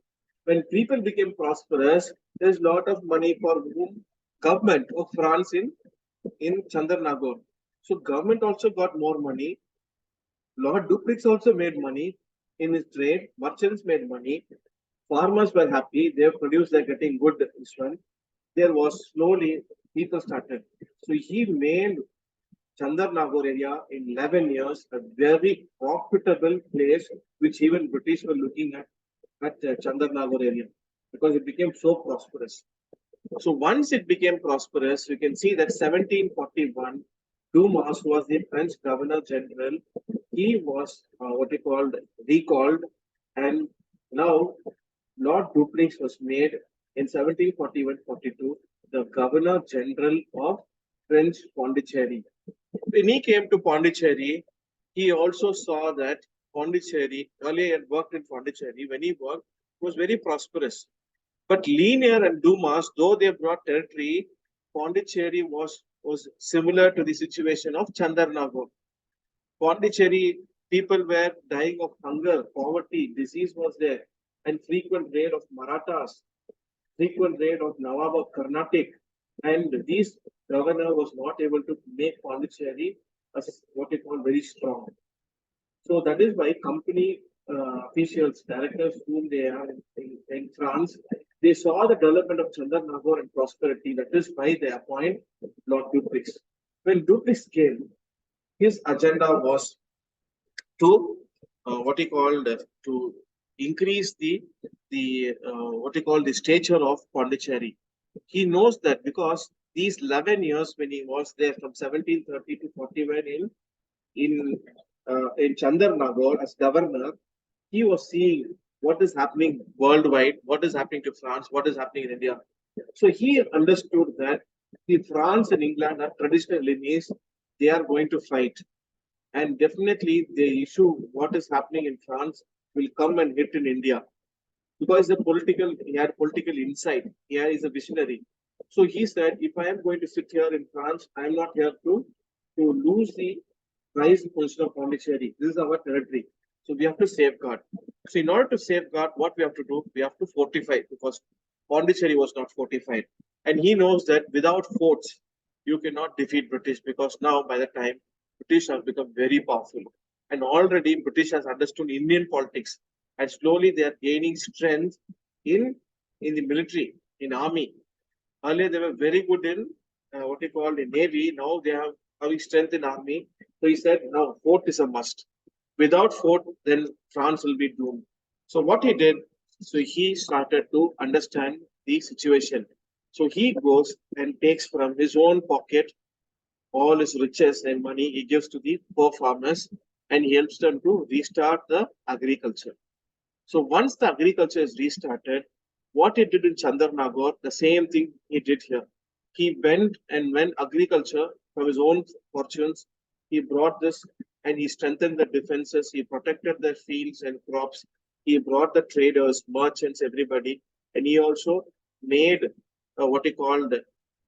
When people became prosperous, there's a lot of money for whom? Government of France in Chandarnagore. So government also got more money. Lord Dupleix also made money in his trade. Merchants made money. Farmers were happy. They produced, they're getting good this one. There was slowly people started. So he made Chandarnagore area in 11 years a very profitable place, which even British were looking at Chandarnagore area because it became so prosperous. So once it became prosperous, you can see that 1741, Dumas was the French Governor General. He was what he called recalled, and now Lord Dupleix was made in 1741-42 the Governor General of French Pondicherry. When he came to Pondicherry, he also saw that Pondicherry, earlier he had worked in Pondicherry, when he worked, was very prosperous. But Linear and Dumas, though they brought territory, Pondicherry was similar to the situation of Chandarnagore. Pondicherry, people were dying of hunger, poverty, disease was there, and frequent raid of Marathas, frequent raid of Nawab of Carnatic, and this governor was not able to make Pondicherry as what they call very strong. So that is why company officials, directors whom they are in France, they saw the development of Chandarnagore and prosperity. That is why they appoint Lord Dupleix. When Dupleix came, his agenda was to what he called to increase the what he called the stature of Pondicherry. He knows that because these 11 years when he was there from 1730 to 41 in Chandarnagore as governor, he was seeing what is happening worldwide, what is happening to France, what is happening in India. So he understood that the France and England are traditional enemies. They are going to fight. And definitely the issue, what is happening in France, will come and hit in India. Because he had political insight. He is a visionary. So he said, if I am going to sit here in France, I am not here to lose the prized position of Pondicherry. This is our territory. So we have to safeguard. So in order to safeguard, what we have to do, we have to fortify because Pondicherry was not fortified. And he knows that without forts, you cannot defeat British because now by the time British have become very powerful. And already British has understood Indian politics and slowly they are gaining strength in, in the military, in army. Earlier, they were very good in what you call the navy. Now they have having strength in army. So he said, "No, fort is a must. Without fort, then France will be doomed." So what he did, so he started to understand the situation. So he goes and takes from his own pocket all his riches and money. He gives to the poor farmers, and he helps them to restart the agriculture. So once the agriculture is restarted, what he did in Chandernagore, the same thing he did here. He went and when agriculture from his own fortunes, he brought this and he strengthened the defenses. He protected the fields and crops. He brought the traders, merchants, everybody, and he also made what he called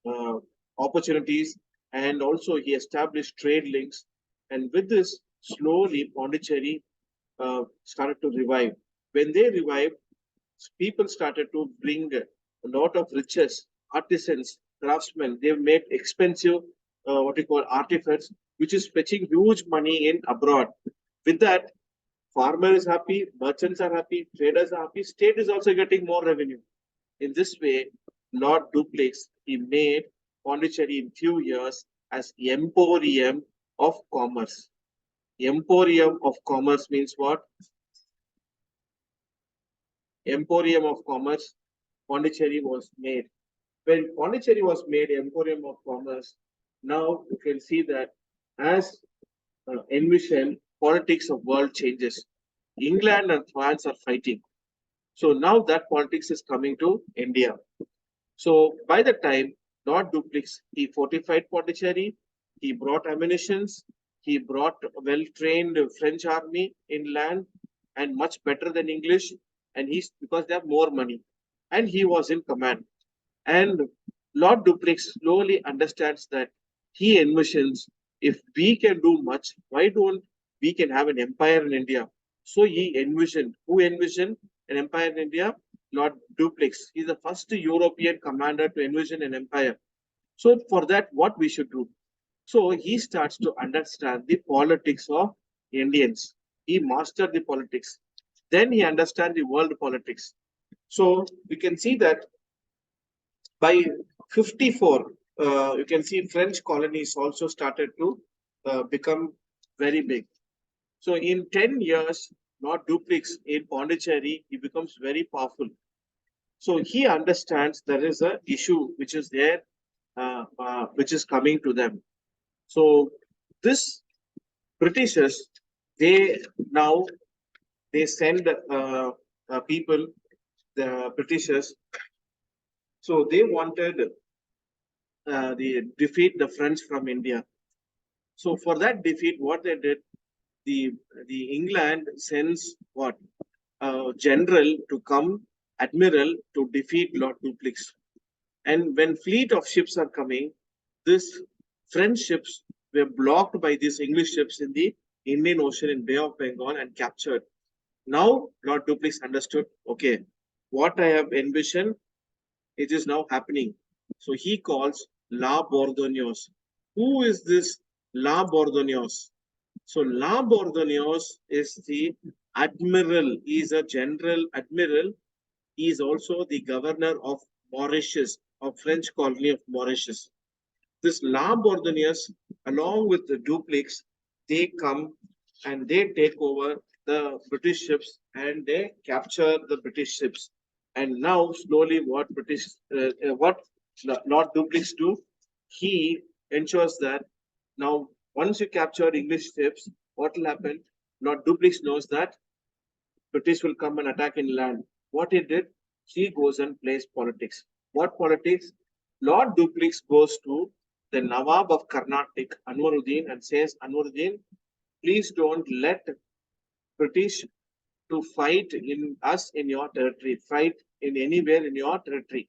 uh, opportunities, and also he established trade links. And with this, slowly Pondicherry started to revive. When they revived, people started to bring a lot of riches, artisans, craftsmen. They made expensive, what you call artifacts, which is fetching huge money in abroad. With that, farmer is happy, merchants are happy, traders are happy, state is also getting more revenue. In this way, Lord Duplex, he made Pondicherry in few years as emporium of commerce. Emporium of commerce means what? Emporium of Commerce, Pondicherry was made. When Pondicherry was made Emporium of Commerce, now you can see that as envisioned, politics of world changes. England and France are fighting. So now that politics is coming to India. So by the time Lord Duplex, he fortified Pondicherry, he brought ammunitions, he brought well-trained French army in land and much better than English, and he's because they have more money, and he was in command. And Lord Duplex slowly understands that he envisions if we can do much, why don't we can have an empire in India? So he envisioned. Who envisioned an empire in India? Lord Duplex. He's the first European commander to envision an empire. So for that, what we should do? So he starts to understand the politics of Indians. He mastered the politics. Then he understands the world politics. So we can see that by 54, you can see French colonies also started to become very big. So in 10 years, Lord Duplex in Pondicherry, he becomes very powerful. So he understands there is a issue which is there, which is coming to them. So this Britishers, they now they send people, the Britishers. So they wanted the defeat the French from India. So for that defeat, what they did, the England sends what general to come, admiral to defeat Lord Duplex. And when fleet of ships are coming, this French ships were blocked by these English ships in the Indian Ocean in Bay of Bengal and captured. Now Lord Duplex understood, okay, what I have envisioned, it is now happening. So he calls La Bourdonnaise. Who is this La Bourdonnaise? So La Bourdonnaise is the admiral. He is a general admiral. He is also the governor of Mauritius, of French colony of Mauritius. This La Bourdonnaise, along with the Duplex, they come and they take over the British ships and they capture the British ships. And now, slowly, what Lord Duplex do? He ensures that now, once you capture English ships, what will happen? Lord Duplex knows that British will come and attack in land. What he did, he goes and plays politics. What politics? Lord Duplex goes to the Nawab of Carnatic, Anwaruddin, and says, Anwaruddin, please don't let British to fight in us in your territory, fight in anywhere in your territory.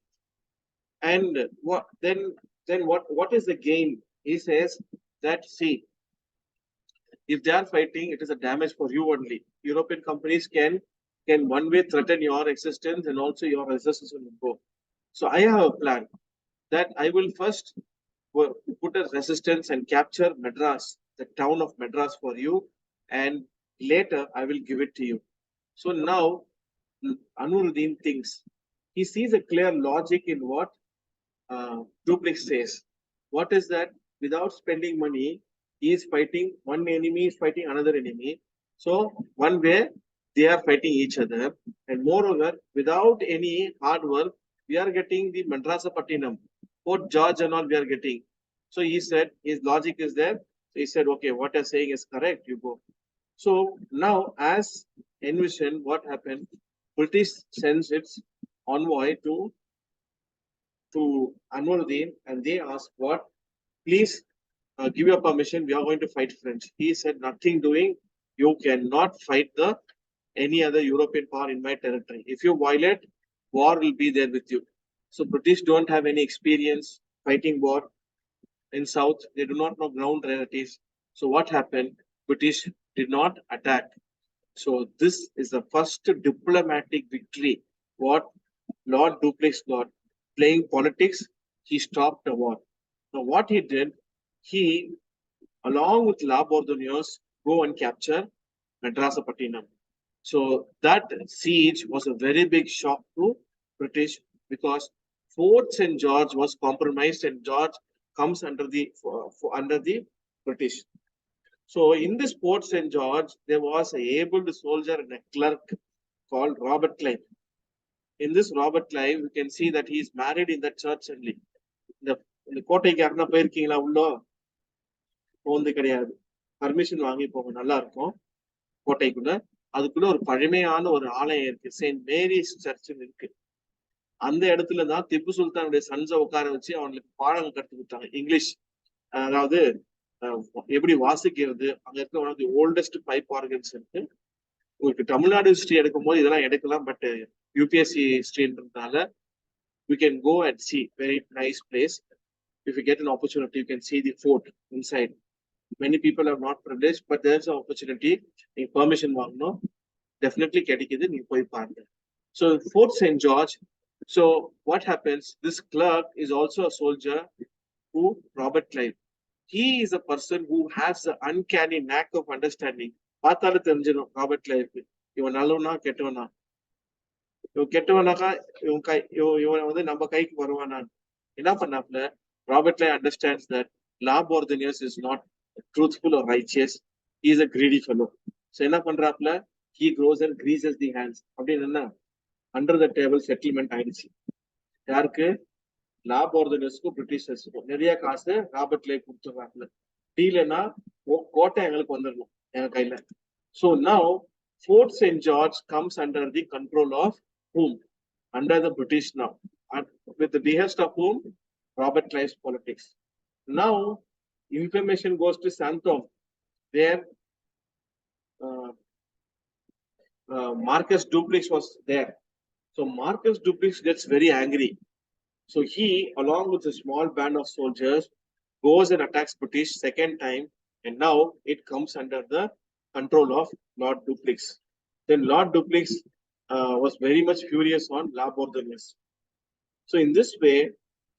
And what is the gain? He says that, see, if they are fighting, it is a damage for you only. European companies can one way threaten your existence and also your resources will go. So I have a plan that I will first put a resistance and capture Madras, the town of Madras for you, and later I will give it to you. So now Anuruddin thinks he sees a clear logic in what Duplex says. What is that? Without spending money, he is fighting one enemy, is fighting another enemy. So one way they are fighting each other, and moreover, without any hard work, we are getting the Madrasapattinam, Fort George and all we are getting. So he said his logic is there. So he said, okay, what you're saying is correct. You go. So now, as envisioned, what happened? British sends its envoy to Anwaruddin and they asked, what? Please give your permission. We are going to fight French. He said, nothing doing. You cannot fight the any other European power in my territory. If you violate, war will be there with you. So British don't have any experience fighting war in South. They do not know ground realities. So what happened? British did not attack. So this is the first diplomatic victory. What Lord Duplex got playing politics, he stopped the war. Now what he did, he along with La Bordonios go and capture Madrasapattinam. So that siege was a very big shock to British because Fort St. George was compromised and George comes under the British. So in this Fort St. George, there was a able soldier and a clerk called Robert Clive. In this Robert Clive, you can see that he is married in the church only. இந்த கோட்டைக்கு யாருன்னா போயிருக்கீங்களா உள்ள போந்து கிடையாது permission வாங்கி போங்க நல்லா இருக்கும் கோட்டைக்குள்ள அதுக்குள்ள ஒரு பழமையான ஒரு ஆலயம் இருக்கு செயின்ட் மேரிஸ் சர்ச்னு இருக்கு அந்த இடத்துலதான் திப்பு சுல்தானுடைய சன்ஸை உட்கார வச்சு அவங்களுக்கு பாடம் கற்றுக் கொடுத்தாங்க இங்கிலீஷ் அதாவது எப்படி வாசிக்கிறது அங்க இருக்க one of the oldest pipe organs இருக்கு உங்களுக்கு தமிழ்நாடு ஹிஸ்டரி எடுக்கும் போது இதெல்லாம் எடுக்கலாம் பட் யூபிஎஸ்சி ஹிஸ்டரின்றதுனால we can go and see very nice place. If you get an opportunity, you can see the fort inside. Many people are not privileged, but there's an opportunity. In permission, no, definitely getting it. So Fort St. George. So what happens? This clerk is also a soldier who Robert Clive. He is a person who has the uncanny knack of understanding. Robert Clive. You alone, ketona. கெட்டவனாக்கா இவன் வந்து நம்ம கைக்கு வருவானா என்ன பண்ணாப்ல Robert லை understands that La Bourdonnais is not truthful or righteous he is a greedy fellow so என்ன பண்றாப்ல he grows and greases the hands அப்படின்னு என்ன அண்டர் த டேபிள் செட்டில்மெண்ட் ஆயிடுச்சு யாருக்கு லா போர்தனியஸ்க்கும் பிரிட்டிஷர்ஸ்க்கும் நிறைய காசு ராபர்ட் லை கொடுத்துறாப்ல டீலனா கோட்டை எங்களுக்கு வந்துடணும் எங்க கையில so now Fort St. George comes under the control of whom? Under the British now. And with the behest of whom? Robert Clive's politics. Now, information goes to Santom, where Marcus Dupleix was there. So Marcus Dupleix gets very angry. So he, along with a small band of soldiers, goes and attacks British second time. And now it comes under the control of Lord Dupleix. Then Lord Dupleix was very much furious on La Bourdonnais. So in this way,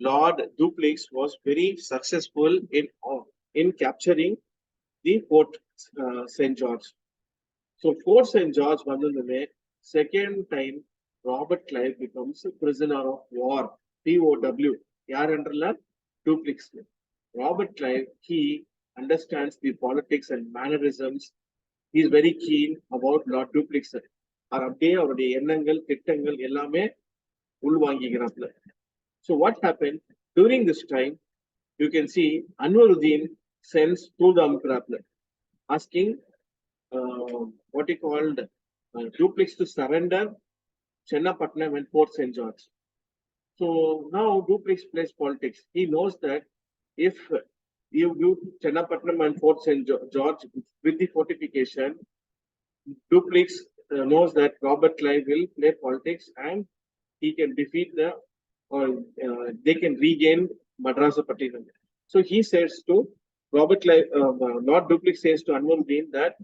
Lord Dupleix was very successful in capturing the Fort St. George. So Fort St. George, second time, Robert Clive becomes a prisoner of war. POW. Yaar under Dupleix. Robert Clive, he understands the politics and mannerisms. He is very keen about Lord Dupleix. அப்படியே அவருடைய எண்ணங்கள் திட்டங்கள் எல்லாமே உள்வாங்கிக்கிறாப்ல so what happened during this time you can see Anwaruddin sends to the Amkrapla asking what he called Dupleix to surrender Chennapatnam and Fort St. George. So now Dupleix plays politics. He knows that if you give Chennapatnam and Fort St. George with the fortification, Dupleix knows that Robert Clive will play politics and he can defeat the or they can regain Madras Pattinam. So he says to Lord Duplex says to Anwaruddin that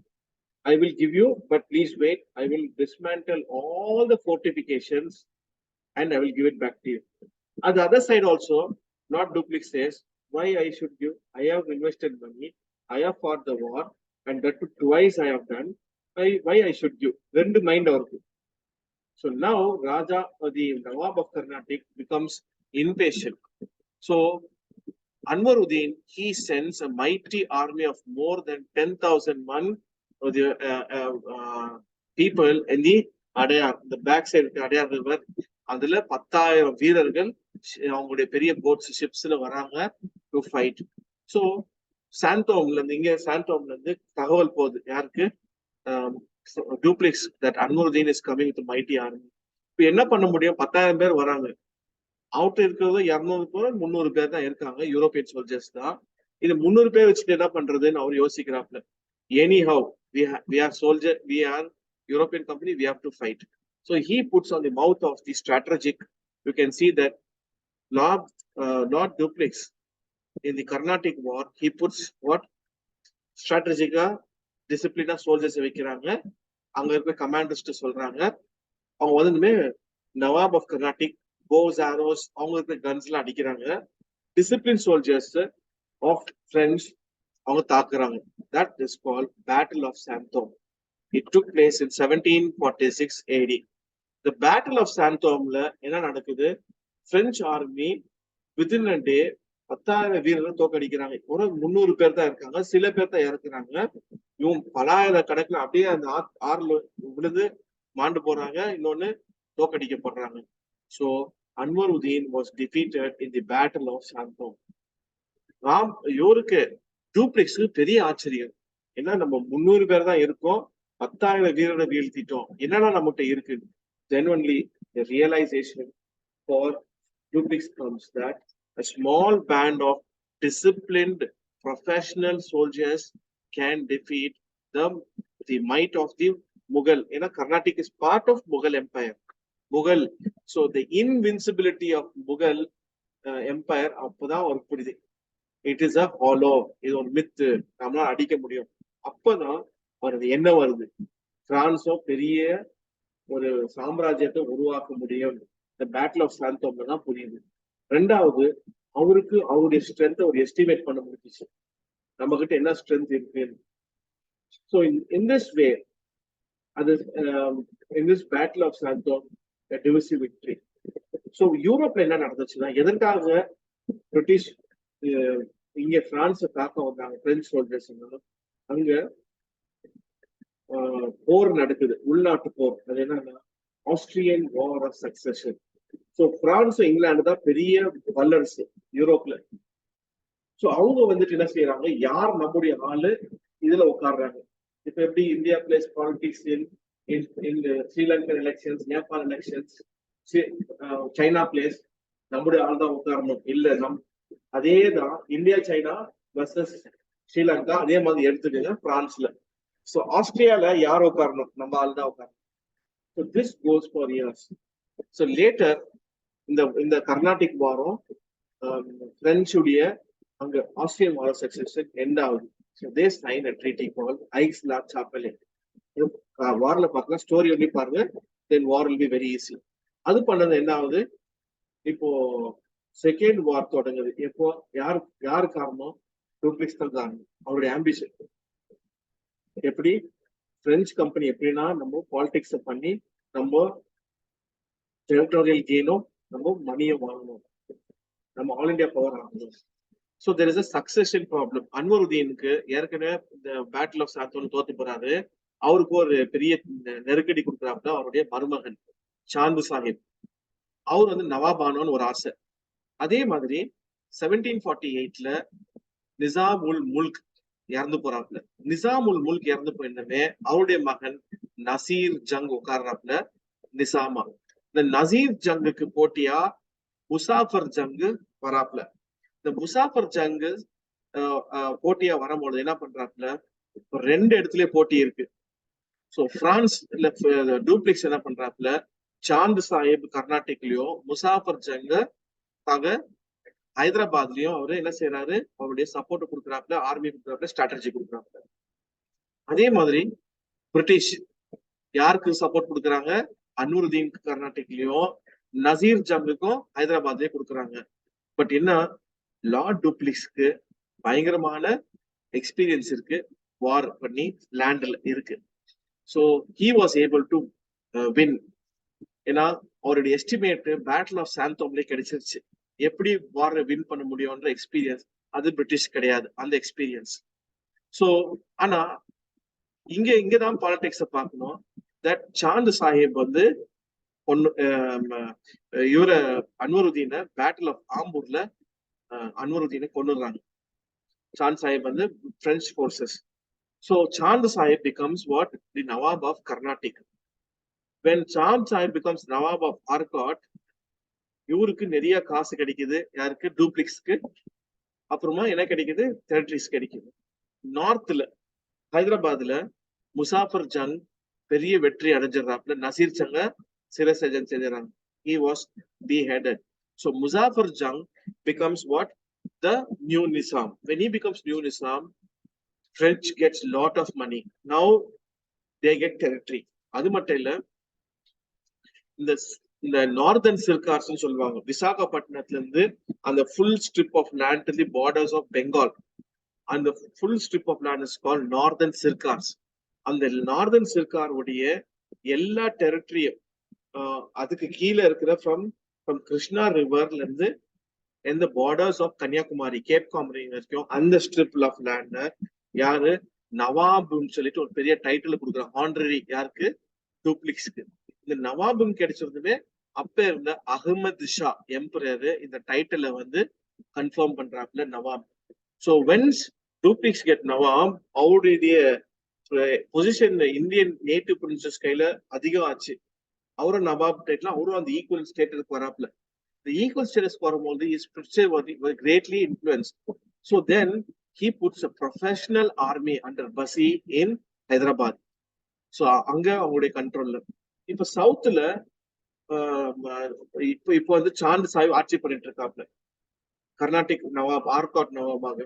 I will give you, but please wait. I will dismantle all the fortifications and I will give it back to you. On the other side also, Lord Duplex says, why I should give? I have invested money. I have fought the war, and that twice I have done. Why I should give? Rendu mind avurku. So now Raja or the Nawab of Carnatic becomes impatient. So Anwaruddin, he sends a mighty army of more than 10,000 men of the people in the Adayar, the backside of the Adayar River. அதுல 10,000 வீரர்கள் அவங்களுடைய பெரிய bots ஷிப்ஸ்ல வராங்க to fight. So சாந்தோம்ல இருந்து இங்க சாந்தோம்ல இருந்து தகவல் போகுது யாருக்கு? Duplex that Anwaruddin is coming with mighty army. இப்போ என்ன பண்ண முடியும்? 10,000 பேர் வராங்க. அவுட் இருக்கிறது 200 பேர் 300 பேர் தான் இருக்காங்க, யூரோப்பியன் சோல்ஜர்ஸ் தான். இது 300 பேர் வச்சுட்டு என்ன பண்றதுன்னு அவர் யோசிக்கிறாப்ல. Anyhow we are soldier, we are European company, we have to fight. So he puts on the mouth of the strategic. You can see that Lord Duplex in the Carnatic war, he puts what strategic discipline soldiers வைக்கிறாங்க. அங்க இருக்க commanders சொல்றாங்க, அவங்க வந்து நவாப் of Carnatic bows, arrows, அவங்களுக்கு கன்ஸ்லாம் அடிக்கிறாங்க. Discipline soldiers of French அவங்க தாக்குறாங்க. That is called Battle of Santhome. It took place in 1746 AD. The Battle of Santhome என்ன நடக்குது? பிரெஞ்ச் ஆர்மி வித்தின் அ டே 10,000 வீரர்கள் தோக்கடிக்கிறாங்க. ஒரு 300 பேர் தான் இருக்காங்க, சில பேர் தான் இறக்குறாங்க. இவங்க பலாயிரம் கணக்குல அப்படியே அந்த ஆறுல விழுந்து மாண்டு போறாங்க, இன்னொன்னு தோக்கடிக்கப்படுறாங்க. So Anwaruddin was defeated in the Battle of Santhome. இவருக்கு டூப்ளெக்ஸுக்கு பெரிய ஆச்சரியம். ஏன்னா நம்ம 300 பேர் தான் இருக்கோம், 10,000 வீரரை வீழ்த்திட்டோம், என்னன்னா நம்மகிட்ட இருக்கு. Then only the realization for Duplex comes that a small band of disciplined professional soldiers can defeat the might of the Mughal. You know, Carnatic is part of Mughal Empire. Mughal. So the invincibility of Mughal Empire, அப்பதான் ஒரு புரியுது. It is a hollow. இது ஒரு myth, நம்மளால அடிக்க முடியும். அப்பதான் வருது என்ன வருது? பிரான்ஸோ பெரிய ஒரு சாம்ராஜ்யத்தை உருவாக்க முடியும். இந்த பேட்டில் ஆஃப் சாந்தோம்ல தான் புரியுது. ரெண்டாவது, அவருக்கு அவருடைய ஸ்ட்ரென்த் ஒரு எஸ்டிமேட் பண்ண முடிஞ்சிச்சு, நம்ம கிட்ட என்ன ஸ்ட்ரென்த் இருக்கு. ஸோ இன் திஸ் வே, அது in this battle of Santhome decisive victory. So யூரோப்ல என்ன நடந்துச்சுன்னா, எதற்காக பிரிட்டிஷ் இங்க பிரான்ஸை தாக்க வந்தாங்க பிரெஞ்சு சோல்ஜர்ஸ்? அங்க போர் நடக்குது, உள்நாட்டு போர். அது என்னன்னா Austrian war of succession. So France England தான் பெரிய வல்லரசு யூரோப்ல. ஸோ அவங்க வந்துட்டு என்ன செய்யறாங்க, யார் நம்முடைய ஆளு இதுல உட்காடுறாங்க. இப்ப எப்படி India plays politics in Sri Lankan elections, Nepal elections, China plays நம்முடைய ஆள் தான் உட்காரணும். இல்ல அதே தான் இந்தியா சைனா வர்சஸ் ஸ்ரீலங்கா, அதே மாதிரி எடுத்துக்கங்க பிரான்ஸ்ல. ஸோ ஆஸ்திரியால யார் உட்காரணும், நம்ம ஆள் தான் உட்காரணும். So this goes for years. So later இந்த கர்நாடிக் வாரம் பிரெஞ்சுடைய அங்க Austrian war of succession end ஆகுது. So they sign a treaty called Aix la Chapelle. வார்ல பார்க்கலாம், ஸ்டோரி ஒன்லி பாருங்க, then war will be very easy. அது பண்ணது என்ன ஆகுது? இப்போ செகண்ட் வார் தொடங்குது. எப்போ யாரு காரணம்? டூப்ளெக்ஸ் தான் காரணம். அவருடைய ஆம்பிஷன் எப்படி பிரெஞ்சு கம்பெனி எப்படின்னா நம்ம பாலிடிக்ஸ் பண்ணி நம்ம டெரிட்டோரியல் கெயினும் நம்ம மணியை வாங்கணும், நம்ம ஆல் இண்டியா பவர் ஆகணும். So there is a succession problem. அன்வருதீனுக்கு ஏற்கனவே இந்த பேட்டில் ஆஃப் சாந்தோம் தோத்து போறாரு. அவருக்கு ஒரு பெரிய நெருக்கடி கொடுக்குறாப்புல அவருடைய மருமகன் சாந்து சாஹிப். அவர் வந்து நவாபானோன்னு ஒரு ஆசை. அதே மாதிரி 1748 நிசாம் உல் முல்க் இறந்து போறாப்புல. நிசாம் உல் முல்க் இறந்து போயிருந்தமே அவருடைய மகன் நசீர் ஜங் உட்கார்றாப்புல நிசாமா. இந்த நசீர் ஜங்குக்கு போட்டியா முசாஃபர் ஜங்கு வராப்புல. இந்த முசாஃபர் ஜங்கு போட்டியா வரும்போது என்ன பண்றாப்புல, ரெண்டு இடத்துலயே போட்டி இருக்கு. ஸோ பிரான்ஸ் டூப்ளெக்ஸ் என்ன பண்றாப்புல, சாந்து சாஹிப் கர்நாடிக்லயும் முசாஃபர் ஜங்க ஹைதராபாத்லயும் அவரு என்ன செய்யறாரு, அவருடைய சப்போர்ட் கொடுக்குறாப்புல, ஆர்மி கொடுக்குறாப்புல, ஸ்ட்ராட்டஜி கொடுக்குறாப்புல. அதே மாதிரி பிரிட்டிஷ் யாருக்கு சப்போர்ட் கொடுக்குறாங்க, அன்வருதீன் கர்நாடிக்லயும் நசீர் ஜங்குக்கும் ஹைதராபாத்லயே கொடுக்குறாங்க. பட் என்ன, லார்ட் டூப்ளிக்ஸ்க்கு பயங்கரமான எக்ஸ்பீரியன்ஸ் இருக்கு, வார் பண்ணி லேண்ட்ல இருக்கு. So he was able to win. ஏன்னா அவருடைய எஸ்டிமேட் பேட்டில் ஆஃப் சாந்தோம்லே கிடைச்சிருச்சு. எப்படி வாரை வின் பண்ண முடியும்ன்ற எக்ஸ்பீரியன்ஸ் அது பிரிட்டிஷ் கிடையாது, அந்த எக்ஸ்பீரியன்ஸ். ஸோ ஆனா இங்கதான் பாலிடிக்ஸ பார்க்கணும். தட் சாந்த் சாஹிப் வந்து இவர அன்வருதீனை பேட்டில் ஆஃப் ஆம்பூர்ல அன்வருதீனை கொண்டுறாங்க. சாந்த் சாஹிப் வந்து French forces. So Chand Sahib becomes what? The Nawab of Carnatic. When Chand Sahib becomes Nawab of Arcot, இவருக்கு நிறைய காசு கிடைக்குது. யாருக்கு? டூப்ளிக்ஸ்க்கு. அப்புறமா என்ன கிடைக்குது? டெரிட்டரிஸ் கிடைக்குது. நார்த்ல ஹைதராபாத்ல முசாஃபர் ஜங் பெரிய வெற்றி அடைஞ்சிடறாப்புல. நசீர் ஜங்க சிரசேஜன் செஞ்சிடறாங்க. He was beheaded. So Muzaffar Jung becomes what? The new Nizam. When he becomes new Nizam, French gets lot of money. Now they get territory. அது மட்டும் இல்ல, இந்த நார்தர்ன் சிர்கார்ஸ் சொல்லுவாங்க. விசாகப்பட்டினத்துல இருந்து அந்த full strip of land to the borders of Bengal, அந்த full strip of land is called northern Circars. அந்த நார்தர்ன் சிர்கார் உடைய எல்லா டெரிட்டரியும் அதுக்கு கீழே இருக்கிற ஃப்ரம் கிருஷ்ணா ரிவர்ல இருந்து இந்த பார்டர்ஸ் ஆஃப் கன்னியாகுமரி, கேப் காமரி வரைக்கும் அந்த ஸ்ட்ரிப் ஆஃப் லேண்ட் யாரு? நவாபுன்னு சொல்லிட்டு ஒரு பெரிய டைட்டில் கொடுக்குறாங்க, ஹானரரி. யாருக்கு? டூப்ளிக்ஸ்க்கு. இந்த நவாபும் கிடைச்சிருந்தவே அப்ப இருந்த அகமது ஷா எம்பரர் இந்த டைட்டில வந்து கன்ஃபார்ம் பண்றாப்புல, நவாப். ஸோ வென்ஸ் டூப்ளிக்ஸ் கெட் நவாப், அவருடைய பொசிஷன் இந்தியன் நேட்டிவ் பிரின்சஸ் கையில அதிகம் ஆச்சு. அவரும் நவாப் டைட்டில், அவரும் அந்த ஈக்குவல் ஸ்டேட்டஸ்க்கு வராப்புல. The equal status வரும்போது is greatly influenced. So then he puts a professional army under Basi in Hyderabad. So அங்க அவங்களுடைய கண்ட்ரோல்ல. இப்ப சவுத்துல இப்போ வந்து சாந்த் சாஹிப் ஆட்சி பண்ணிட்டு இருக்காப்ல, கர்நாடிக் நவாப், ஆர்காட் நவாபாக.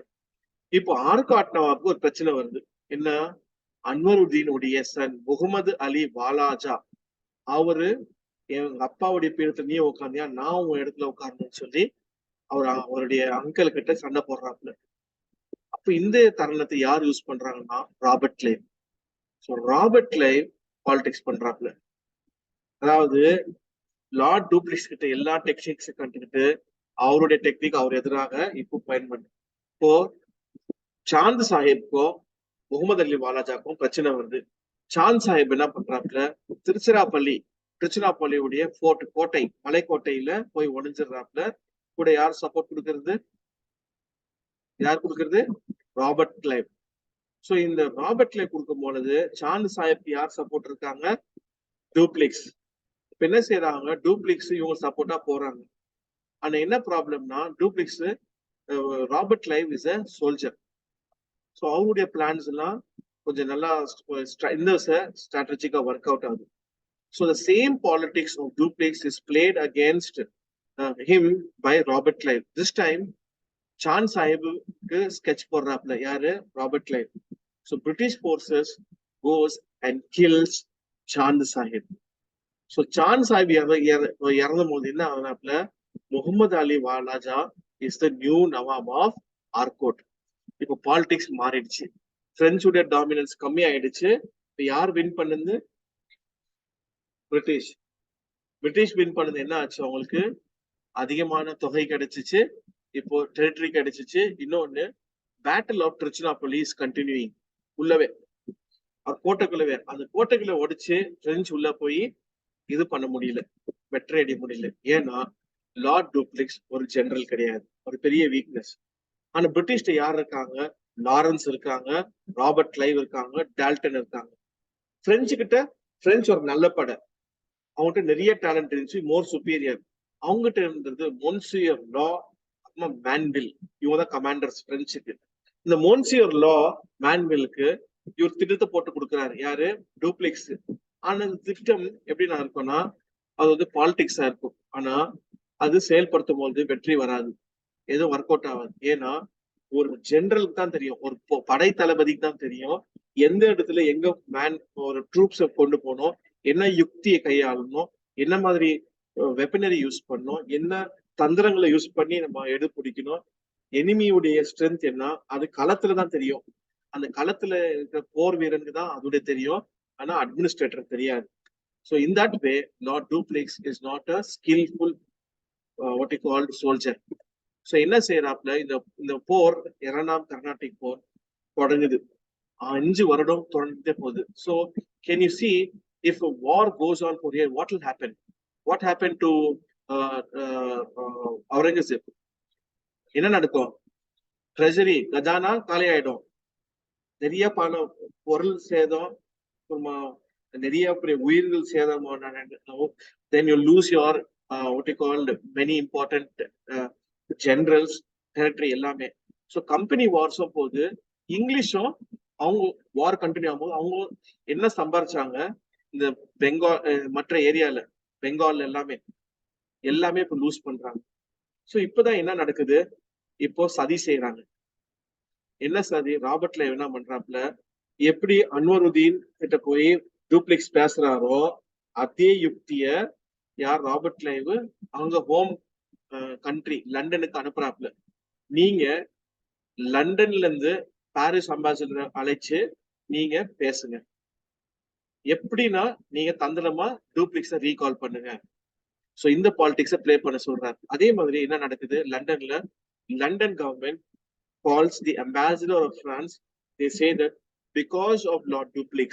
இப்போ ஆர்காட் நவாபுக்கு ஒரு பிரச்சனை வருது. என்ன? அன்வருதீனுடைய சன் முகமது அலி வாலாஜா, அவரு எங்க அப்பாவுடைய பீடத்துல நீ உட்காந்தியா, நான் உன் இடத்துல உட்கார்ந்தேன்னு சொல்லி அவருடைய அங்கிள் கிட்ட சண்டை போடுறாப்புல. அப்ப இந்த தருணத்தை யார் யூஸ் பண்றாங்கன்னா Robert Clive. So Robert Clive politics பண்றாப்புல. அதாவது லார்ட் டூப்ளிக்ஸ் கிட்ட எல்லா டெக்னிக்ஸ் கண்டுக்கிட்டு அவருடைய டெக்னிக் அவர் எதிராக இப்போ பயன்படுது. இப்போ சாந்த் சாஹிப்க்கும் முகமது அலி வாலாஜாக்கும் பிரச்சனை வருது. சாந்த் சாஹிப் என்ன பண்றாப்புல, திருச்சிராப்பள்ளியுடைய ஃபோர்ட், கோட்டை, மலைக்கோட்டையில போய் ஒளிஞ்சிடுறாப்புல. கூட யார் சப்போர்ட் கொடுக்கறது? Robert Clive. சோ இந்த ராபர்ட் கிளைவ் கொடுக்கும் பொழுது சாந்த் சாஹிப் யார் சப்போர்ட் இருக்காங்க? டூப்ளிக்ஸ். இப்ப என்ன செய்யறாங்க? டூப்ளிக்ஸ் இவங்க சப்போர்ட்டா போறாங்க. ஆனா என்ன ப்ராப்ளம்னா, Dupleix, Robert Clive is a soldier. So அவங்களுடைய பிளான்ஸ் எல்லாம் கொஞ்சம் நல்லா இந்த ஸ்ட்ராட்டஜிக்கா ஒர்க் அவுட் ஆகுது. So the same politics of Dupleix is played against him by Robert Clive. This time, Chand Sahib sketch போடுறாப்ல யாரு? Robert Clive. So British forces goes and kills Chand Sahib. So Chand Sahib இறந்த போது என்ன ஆகுறாப்ல, Muhammad Ali Walajah is the new Nawab of Arcot. இப்போ politics மாறிடுச்சு, பிரெஞ்சுடைய dominance கம்மி ஆயிடுச்சு. இப்போ யார் வின் பண்ணுது? பிரிட்டிஷ் வின் பண்ணது. என்ன ஆச்சு? அவங்களுக்கு அதிகமான தொகை கிடைச்சிச்சு, இப்போ டெரிட்டரி கிடைச்சிச்சு. இன்னொன்னு, பேட்டில் ஆஃப் ட்ரிச்சினாப்பள்ளி இஸ் கண்டினியூயிங். உள்ளவே கோட்டைக்குள்ளவே, அந்த கோட்டைக்குள்ள உடைச்சு பிரெஞ்சு உள்ள போய் இது பண்ண முடியல, வெற்றி அடைய முடியல. ஏன்னா லார்ட் டூப்ளிக்ஸ் ஒரு ஜெனரல் கிடையாது, ஒரு பெரிய வீக்னஸ். ஆனா பிரிட்டிஷ்ட யார் இருக்காங்க? லாரன்ஸ் இருக்காங்க, ராபர்ட் கிளைவ் இருக்காங்க, டால்டன் இருக்காங்க. பிரெஞ்சு ஒரு நல்ல படை, அவங்ககிட்ட நிறைய டேலண்ட் இருந்துச்சு, மோர் சுப்பீரியர். அவங்ககிட்ட இருந்தது மோன்சியர் லா, மேன்வில். இவங்க தான் கமாண்டர்ஸ் பிரெஞ்சுக்கு. இந்த மோன்சியர் லா மேன்விலுக்கு இவர் திட்டத்தை போட்டு கொடுக்குறாரு. யாரு? டூப்ளிக்ஸ். ஆனா இந்த திட்டம் எப்படி நான் இருக்கும்னா, அது வந்து பாலிடிக்ஸா இருக்கும். ஆனா அது செயல்படுத்தும் போது வெற்றி வராது, எதுவும் ஒர்க் அவுட் ஆகாது. ஏன்னா ஒரு ஜெனரலுக்கு தான் தெரியும், ஒரு படை தளபதிக்கு தான் தெரியும் எந்த இடத்துல எங்க ஒரு ட்ரூப்ஸை கொண்டு போகணும், என்ன யுக்தியை கையாளணும், என்ன மாதிரி வெப்பனரி யூஸ் பண்ணணும், என்ன தந்திரங்களை யூஸ் பண்ணி நம்ம பிடிக்கணும், எனிமியுடைய ஸ்ட்ரென்த் என்ன, அது களத்துல தான் தெரியும். அந்த களத்துல இருக்கிற போர் வீரனுக்கு தான் அதோட தெரியும், ஆனா அட்மினிஸ்ட்ரேட்டர் தெரியாது. So in that way, Lord Duplex is not a skillful what you call soldier. So என்ன செய்யறாப்ல, இந்த போர் 2ஆம் கர்நாடிக் போர் தொடங்குது, 5 வருடம் தொடர்ந்துட்டே போகுது. So can you see, if a war goes on for here, what will happen? What happened to Aurangzeb? என்ன நடக்கும்? Treasury கஜானா காலி ஆயிடும், நிறைய பணம் பொருள் சேதம், நிறைய உயிர்கள் சேதம். Then you lose your what you call many important generals, territory எல்லாமே. ஸோ கம்பெனி வார்ஸும் போது இங்கிலீஷும் அவங்க வார் கண்டினியூ ஆகும்போது அவங்க என்ன சம்பாரிச்சாங்க இந்த பெங்கால் மற்ற ஏரியால, பெங்கால் எல்லாமே இப்போ லூஸ் பண்றாங்க. ஸோ இப்பதான் என்ன நடக்குது, இப்போ சதி செய்யறாங்க. என்ன சதி? ராபர்ட் லைவ் என்ன பண்றாப்புல, எப்படி அன்வருதீன் கிட்ட போய் டூப்ளெக்ஸ் பேசுறாரோ அதே யுக்திய யார் ராபர்ட் லைவ் அவங்க ஹோம் கண்ட்ரி லண்டனுக்கு அனுப்புறாப்புல. நீங்க லண்டன்ல இருந்து பாரிஸ் அம்பாசிடரை அழைச்சு நீங்க பேசுங்க, எப்படின்னா நீங்க தந்திரமா டூப்ளெக்ஸை ரீகால் பண்ணுங்க. சோ இந்த பாலிடிக்ஸை பிளே பண்ண சொல்றாரு. அதே மாதிரி என்ன நடக்குது லண்டன்ல, London government calls the ambassador of France. They say that because of Lord Duplex,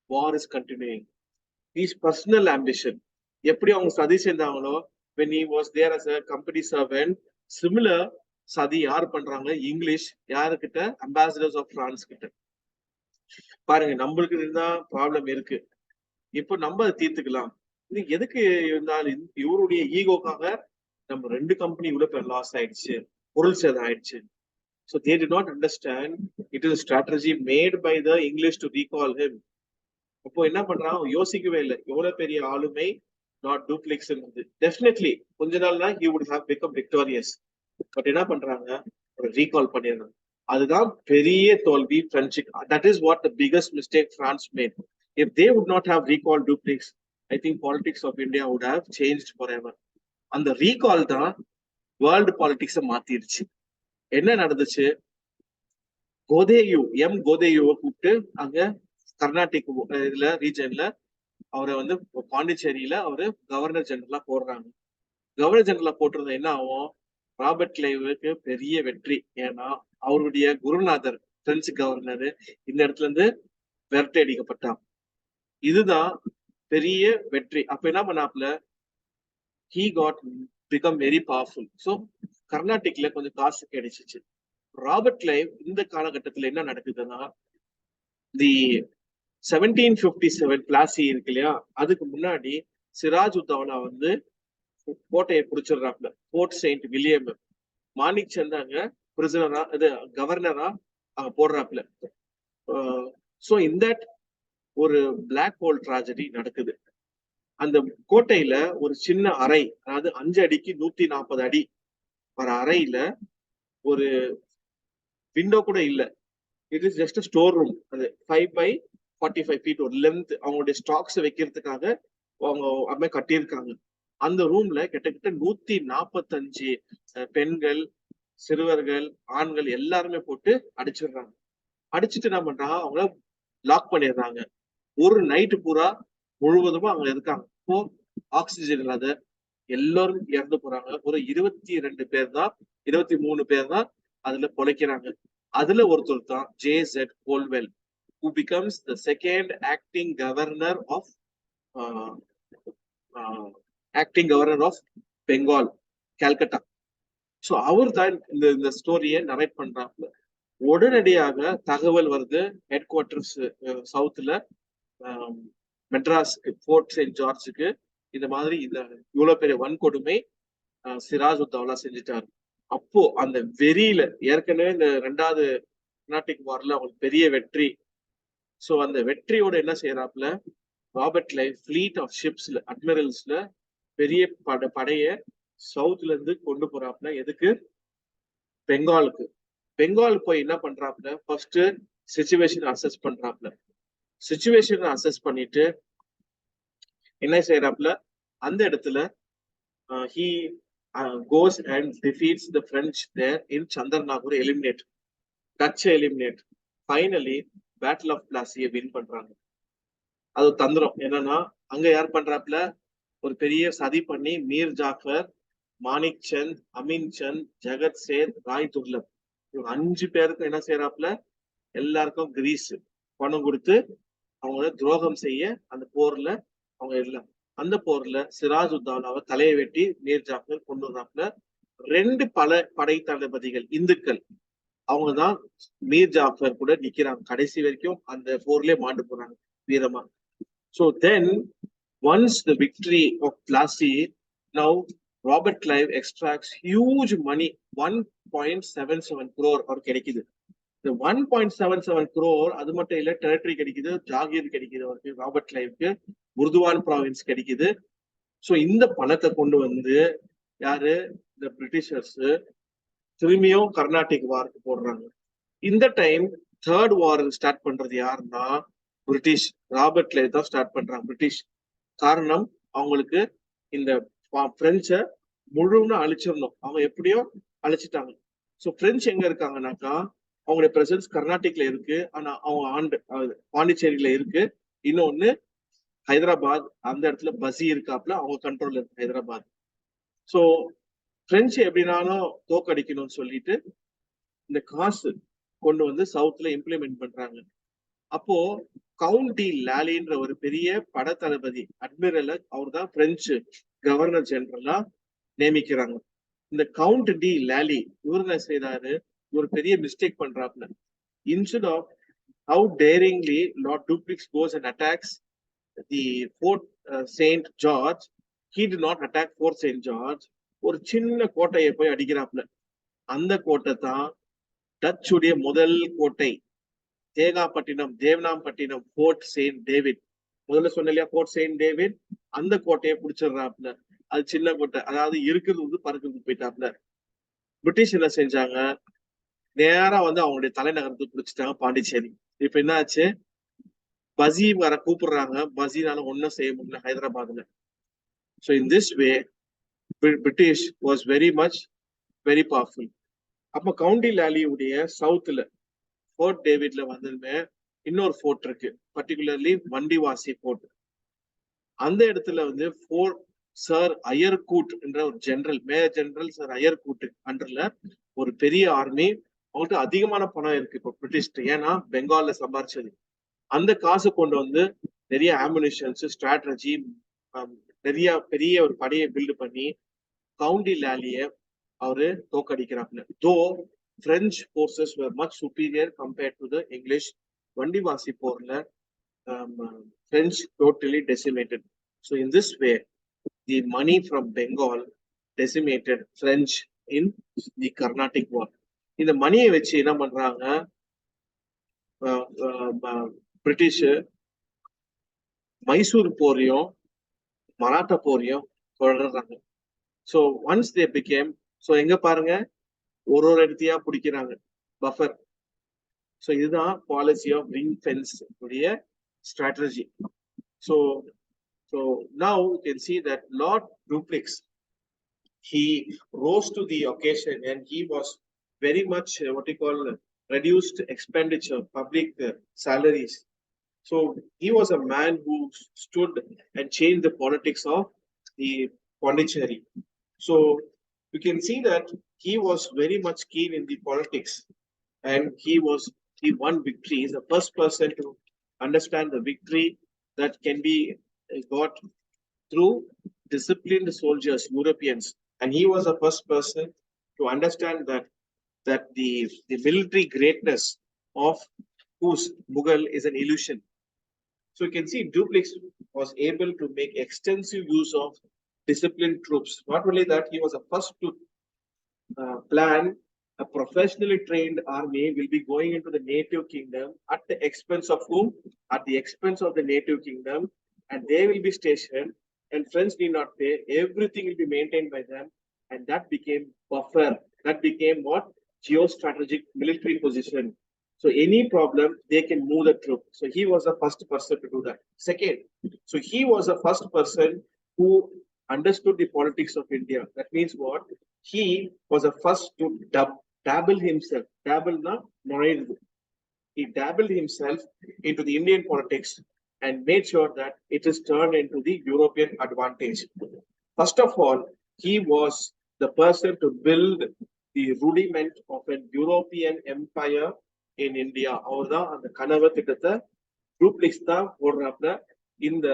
war is continuing. His personal ambition, எப்படி அவங்க சதி செஞ்சாங்களோ when he was there as a company servant, similar சதி யார் பண்றாங்க? இங்கிலீஷ் யாருக்கிட்ட? அம்பாசிடர்ஸ் ஆஃப் பிரான்ஸ் கிட்ட. பாருங்க, நம்மளுக்கு இருந்தா ப்ராப்ளம் இருக்கு, இப்போ நம்ம அதை தீர்த்துக்கலாம். இது எதுக்கு இருந்தாலும் இவருடைய ஈகோக்காக நம்ம 2 கம்பெனி இவ்வளவு பேர் லாஸ் ஆயிடுச்சு, பொருள் சேதம் ஆயிடுச்சு. So they did not understand it is a strategy made by the English to recall him. அப்போ என்ன பண்றான்? யோசிக்கவே இல்லை எவ்வளவு பெரிய ஆளுமை not Duplex இருந்தது. Definitely கொஞ்ச நாள்னா he would have become victorious. But என்ன பண்றாங்க? ரீகால் பண்ணிடுறாங்க. அதுதான் பெரிய தோல்வி பிரெஞ்சுக்கு. That is what the biggest mistake France made. If they would not have recalled Duplex, I think politics of India would have changed forever. அந்த recall தான் world பாலிடிக்ஸை மாத்திருச்சு. என்ன நடந்துச்சு? கோதேயுவை கூப்பிட்டு அங்க கர்நாடிக் இதுல ரீஜன்ல அவரை பாண்டிச்சேரியில அவரு கவர்னர் ஜெனரலா போடுறாங்க. கவர்னர் ஜெனரலா போட்டுறது என்ன ஆகும்? ராபர்ட் கிளைவுக்கு பெரிய வெற்றி. ஏன்னா அவருடைய குருநாதர் பிரெஞ்சு கவர்னர் இந்த இடத்துல இருந்து விரட்டி அடிக்கப்பட்டான். இதுதான் பெரிய வெற்றி. அப்ப என்ன பண்ணாப்ல, he got become very powerful. So கர்நாடிக்ல கொஞ்சம் காசு கிடைச்சிச்சு. ராபர்ட் கிளைவ் இந்த காலகட்டத்துல என்ன நடக்குதுன்னா, தி 1757 பிளாசி இருக்கு இல்லையா, அதுக்கு முன்னாடி சிராஜ் உத்தவ்லா கோட்டையை பிடிச்சிடுறாப்ல. Fort Saint William Manik Chand அங்க பிரிசனரா இது கவர்னரா அங்க போடுறாப்ல. சோ இந்த ஒரு பிளாக் ஹோல் ட்ராஜடி நடக்குது. அந்த கோட்டையில ஒரு சின்ன அறை, அதாவது 5 அடிக்கு 140 அடி ஒரு அறையில ஒரு விண்டோ கூட இல்ல. It is just store room. அது 5 by 45 feet ஒரு லென்த். அவங்களுடைய ஸ்டாக்ஸ் வைக்கிறதுக்காக அவங்க கட்டியிருக்காங்க. அந்த ரூம்ல கிட்டத்தட்ட 145 பெண்கள், சிறுவர்கள், ஆண்கள் எல்லாருமே போட்டு அடிச்சிடுறாங்க. அடிச்சுட்டு என்ன பண்றாங்க? அவங்கள லாக் பண்ணிடுறாங்க. ஒரு நைட்டு பூரா முழுவதுமா அவங்க இருக்காங்க. இப்போ ஆக்சிஜன் இல்லாத எல்லாரும் இறந்து போறாங்க. ஒரு 22 பேர் தான், 23 பேர் தான் அதுல பொழைக்கிறாங்க. அதுல ஒருத்தர் தான் J.Z. Colwell, who becomes the second acting governor of Bengal, Calcutta. So அவர் தான் இந்த ஸ்டோரியை நரேட் பண்றாங்க. உடனடியாக தகவல் வருது ஹெட் குவார்டர்ஸ் சவுத்துல மெட்ராஸ்க்கு, ஃபோர்ட் செயின்ட் ஜார்ஜுக்கு, இந்த மாதிரி இவ்வளவு பெரிய வன்கொடுமை சிராஜ் உத்தவ்லா செஞ்சுட்டாரு. அப்போ அந்த வெறியில, ஏற்கனவே இந்த 2வது கர்நாடிக் வார்ல அவங்களுக்கு பெரிய வெற்றி. சோ அந்த வெற்றியோட என்ன செய்யறாப்புல, ராபர்ட் கிளைவ் ஃபிளீட் ஆஃப் ஷிப்ஸ்ல, அட்மிரல்ஸ்ல பெரிய படைய சவுத்ல இருந்து கொண்டு போறாப்ல. எதுக்கு? பெங்காலுக்கு. பெங்கால் போய் என்ன பண்றாப்ல, ஃபர்ஸ்ட் சிச்சுவேஷன் அசஸ் பண்றாப்ல. சிச்சுவேஷன் அசஸ் பண்ணிட்டு என்ன செய்யறாப்ல, அந்த இடத்துல he goes and defeats the French there in Chandernagore, eliminate, Dutch eliminate. Finally, Battle of Plassey win பண்றாங்க. அது தந்திரம் என்னன்னா, அங்க யார் பண்றாப்ல, ஒரு பெரிய சதி பண்ணி மீர் ஜாஃபர், மாணிக் சந்த், அமீன் சந்த், ஜெகத் சேத், ராய் துர்லப், இவங்க 5 பேருக்கும் என்ன செய்யறாப்ல, எல்லாருக்கும் கிரீஸ் பணம் கொடுத்து அவங்க துரோகம் செய்ய அந்த போர்ல அவங்க இல்லை. அந்த போர்ல சிராஜ் உத்தாலாவை தலையை வெட்டி மீர் ஜாஃபர் கொண்டுறாப்ல. 2 படை தளபதிகள் இந்துக்கள் அவங்கதான் மீர் ஜாஃபர் கூட நிக்கிறாங்க கடைசி வரைக்கும். அந்த போர்லயே மாண்டு போறாங்க வீரமா. So then once the victory of Plassey, now Robert Clive extracts huge money, 1.77 crore அவர் கிடைக்குது. இந்த 1.77 crore அது மட்டும் இல்ல, டெரிட்டரி கிடைக்குது, ஜாகீர் கிடைக்குது அவருக்கு, ராபர்ட் கிளைவ்க்கு புர்துவான் ப்ராவின்ஸ் கிடைக்குது. சோ இந்த பணத்தை கொண்டு வந்து யாரு, இந்த பிரிட்டிஷர்ஸ் திரும்பியும் கர்நாடிக் வார்க்கு போடுறாங்க. இந்த டைம் தேர்ட் வார் ஸ்டார்ட் பண்றது யாருன்னா பிரிட்டிஷ். ராபர்ட் கிளைவ் தான் ஸ்டார்ட் பண்றாங்க பிரிட்டிஷ். காரணம், அவங்களுக்கு இந்த பிரெஞ்சை முழுவதும் அழிச்சிடணும். அவங்க எப்படியோ அழிச்சிட்டாங்க. சோ பிரெஞ்சு எங்க இருக்காங்கன்னாக்கா, அவங்களுடைய பிரசன்ஸ் கர்நாடிக்ல இருக்கு, ஆனா அவங்க பாண்டிச்சேரியில இருக்கு. இன்னொன்னு ஹைதராபாத், அந்த இடத்துல பசி இருக்காப்ல, அவங்க கண்ட்ரோல்ல இருக்கு ஹைதராபாத். சோ பிரெஞ்சு எப்படினாலும் தோக்கடிக்கணும்னு சொல்லிட்டு இந்த காசு கொண்டு வந்து சவுத்ல இம்ப்ளிமெண்ட் பண்றாங்க. அப்போ கவுண்ட் டி லாலின்ற ஒரு பெரிய பட தளபதி அட்மிரல், அவர் தான் பிரெஞ்சு கவர்னர் ஜெனரலா நியமிக்கிறாங்க. இந்த கவுண்ட் டி லாலி இவர் என்ன செய்தாரு, ஒரு பெரிய மிஸ்டேக் பண்றாப்ல. Instead of how daringly Lord Dupleix goes and attacks the Fort Saint George, he did not attack Fort Saint George. ஒரு சின்ன கோட்டையை போய் அடிக்கிறாப்ல. அந்த கோட்டை தான் டச்சுடைய முதல் கோட்டை, தேகாப்பட்டினம், தேவனாம்பட்டினம், போர்ட் செயின்ட் டேவிட். முதல்ல சொன்ன இல்லையா, போர்ட் செயின்ட் டேவிட், அந்த கோட்டையை பிடிச்சிடுறாப்ல. அது சின்ன கோட்டை, அதாவது இருக்கிறது வந்து பறக்கிறதுக்கு போயிட்டாப்ல. பிரிட்டிஷ் என்ன செஞ்சாங்க, நேரா வந்து அவங்களுடைய தலைநகரத்துக்கு பிடிச்சிட்டாங்க, பாண்டிச்சேரி. இப்ப என்ன ஆச்சு, பசி வர கூப்பிடுறாங்க, பசினால ஒன்னும் செய்ய முடியல ஹைதராபாத்ல. So in this way British was very powerful. அப்ப கவுண்டி லாலியுடைய சவுத்ல ஃபோர்ட் டேவிட்ல வந்ததுமே இன்னொரு ஃபோர்ட் இருக்கு, பர்டிகுலர்லி வண்டிவாசி ஃபோர்ட். அந்த இடத்துல வந்து ஃபோர்ட் சர் அயர்கூட் என்ற ஒரு general, major general Sir Eyre Coote அண்டர்ல ஒரு பெரிய ஆர்மி. அவங்களுக்கு அதிகமான பணம் இருக்கு இப்போ பிரிட்டிஷ், ஏன்னா பெங்கால்ல சம்பாரிச்சது. அந்த காசு கொண்டு வந்து நிறைய ஆமுனிஷன்ஸ், ஸ்ட்ராட்டஜி, நிறைய பெரிய ஒரு படையை பில்டு பண்ணி கவுண்டி லாலிய அவரு தோக்கடிக்கிறாப்ல. தோ French forces were much superior compared to the English. வண்டிவாசி போர்ல French totally decimated. So in this way, the money from Bengal decimated French in the Carnatic War. இந்த மணியை வச்சு என்ன பண்றாங்க பிரிட்டிஷ், மைசூர் போரையும் மராட்டா போரையும் தொடர்றாங்க. So once they became, so எங்க பாருங்க ஒரு இடத்தையா பிடிக்கிறாங்க, பஃபர். ஸோ இதுதான் பாலிசி ஆஃப் ரிங் ஃபென்ஸ் உடைய strategy. So now you can see that Lord Dupleix, he rose to the occasion and he was very much what you call reduced expenditure, public salaries. So he was a man who stood and changed the politics of the Pondicherry. So you can see that he was very much keen in the politics, and he won victory. He is the first person to understand the victory that can be got through disciplined soldiers, Europeans, and he was the first person to understand that the military greatness of whose Mughal is an illusion. So you can see Dupleix was able to make extensive use of disciplined troops. Not only that, he was the first to plan a professionally trained army will be going into the native kingdom at the expense of whom? At the expense of the native kingdom, and they will be stationed and French need not pay. Everything will be maintained by them, and that became buffer. That became what? Geostrategic military position. So any problem, they can move the troop. So he was the first person to do that. Second, so he was the first person who understood the politics of India. That means what? He was the first to dabble himself. Dabble na he dabbled himself into the Indian politics and made sure that it is turned into the European advantage. First of all, he was the person to build the rudiment of an European empire in India. அவர்தான் அந்த கனவை திட்டத்தை டூப்ளிக்ஸ் தான் போடுறாப்ல. இந்த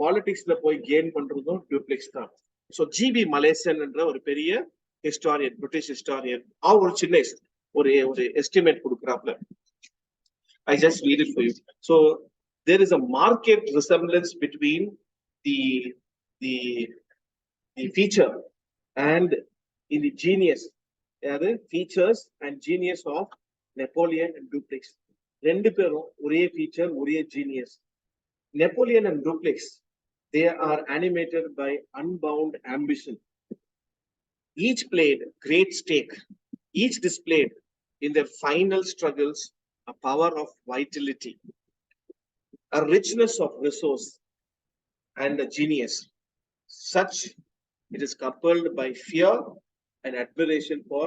பாலிடிக்ஸ்ல போய் gain பண்றதும் டூப்ளிக்ஸ் தான். So GB மலேசன் என்ற ஒரு பெரிய ஹிஸ்டாரியன், பிரிட்டிஷ் ஹிஸ்டாரியன், அவர் ஒரு சின்ன ஒரு estimate கொடுக்குறாப்ல. I just read it for you. So there is a marked resemblance between the feature and in the genius, the features and genius of Napoleon and Dupleix. ரெண்டு பேரும் ஒரே feature, ஒரே genius. Napoleon and Dupleix, they are animated by unbound ambition. Each played great stake. Each displayed in their final struggles a power of vitality, a richness of resource, and a genius. Such it is coupled by fear and admiration for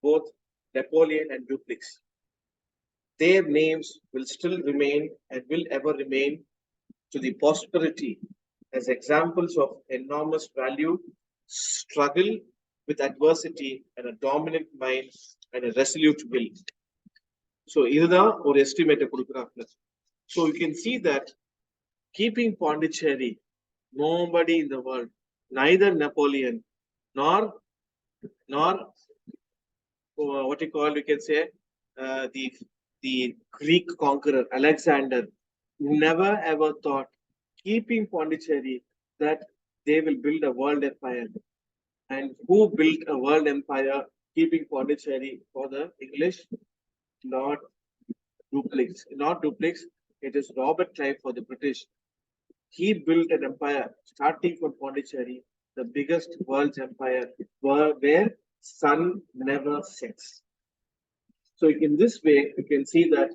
both Napoleon and Dupleix. Their names will still remain and will ever remain to the posterity as examples of enormous value, struggle with adversity, and a dominant mind and a resolute will. So, இதுதான் ஒரு எஸ்டிமேட்டை கொடுக்குறாங்க. So you can see that keeping Pondicherry, nobody in the world, neither Napoleon nor what you call, you can say the Greek conqueror Alexander, never ever thought keeping Pondicherry that they will build a world empire. And who built a world empire keeping Pondicherry for the English? Not Dupleix. It is Robert Clive for the British. He built an empire starting from Pondicherry, the biggest world's empire, where sun never sets. So in this way, you can see that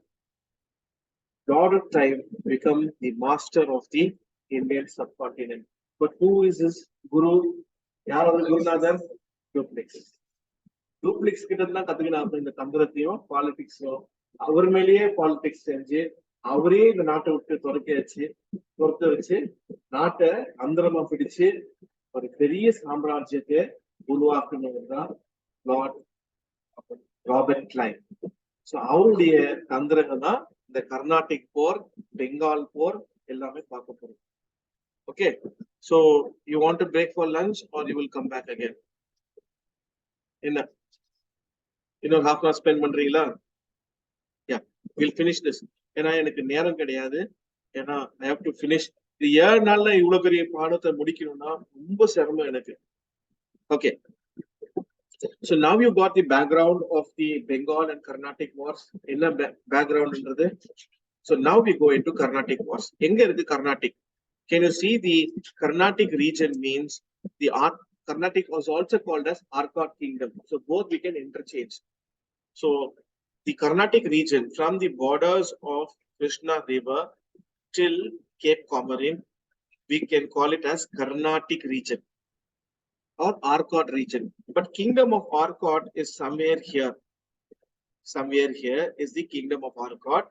Robert Clive become the master of the Indian subcontinent. But who is his guru? Yarav Gurunadhar? Dupleix. Dupleix கிட்ட தான் கத்துக்கினாங்க இந்த தந்திரத்தையும் பாலிடிக்ஸும். அவர் மேலேயே politics செஞ்சு அவரே இந்த நாட்டை விட்டு துரத்த வச்சு நாட்டை அந்தரமா பிடிச்சு ஒரு பெரிய சாம்ராஜ்யத்தை உருவாக்குனவர் தான் ராபர்ட் கிளைவ். ஸோ அவருடைய தந்திரங்கள் தான் இந்த கர்நாடிக் போர், பெங்கால் போர் எல்லாமே பார்க்க போறோம். Okay, so you want to break for lunch or you will come back again? என்ன இன்னொரு ஹாஃப் ஹவர் ஸ்பெண்ட் பண்றீங்களா? We'll finish this. ஏன்னா எனக்கு நேரம் கிடையாது. ஏன்னா I have to finish. இது 7 நாள்ல இவ்வளவு பெரிய பாடத்தை முடிக்கணும்னா ரொம்ப சிரமம் எனக்கு. Okay. So now you got the background of the Bengal and Carnatic wars. என்ன background என்றது? So now we go into Carnatic wars. எங்க இருக்கு Carnatic? Can you see the Carnatic region means the Carnatic was also called as Arcot Kingdom. So both we can interchange. So the Carnatic region from the borders of Krishna River till Cape Comorin, we can call it as Carnatic region or Arcot region. But Kingdom of Arcot is somewhere here. Somewhere here is the Kingdom of Arcot,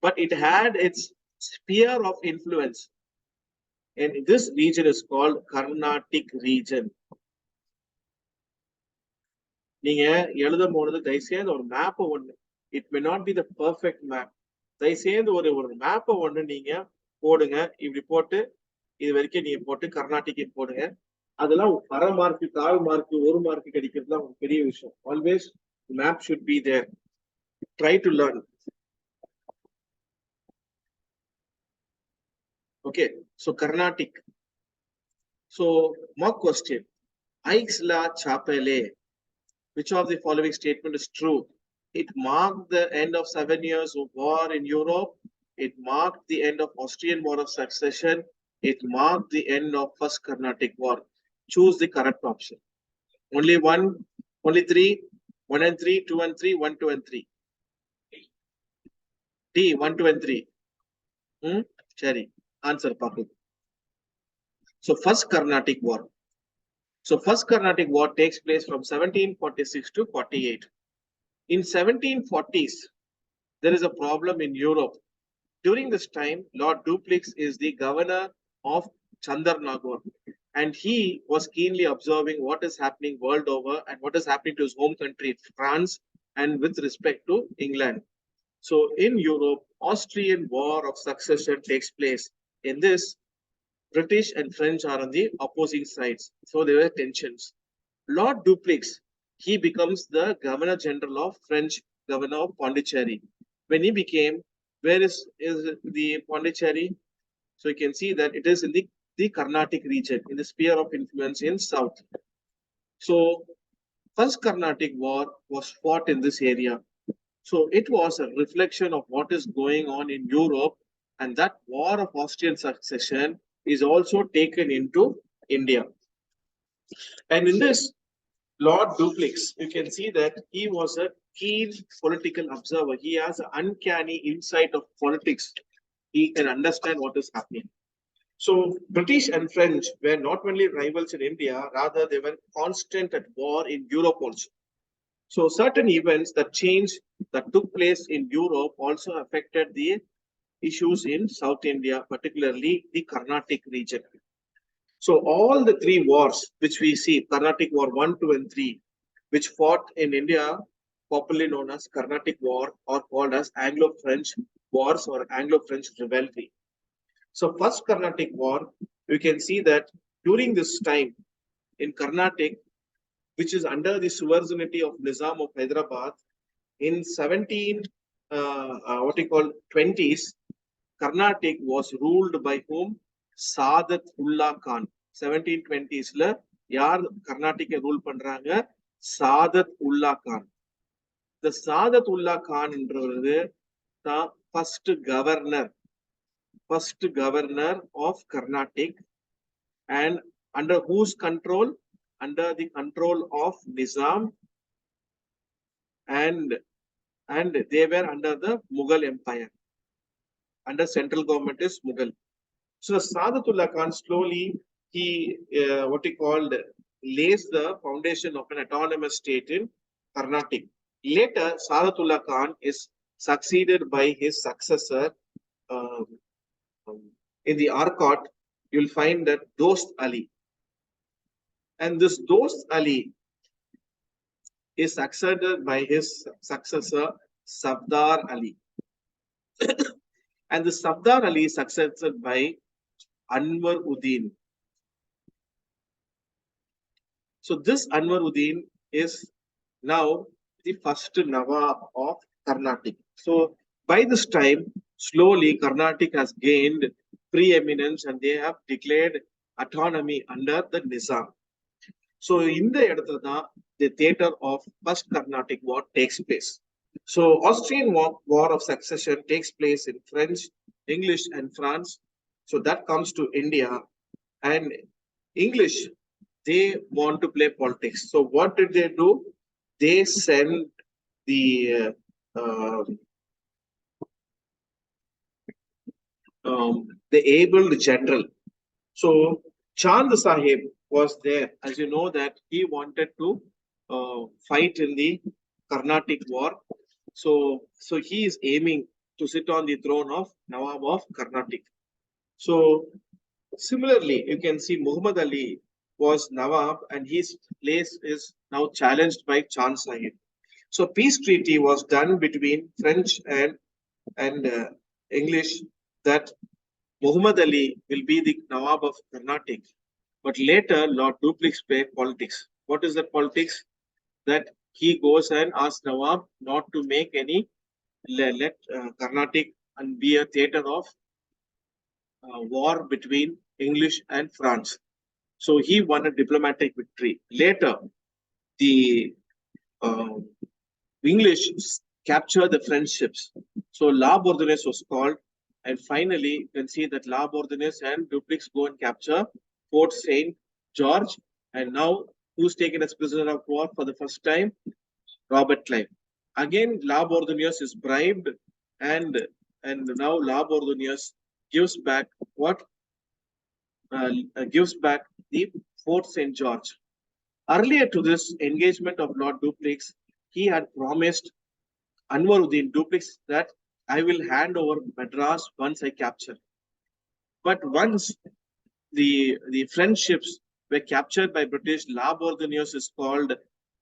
but it had its sphere of influence. And this region is called Carnatic region. நீங்க எழுத போனது தயவுசெய்து ஒரு மேப்பை ஒண்ணு, it may not be the perfect map, தயவுசெய்து ஒரு மேப்பை ஒண்ணு நீங்க போடுங்க. இப்படி போட்டு இது வரைக்கும் நீங்க போட்டு கர்நாடிக் போடுங்க. அதெல்லாம் அரை மார்க்கு, 4 மார்க்கு, 1 மார்க்கு கிடைக்கிறதுலாம் ஒரு பெரிய விஷயம். Always map should be there. Try to learn. Okay, so Carnatic. So mark question, Aix la Chapelle, which of the following statement is true? It marked the end of 7 years of war in Europe. It marked the end of Austrian War of Succession. It marked the end of First Carnatic War. Choose the correct option. Only one, only three, 1 and 3, 2 and 3, 1, 2 and 3. D, 1, 2 and 3. Cherry. Answer, Papu. So First Carnatic War. So First Carnatic War takes place from 1746 to 48. In 1740s, there is a problem in Europe. During this time, Lord Dupleix is the governor of Chandernagore, and he was keenly observing what is happening world over and what is happening to his home country, France, and with respect to England. So in Europe, Austrian War of Succession takes place. In this, British and French are on the opposing sides. So there were tensions. Lord Dupleix, he becomes the Governor General of French Governor of Pondicherry. When he became, where is the Pondicherry? So you can see that it is in the Carnatic region, in the sphere of influence in south. So First Carnatic War was fought in this area. So it was a reflection of what is going on in Europe, and that war of Austrian succession is also taken into India. And in this, Lord Dupleix, you can see that he was a keen political observer. He has an uncanny insight of politics. He can understand what is happening. So British and French were not only rivals in India, rather they were constant at war in Europe also. So certain events that took place in Europe also affected the issues in South India, particularly the Carnatic region. So all the three wars which we see, Carnatic War 1, 2, and 3, which fought in India, popularly known as Carnatic War or called as Anglo-French Wars or Anglo-French Rivalry. So first Carnatic War, you can see that during this time in Carnatic, which is under the sovereignty of Nizam of Hyderabad, in 20s, Carnatic was ruled by whom? Saadat Ullah Khan. 1720s la yaar Carnatic rule பண்றாங்க? Saadat Ullah Khan. The Saadat Ullah Khan என்றவர் the first governor of Carnatic, and under whose control? Under the control of Nizam, and they were under the Mughal Empire. Under central government is Mughal. So Sadatullah Khan slowly, he lays the foundation of an autonomous state in Carnatic. Later, Sadatullah Khan is succeeded by his successor in the Arcot. You'll find that Dost Ali. And this Dost Ali is succeeded by his successor, Safdar Ali. And the Safdar Ali is succeeded by Anwar Uddin. So this Anwar Uddin is now the first Nawab of Carnatic. So by this time, slowly Carnatic has gained preeminence and they have declared autonomy under the Nizam. So in the theater of First Carnatic War takes place. So Austrian War of Succession takes place in French, English, and France. So that comes to India, and English, they want to play politics. So what did they do? They send the abled general. So Chand Sahib was there. As you know that he wanted to fight in the Carnatic War. So he is aiming to sit on the throne of Nawab of Carnatic. So similarly, you can see Muhammad Ali was Nawab and his place is now challenged by Chand Sahib. So peace treaty was done between French and English that Muhammad Ali will be the Nawab of Carnatic. But later, Lord Dupleix played politics. What is that politics? That he goes and asks Nawab not to make any, let Carnatic and be a theater of war between English and France. So he won a diplomatic victory. Later, the English captured the French ships. So La Bourdonnais was called, And finally, you can see that La Bourdonnais and Dupleix go and capture Fort St. George. And now, who's taken as prisoner of war for the first time? Robert Clive. Again, La Bourdonnais is bribed, and now La Bourdonnais gives back what? Gives back the Fort St. George. Earlier to this engagement of Lord Dupleix, he had promised Anwaruddin Dupleix that I will hand over Madras once I capture. But once the French ships were captured by British, La Bourdonnais is called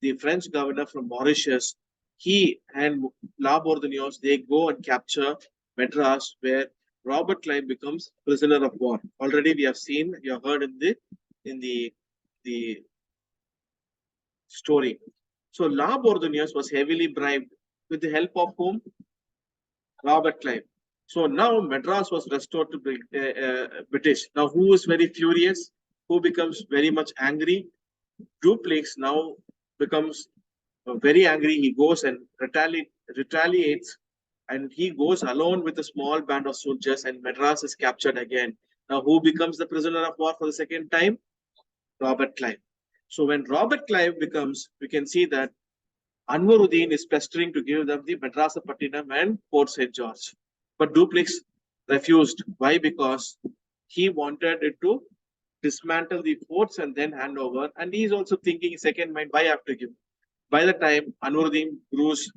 the French governor from Mauritius. He and La Bourdonnais, they go and capture Madras, where Robert Clive becomes prisoner of war. Already we have seen, you have heard in the story. So La Bourdonnais was heavily bribed with the help of whom? Robert Clive. So now Madras was restored to British. Now who is very furious? Who becomes very much angry? Dupleix now becomes very angry. He goes and retaliates, and he goes alone with a small band of soldiers, and Madras is captured again. Now who becomes the prisoner of war for the second time? Robert Clive. So when Robert Clive becomes, we can see that Anwaruddin is pestering to give them the Madrasapattinam and Fort St. George. But Dupleix refused. Why? Because he wanted it to dismantle the forts and then hand over. And he is also thinking in second mind, why I have to give? By the time Anwaruddin grows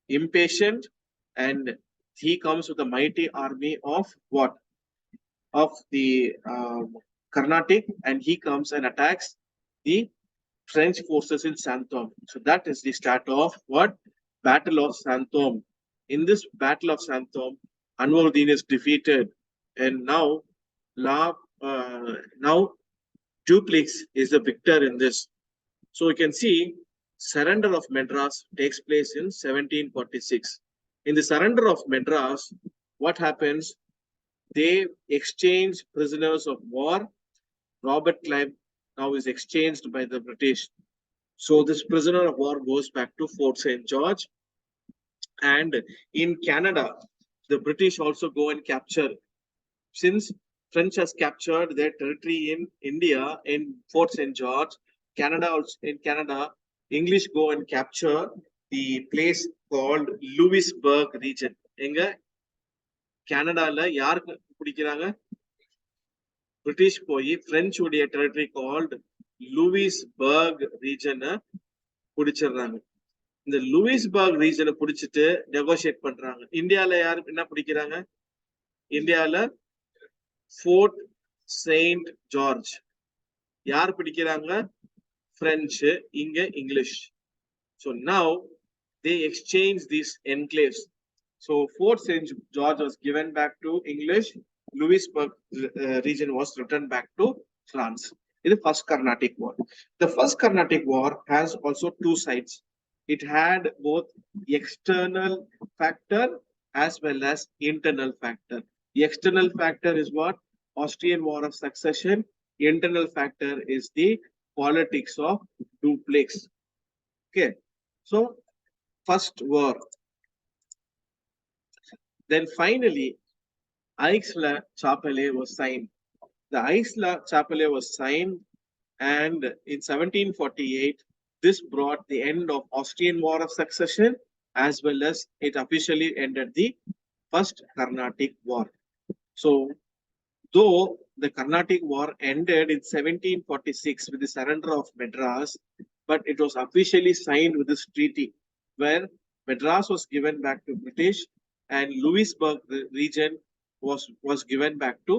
impatient, and he comes with a mighty army of what? Of the Carnatic, and he comes and attacks the French forces in Santhome. So that is the start of what? Battle of Santhome. In this Battle of Santhome, Anwaruddin is defeated, and now now Dupleix is the victor in this. So you can see surrender of Madras takes place in 1746. In the surrender of Madras, what happens? They exchange prisoners of war. Robert Clive now is exchanged by the British. So this prisoner of war goes back to Fort St. George. And in Canada, the British also go and capture. Since French has captured their territory in India in Fort St. George, in Canada, English go and capture the place called Louisburg region. Enga Canada யாருக்கு பிடிக்கிறாங்க? British போய் French உடைய territory called Louisburg region பிடிச்சிடுறாங்க. இந்த லூயிஸ்பர்க் ரீஜனை பிடிச்சிட்டு negotiate பண்றாங்க. இந்தியால யாரு என்ன பிடிக்கிறாங்க? இந்தியால ஃபோர்ட் செயின்ட் ஜார்ஜ் யார் பிடிக்கிறாங்க? பிரெஞ்சு, இங்க English. So now they exchange these enclaves. So Fort St. George was given back to English. Louisburg region was returned back to France. In the first Carnatic War. The first Carnatic War has also two sides. It had both external factor as well as internal factor. The external factor is what? Austrian War of Succession. The internal factor is the politics of Dupleix. Okay. So first war. Then finally, Aix-la-Chapelle was signed. The Aix-la-Chapelle was signed, and in 1748, this brought the end of Austrian War of Succession, as well as it officially ended the First Carnatic War. So, though the Carnatic War ended in 1746 with the surrender of Madras, but it was officially signed with this treaty, where Madras was given back to British, and Louisburg region was given back to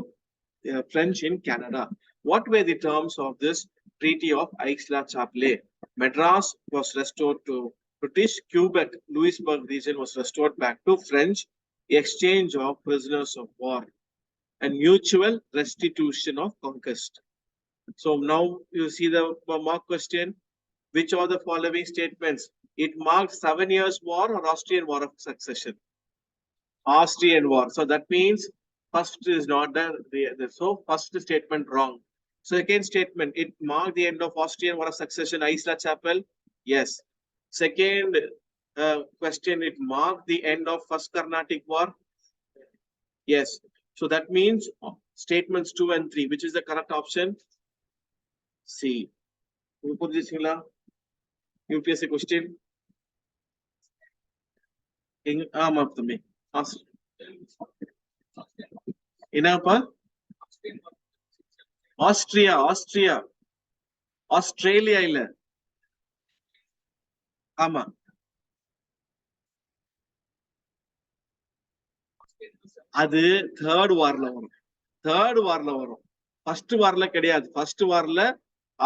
French in Canada. What were the terms of this Treaty of Aix-la-Chapelle? Madras was restored to British. Quebec, Louisburg region was restored back to French. Exchange of prisoners of war and mutual restitution of conquest. So now you see the mock question. Which of the following statements? It marked 7 years war or Austrian War of Succession? Austrian War. So that means first is not the so first statement wrong. Second statement, it marked the end of Austrian War of Succession, Aix-la-Chapelle. Yes. Second question, it marked the end of First Carnatic War. Yes. So that means statements 2 and 3. Which is the correct option? C. UPSC question. Austria. Australia இல்ல. ஆமா. அது third வார்ல வரும். First வார்ல கிடையாது. First வார்ல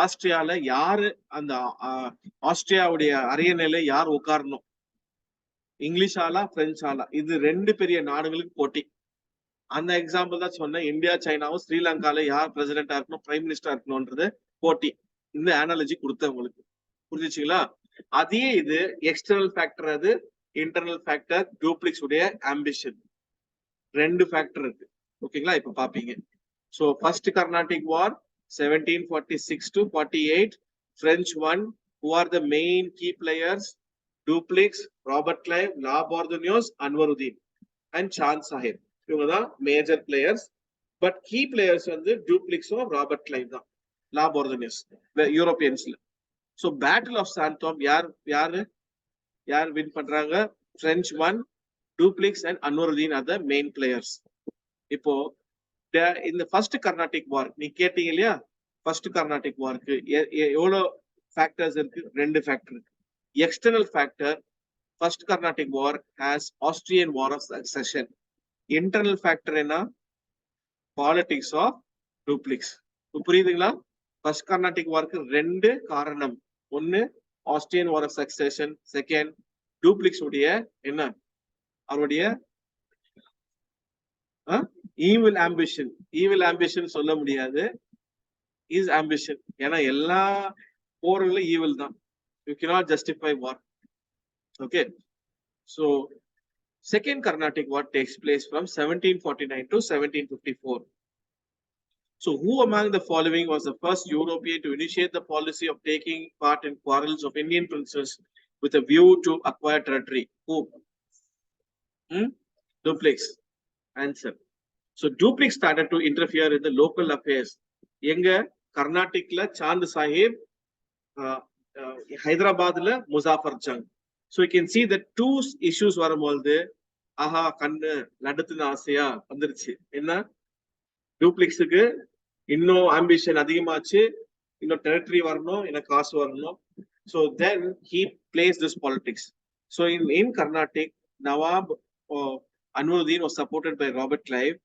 ஆஸ்திரியால யாரு அந்த ஆஸ்திரியாவுடைய அரியணையில யார் உட்காரணும்? English ஆளா பிரெஞ்சு ஆளா? இது ரெண்டு பெரிய நாடுகளுக்கு போட்டி. அந்த எக்ஸாம்பிள் தான் சொன்னேன். இந்தியா சைனாவும் ஸ்ரீலங்கால யார் பிரசிடென்டா இருக்கணும், பிரைம் மினிஸ்டரா இருக்கணும்ன்றது போட்டி. இந்த அனாலஜி கொடுத்த உங்களுக்கு புரிஞ்சுச்சுங்களா? அதே இது எக்ஸ்டர்னல் ஃபேக்டர், அது இன்டர்னல் ஃபேக்டர், டூப்ளிக்ஸ் உடைய ஆம்பிஷன். ரெண்டு ஃபேக்டர் இருக்கு. ஓகேங்களா? இப்ப பாப்பீங்க. So first Carnatic War 1746 to 48. French won. Who are the main key players? Dupleix, Robert Clive, La Bourdonnais, Anwaruddin and Chand Sahib. இவங்க தான் major players. But key players வந்து டூப்ளிக்ஸும் ராபர்ட் கிளைவ் தான், லா போர்தனியஸ் யூரோப்பியன்ஸ்ல. So battle of Santhome யார் win பண்றாங்க? French won, Dupleix and Anwaruddin are the main players. இப்போ இந்த ஃபர்ஸ்ட் கர்நாடிக் வார் நீ கேட்டீங்க இல்லையா? ஃபர்ஸ்ட் கர்நாடிக் வார்க்கு எவ்வளவு ஃபேக்டர்ஸ் இருக்கு? ரெண்டு ஃபேக்டர் இருக்கு. External factor, first Carnatic war has Austrian war of succession. Internal factor என்ன? Politics of Dupleix. புரியுதுங்களா? ஃபர்ஸ்ட் கர்நாடிக் வார்க்கு ரெண்டு காரணம். ஒன்னு Austrian war of succession, second Dupleix உடைய என்ன, அவருடைய ஈவில் ஆம்பிஷன். ஈவில் ஆம்பிஷன் சொல்ல முடியாது, இஸ் ஆம்பிஷன். ஏன்னா எல்லா போர்களும் ஈவில் தான். You cannot justify war. Okay, so second Carnatic War takes place from 1749 to 1754. So who among the following was the first European to initiate the policy of taking part in quarrels of Indian princes with a view to acquire territory? Who? Dupleix. Answer. So Dupleix started to interfere in the local affairs. எங்க? கர்நாடிக்ல சாந்த் சாஹிப், ஹைதராபாத்ல Muzaffar Jung. So you can see that two issues வரும்போது ஆஹா கண்ணு நடுத்துன ஆசையா வந்துருச்சு. என்ன? டூப்ளிக்ஸுக்கு இன்னும் ambition அதிகமாச்சு, இன்னும் டெரிட்டரி வரணும், இன்னும் காசு வரணும். So then he plays this politics. So in Carnatic, Nawab Anwaruddin was supported by Robert Clive.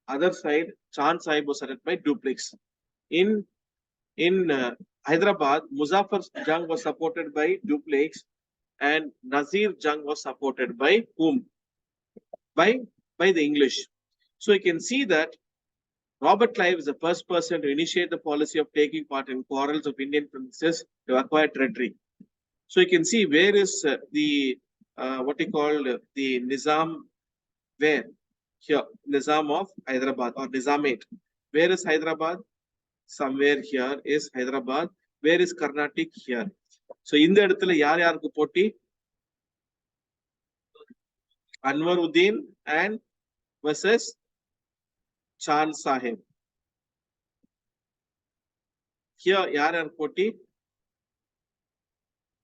Other side, Chand Sahib was supported by Dupleix. In Hyderabad, Muzaffar Jung was supported by Dupleix, and Nazir Jung was supported by whom? By the English. So you can see that Robert Clive is the first person to initiate the policy of taking part in quarrels of Indian princes to acquire territory. So you can see where is the what you call the Nizam, where? Here, Nizam of Hyderabad or Nizamate. Where is Hyderabad? Somewhere here is Hyderabad. Where is Carnatic? Here. So இந்த இடத்துல யார் யாருக்கு போட்டி? Anwaruddin and versus Chand Sahib. Here யார் யார் போட்டி?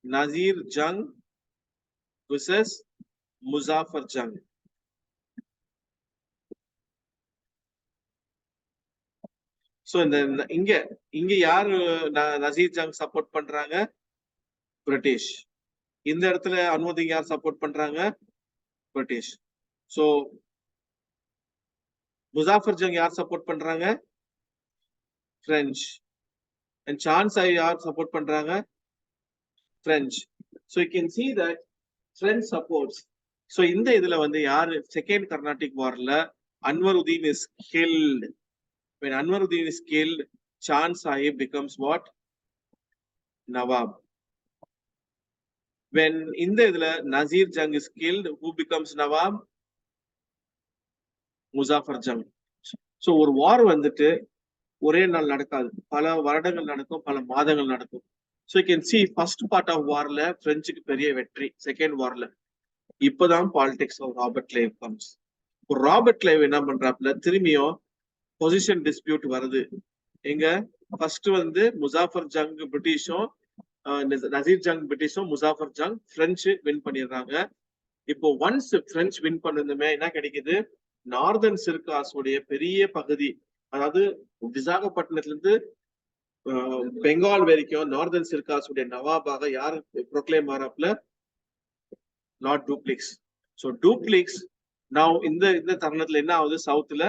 Nazir Jung versus Muzaffar Jung. So இங்க யாரு நசீர் ஜங் சப்போர்ட் பண்றாங்க? பிரிட்டிஷ். இந்த இடத்துல அன்வருதீன் யார் சப்போர்ட் பண்றாங்க? பிரிட்டிஷ். சோ முசாஃபர் ஜங் யார் சப்போர்ட் பண்றாங்க? பிரெஞ்சு. And சாந்த் சாஹிப் யார் சப்போர்ட் பண்றாங்க? French. So you can see that French supports. So இந்த இதுல வந்து யாரு செகண்ட் கர்நாடிக் வார்ல Anwaruddin is killed. When Anwaruddin is killed, Chand Sahib becomes what? Nawab. When in the Nazir Jung is killed, who becomes Nawab? Muzaffar Jung. So ஒரு வார் வந்துட்டு ஒரே நாள் நடக்காது, பல வருடங்கள் நடக்கும், பல மாதங்கள் நடக்கும். So you can see first part of warல பிரெஞ்சுக்கு பெரிய வெற்றி, செகண்ட் வார்ல. இப்பதான் politics of Robert Clive comes. Robert Clive என்ன பண்றாப்ல திரும்பியும் பொசிஷன் டிஸ்பியூட் வருது. எங்க ஃபர்ஸ்ட் வந்து முசாஃபர் ஜங் பிரிட்டிஷும் நசீர் ஜங் பிரிட்டிஷும் முசாஃபர் ஜங் பிரெஞ்சு வின் பண்ணிடுறாங்க. இப்போ ஒன்ஸ் பிரெஞ்சு வின் பண்ணதுமே என்ன கிடைக்குது, நார்தர்ன் சிர்காஸ் உடைய பெரிய பகுதி, அதாவது விசாகப்பட்டினத்துல இருந்து பெங்கால் வரைக்கும் நார்தர்ன் சிர்காஸ் உடைய நவாபாக யார் ப்ரொக்ளைம் ஆறாப்ல, லார்ட் டூப்ளிக்ஸ். ஸோ டூப்ளிக்ஸ் நான் இந்த தருணத்துல என்ன ஆகுது, சவுத்துல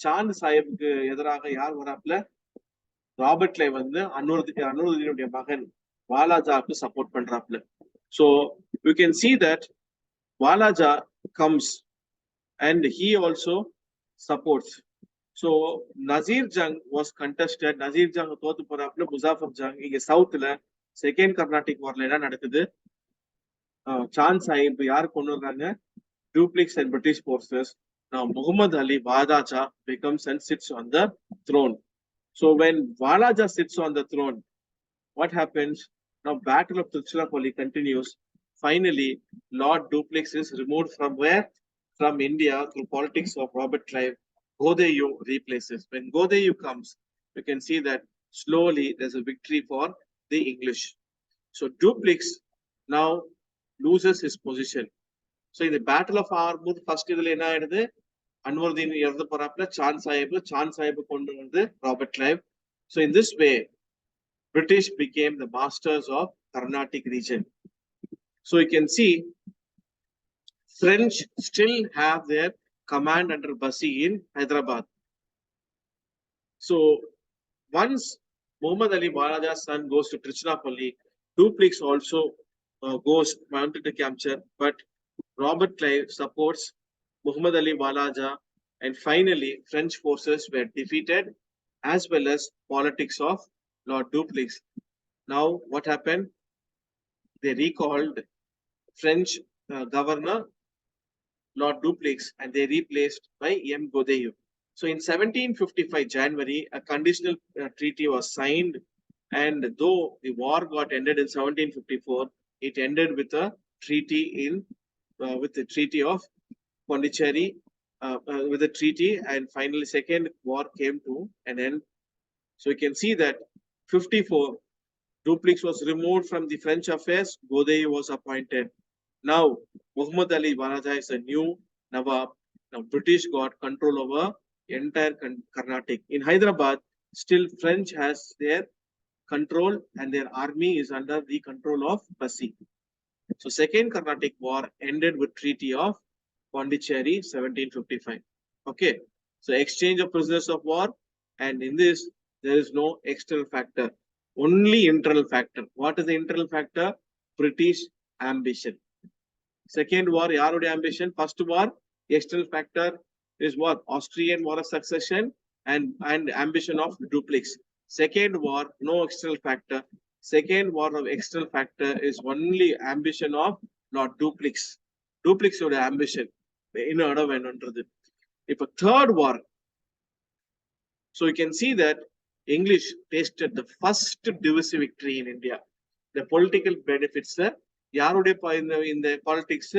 சாந்த் சாஹிப்புக்கு எதிராக யார் வராப்ல, ராபர்ட் கிளைவ் வந்து அன்வருதீனுடைய மகன் வாலாஜாவுக்கு சப்போர்ட் பண்றாப்ல. So you can see that Walajah comes and he also supports. So Nazir Jung was contested. Nazir Jung தோத்து போறாப்ல, முசாஃபர் ஜங். இங்க சவுத்துல செகண்ட் கர்நாடிக் வார்ல என்ன நடக்குது, சாந்த் சாஹிப் யார் கொண்டுறாங்க, டூப்ளிக்ஸ் and British forces. Now Muhammad Ali Walaja becomes and sits on the throne. So when Walaja sits on the throne, what happens? Now Battle of Tiruchirappalli continues. Finally, Lord Dupleix is removed from where? From India through politics of Robert Clive. Godeyu replaces. When Godeyu comes, you can see that slowly there's a victory for the English. So Dupleix now loses his position. So in the Battle of Armut, first idhula enna aayidhu, Anwaruddin இறந்து போறாப்ல, சாந்த் சாஹிப் கொண்டு வந்து Robert Clive. So in this way, British became the masters of Carnatic region. So you can see French still have their command under Bassi in Hyderabad. So once Muhammad Ali Walaja's son goes to Tiruchirappalli, Dupleix also goes mounted to capture, but Robert Clive supports Muhammad Ali Walaja, and finally French forces were defeated, as well as politics of Lord Dupleix. Now what happened? They recalled French governor Lord Dupleix and they replaced by M. Godeyu. So in 1755 January, a conditional treaty was signed, and though the war got ended in 1754, it ended with a treaty with the Treaty of Pondicherry, with the treaty, and finally second war came to an end. So you can see that 54, Dupleix was removed from the French affairs, Godeyu was appointed. Now Muhammad Ali Walaja is a new Nawab. Now British got control over entire Carnatic. In Hyderabad, still French has their control and their army is under the control of Bassi. So second Carnatic war ended with Treaty of Pondicherry 1755. Okay, so exchange of prisoners of war, and in this there is no external factor, only internal factor. What is the internal factor? British ambition. Second war, yarude ambition. First war, external factor is what? Austrian War of Succession and ambition of Dupleix. Second war, no external factor. Second war of external factor is only ambition of Lord Dupleix. Dupleix oda ambition. If a third war, so you can see that English tasted the first divisive victory in India. The political benefits, in the politics,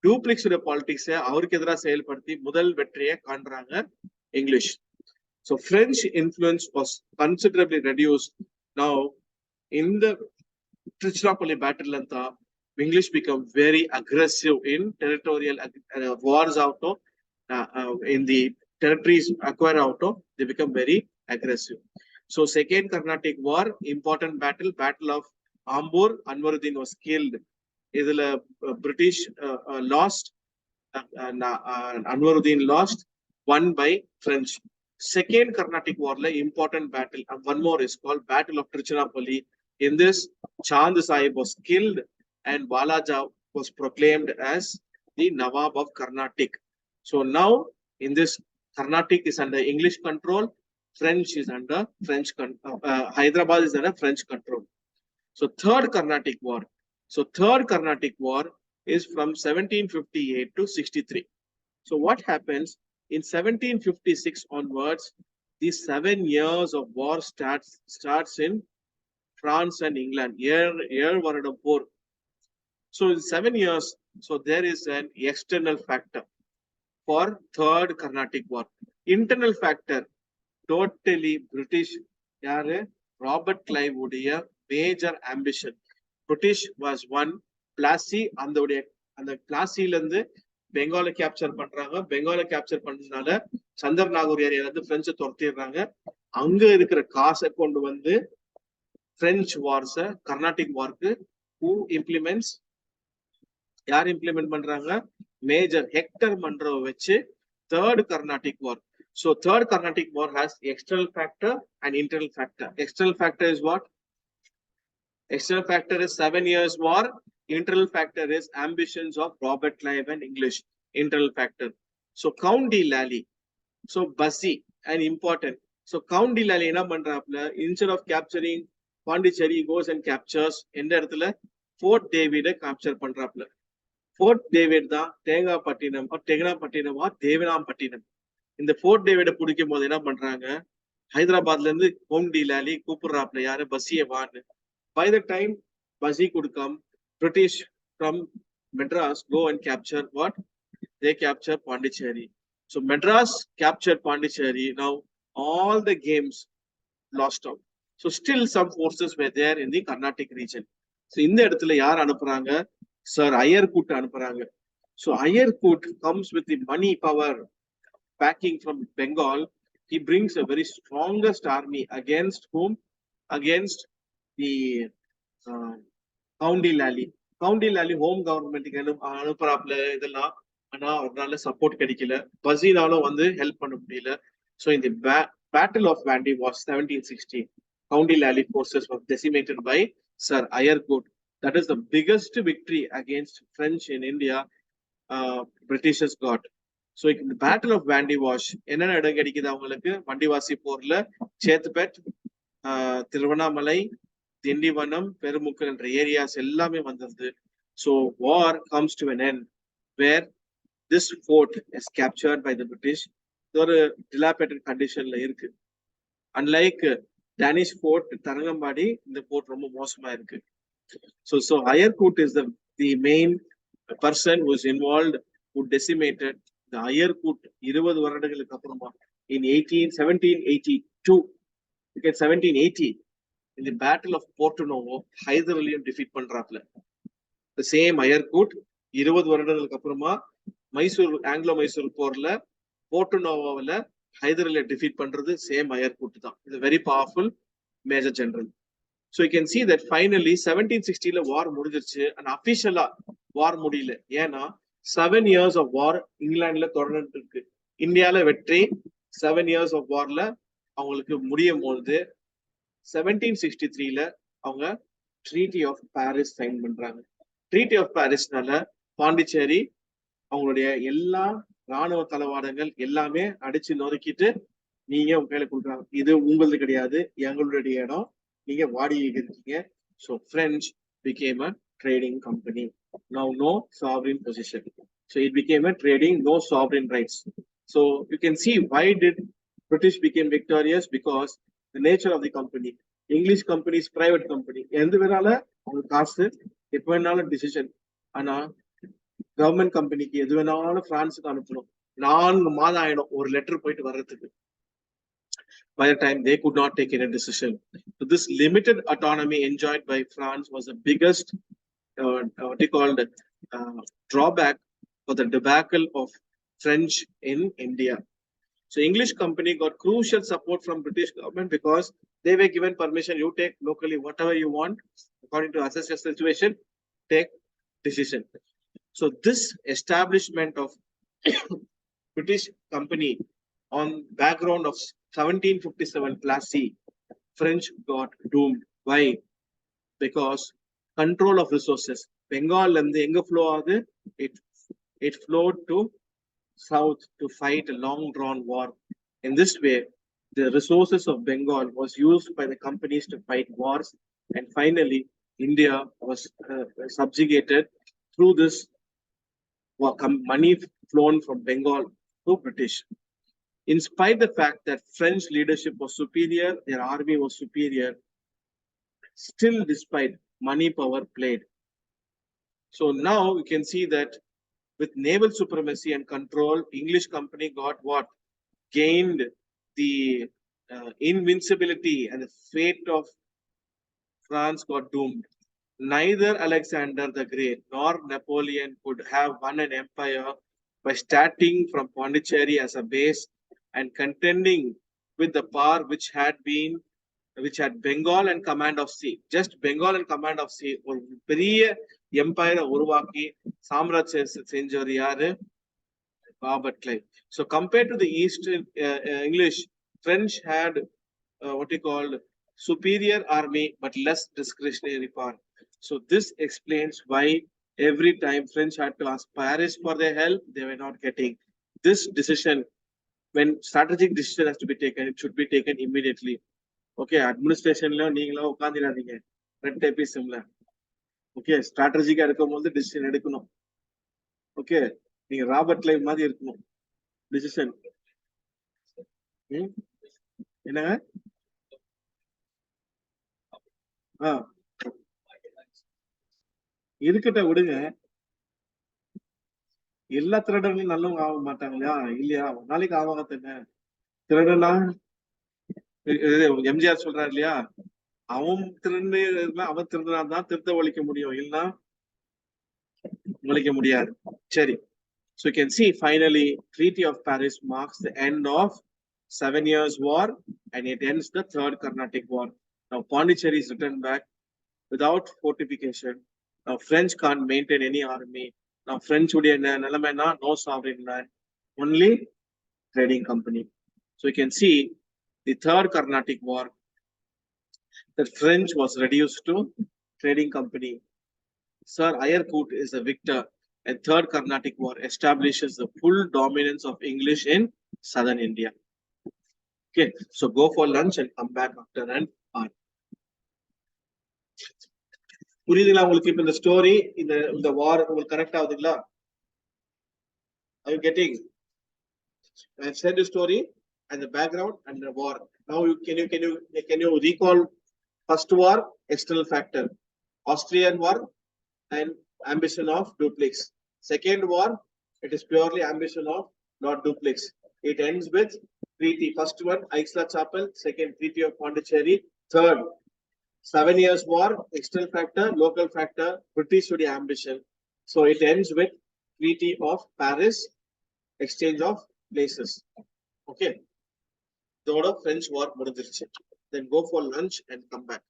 Dupleix politics, அவருக்கு எதிராக செயல்படுத்தி முதல் வெற்றியை காண்றாங்க English. So French influence was considerably reduced. Now in the Tiruchirappalli battle, English become very aggressive in territorial wars out of in the territories acquired out of, they become very aggressive. So second Carnatic war, important battle of Ambur, Anwaruddin was killed. Idhula British lost, Anwaruddin lost, won by French. Second Carnatic war, important battle, one more is called Battle of Tiruchirappalli. In this, Chand Sahib was killed and Walaja was proclaimed as the Nawab of Carnatic. So now in this, Carnatic is under English control, French is under French Hyderabad is under French control. So third Carnatic war. So third Carnatic war is from 1758 to 63. So what happens in 1756 onwards? These 7 years of war starts in France and England. Year varadam por. So in 7 years, so there is an external factor. for Third Carnatic War. Internal factor, totally British. Robert Clive உடைய major ambition. British was one. Plassey அந்த பிளாசில இருந்து பெங்காலை capture பண்றாங்க. பெங்காலை capture பண்ணதுனால சந்தர் நாகூர் ஏரியால இருந்து French துரத்திடுறாங்க. அங்க இருக்கிற காசை கொண்டு வந்து பிரெஞ்சு வார்ஸ கர்நாடிக் வார்க்கு who implements யார் இம்ப்ளிமெண்ட் பண்றாங்க? மேஜர் ஹெக்டர் மன்றோ வச்சு Third Carnatic War. So Third Carnatic War has external factor and internal factor. External factor is what? External factor is 7 years war. Internal factor is ambitions of Robert Clive and English. Internal factor. So Count de Lally. So Bussy and important. So Count de Lally என்ன பண்றாப்ல? Instead of capturing Pondicherry, he goes and captures எந்த இடத்துல? Fort David capture பண்றாப்ல. Fort David தான் தேங்காப்பட்டினம் டெகனாப்பட்டினமா தேவனாம்பட்டினம். இந்த fort டேவிட பிடிக்கும் போது என்ன பண்றாங்க? ஹைதராபாத்ல இருந்து கவுண்ட் டி லாலி கூப்பிடுறாப்ல யாரு? பஸ்ஸியை வான்னு. By the time Bazzi could come, British from Madras go and capture what? They capture Pondicherry. So Madras captured Pondicherry. Now all the games lost out. So still some forces were there in the Carnatic region. So இந்த இடத்துல யார் அனுப்புறாங்க? Sir Ayerkut அனுப்புறாங்க. So Ayerkut comes with the money power backing from Bengal. He brings a very strongest army against whom? Against the Count de Lally. Count de Lally home government அனுப்புறாப்ல இதெல்லாம். ஆனா அவரால support கிடைக்கல. பசினாலும் வந்து help பண்ண முடியல. So in the Battle of Vandy was 1760. Count de Lally forces were decimated by Sir Ayerkut. That is the biggest victory against French in India Britishers got. So in the Battle of Vandy Wash, என்னென்ன இடம் கிடைக்குது அவங்களுக்கு? வண்டிவாசி போர்ல சேத்துப்பேட், திருவண்ணாமலை, திண்டிவனம், பெருமுக்கல் என்ற areas எல்லாமே வந்தது. So war comes to an end where this fort is captured by the British. ஒரு dilapidated conditionல இருக்கு. Unlike Danish fort தரங்கம்பாடி, இந்த fort ரொம்ப மோசமா இருக்கு. So Ayerkut is the main person who is involved, who decimated the Ayerkut 20 வருடங்களுக்கு அப்புறமா in 1782. Okay, 1780 in the Battle of Porto Novo, Hyder Ali defeat பண்றாப்ல. The same Ayerkut 20 வருடங்களுக்கு அப்புறமா Mysore Anglo Mysore போர்ல Porto நோவோல Hyder Ali defeat பண்றது same Ayerkut தான். It's a very powerful major general. So you can see that finally 1760 war முடிஞ்சிருச்சு. and officially war முடியல. ஏன்னா 7 years of war இங்கிலாந்துல தொடர்ந்து இருக்கு. இந்தியால வெற்றி 7 years of warல அவங்களுக்கு முடியும் போது 1763ல அவங்க ட்ரீட்டி ஆஃப் பாரிஸ் சைன் பண்றாங்க. ட்ரீட்டி ஆஃப் பாரிஸ்னால பாண்டிச்சேரி அவங்களுடைய எல்லா ராணுவ தளவாடங்கள் எல்லாமே அடிச்சு நொறுக்கிட்டு நீங்க உங்க கையில கொடுக்குறாங்க. இது உங்களது கிடையாது, எங்களுடைய இடம், நீங்க வாடகைக்கு இருக்கீங்க. So French became a trading company. Now no sovereign position. So it became a trading, no sovereign rights. So you can see why did British became victorious? Because the nature of the company. English company is private company. எந்த வேணால அவங்க காசு எப்ப வேணாலும் decision. ஆனா government கம்பெனிக்கு எது வேணாலும் பிரான்ஸுக்கு அனுப்பணும். 4 மாதம் ஆயிடும் ஒரு லெட்டர் போயிட்டு வர்றதுக்கு. By the time they could not take any decision. So this limited autonomy enjoyed by France was the biggest what they called drawback for the debacle of French in India. So English company got crucial support from British government because they were given permission. You take locally whatever you want according to assess your situation, take decision. So this establishment of British company on background of 1757 Plassey, French got doomed. Why? Because control of resources. Bengal and the Enga flow it flowed to south to fight a long drawn war. In this way, the resources of Bengal was used by the companies to fight wars, and finally India was subjugated through this money flown from Bengal to British. In spite of the fact that French leadership was superior, their army was superior, still despite money power played. So now we can see that with naval supremacy and control, English company got what? Gained the invincibility, and the fate of France got doomed. Neither Alexander the Great nor Napoleon could have won an empire by starting from Pondicherry as a base and contending with the power which had Bengal and command of sea. Just Bengal and command of sea. ஒரு பெரிய empire உருவாக்கி சாம்ராஜ்யம் செஞ்சவர் யாரு? Robert Clive. So compared to the Eastern English, French had what you call superior army but less discretionary power. So this explains why every time French had to ask Paris for their help, they were not getting. This decision, when strategic decision has to be taken, it should be taken immediately. Okay, administration la நீங்களா உட்கார்ந்திராதீங்க. Red tapeism la. Okay, strategic எடுக்கும்போது decision எடுக்கணும். Okay, நீங்க Robert Clive மாதிரி இருக்கணும். Decision. என்னங்க? இருக்கட்ட விடுங்க. எல்லா திருடனும் நல்லவங்க ஆக மாட்டாங்களா? இல்லையா? ஒரு நாளைக்கு ஆவாங்க தானே. திருடனா எம்ஜிஆர் சொல்றாரு இல்லையா? அவன் திருடு அவன் திருடனாதான் திருத்த ஒழிக்க முடியும், இல்லைன்னா ஒழிக்க முடியாது. சரி. So you can see finally Treaty of Paris marks the end of 7 years war and it ends the Third Carnatic War. Now Pondicherry is returned back without fortification. Now French can't maintain any army. Now French would no sovereign land, only trading company. So you can see the Third Carnatic War, the French was reduced to trading company. Sir Ayercourt is the victor, and Third Carnatic War establishes the full dominance of English in southern India. Okay, so go for lunch and come back after an hour. புரியுதுங்களா உங்களுக்கு? இப்ப இந்த story, இந்த வார் உங்களுக்கு correct ஆகுதுங்களா? Are you getting? I have said the story and the background and the war. Now can you recall first war? External factor, Austrian war and ambition of Dupleix. Second war, it is purely ambition of Lord Dupleix. It ends with treaty. First one, Aix-la-Chapelle. Second, Treaty of Pondicherry. Third, 7 years war, external factor, local factor, British to the ambition. So it ends with Treaty of Paris, exchange of places. Okay. The French war. Then go for lunch and come back.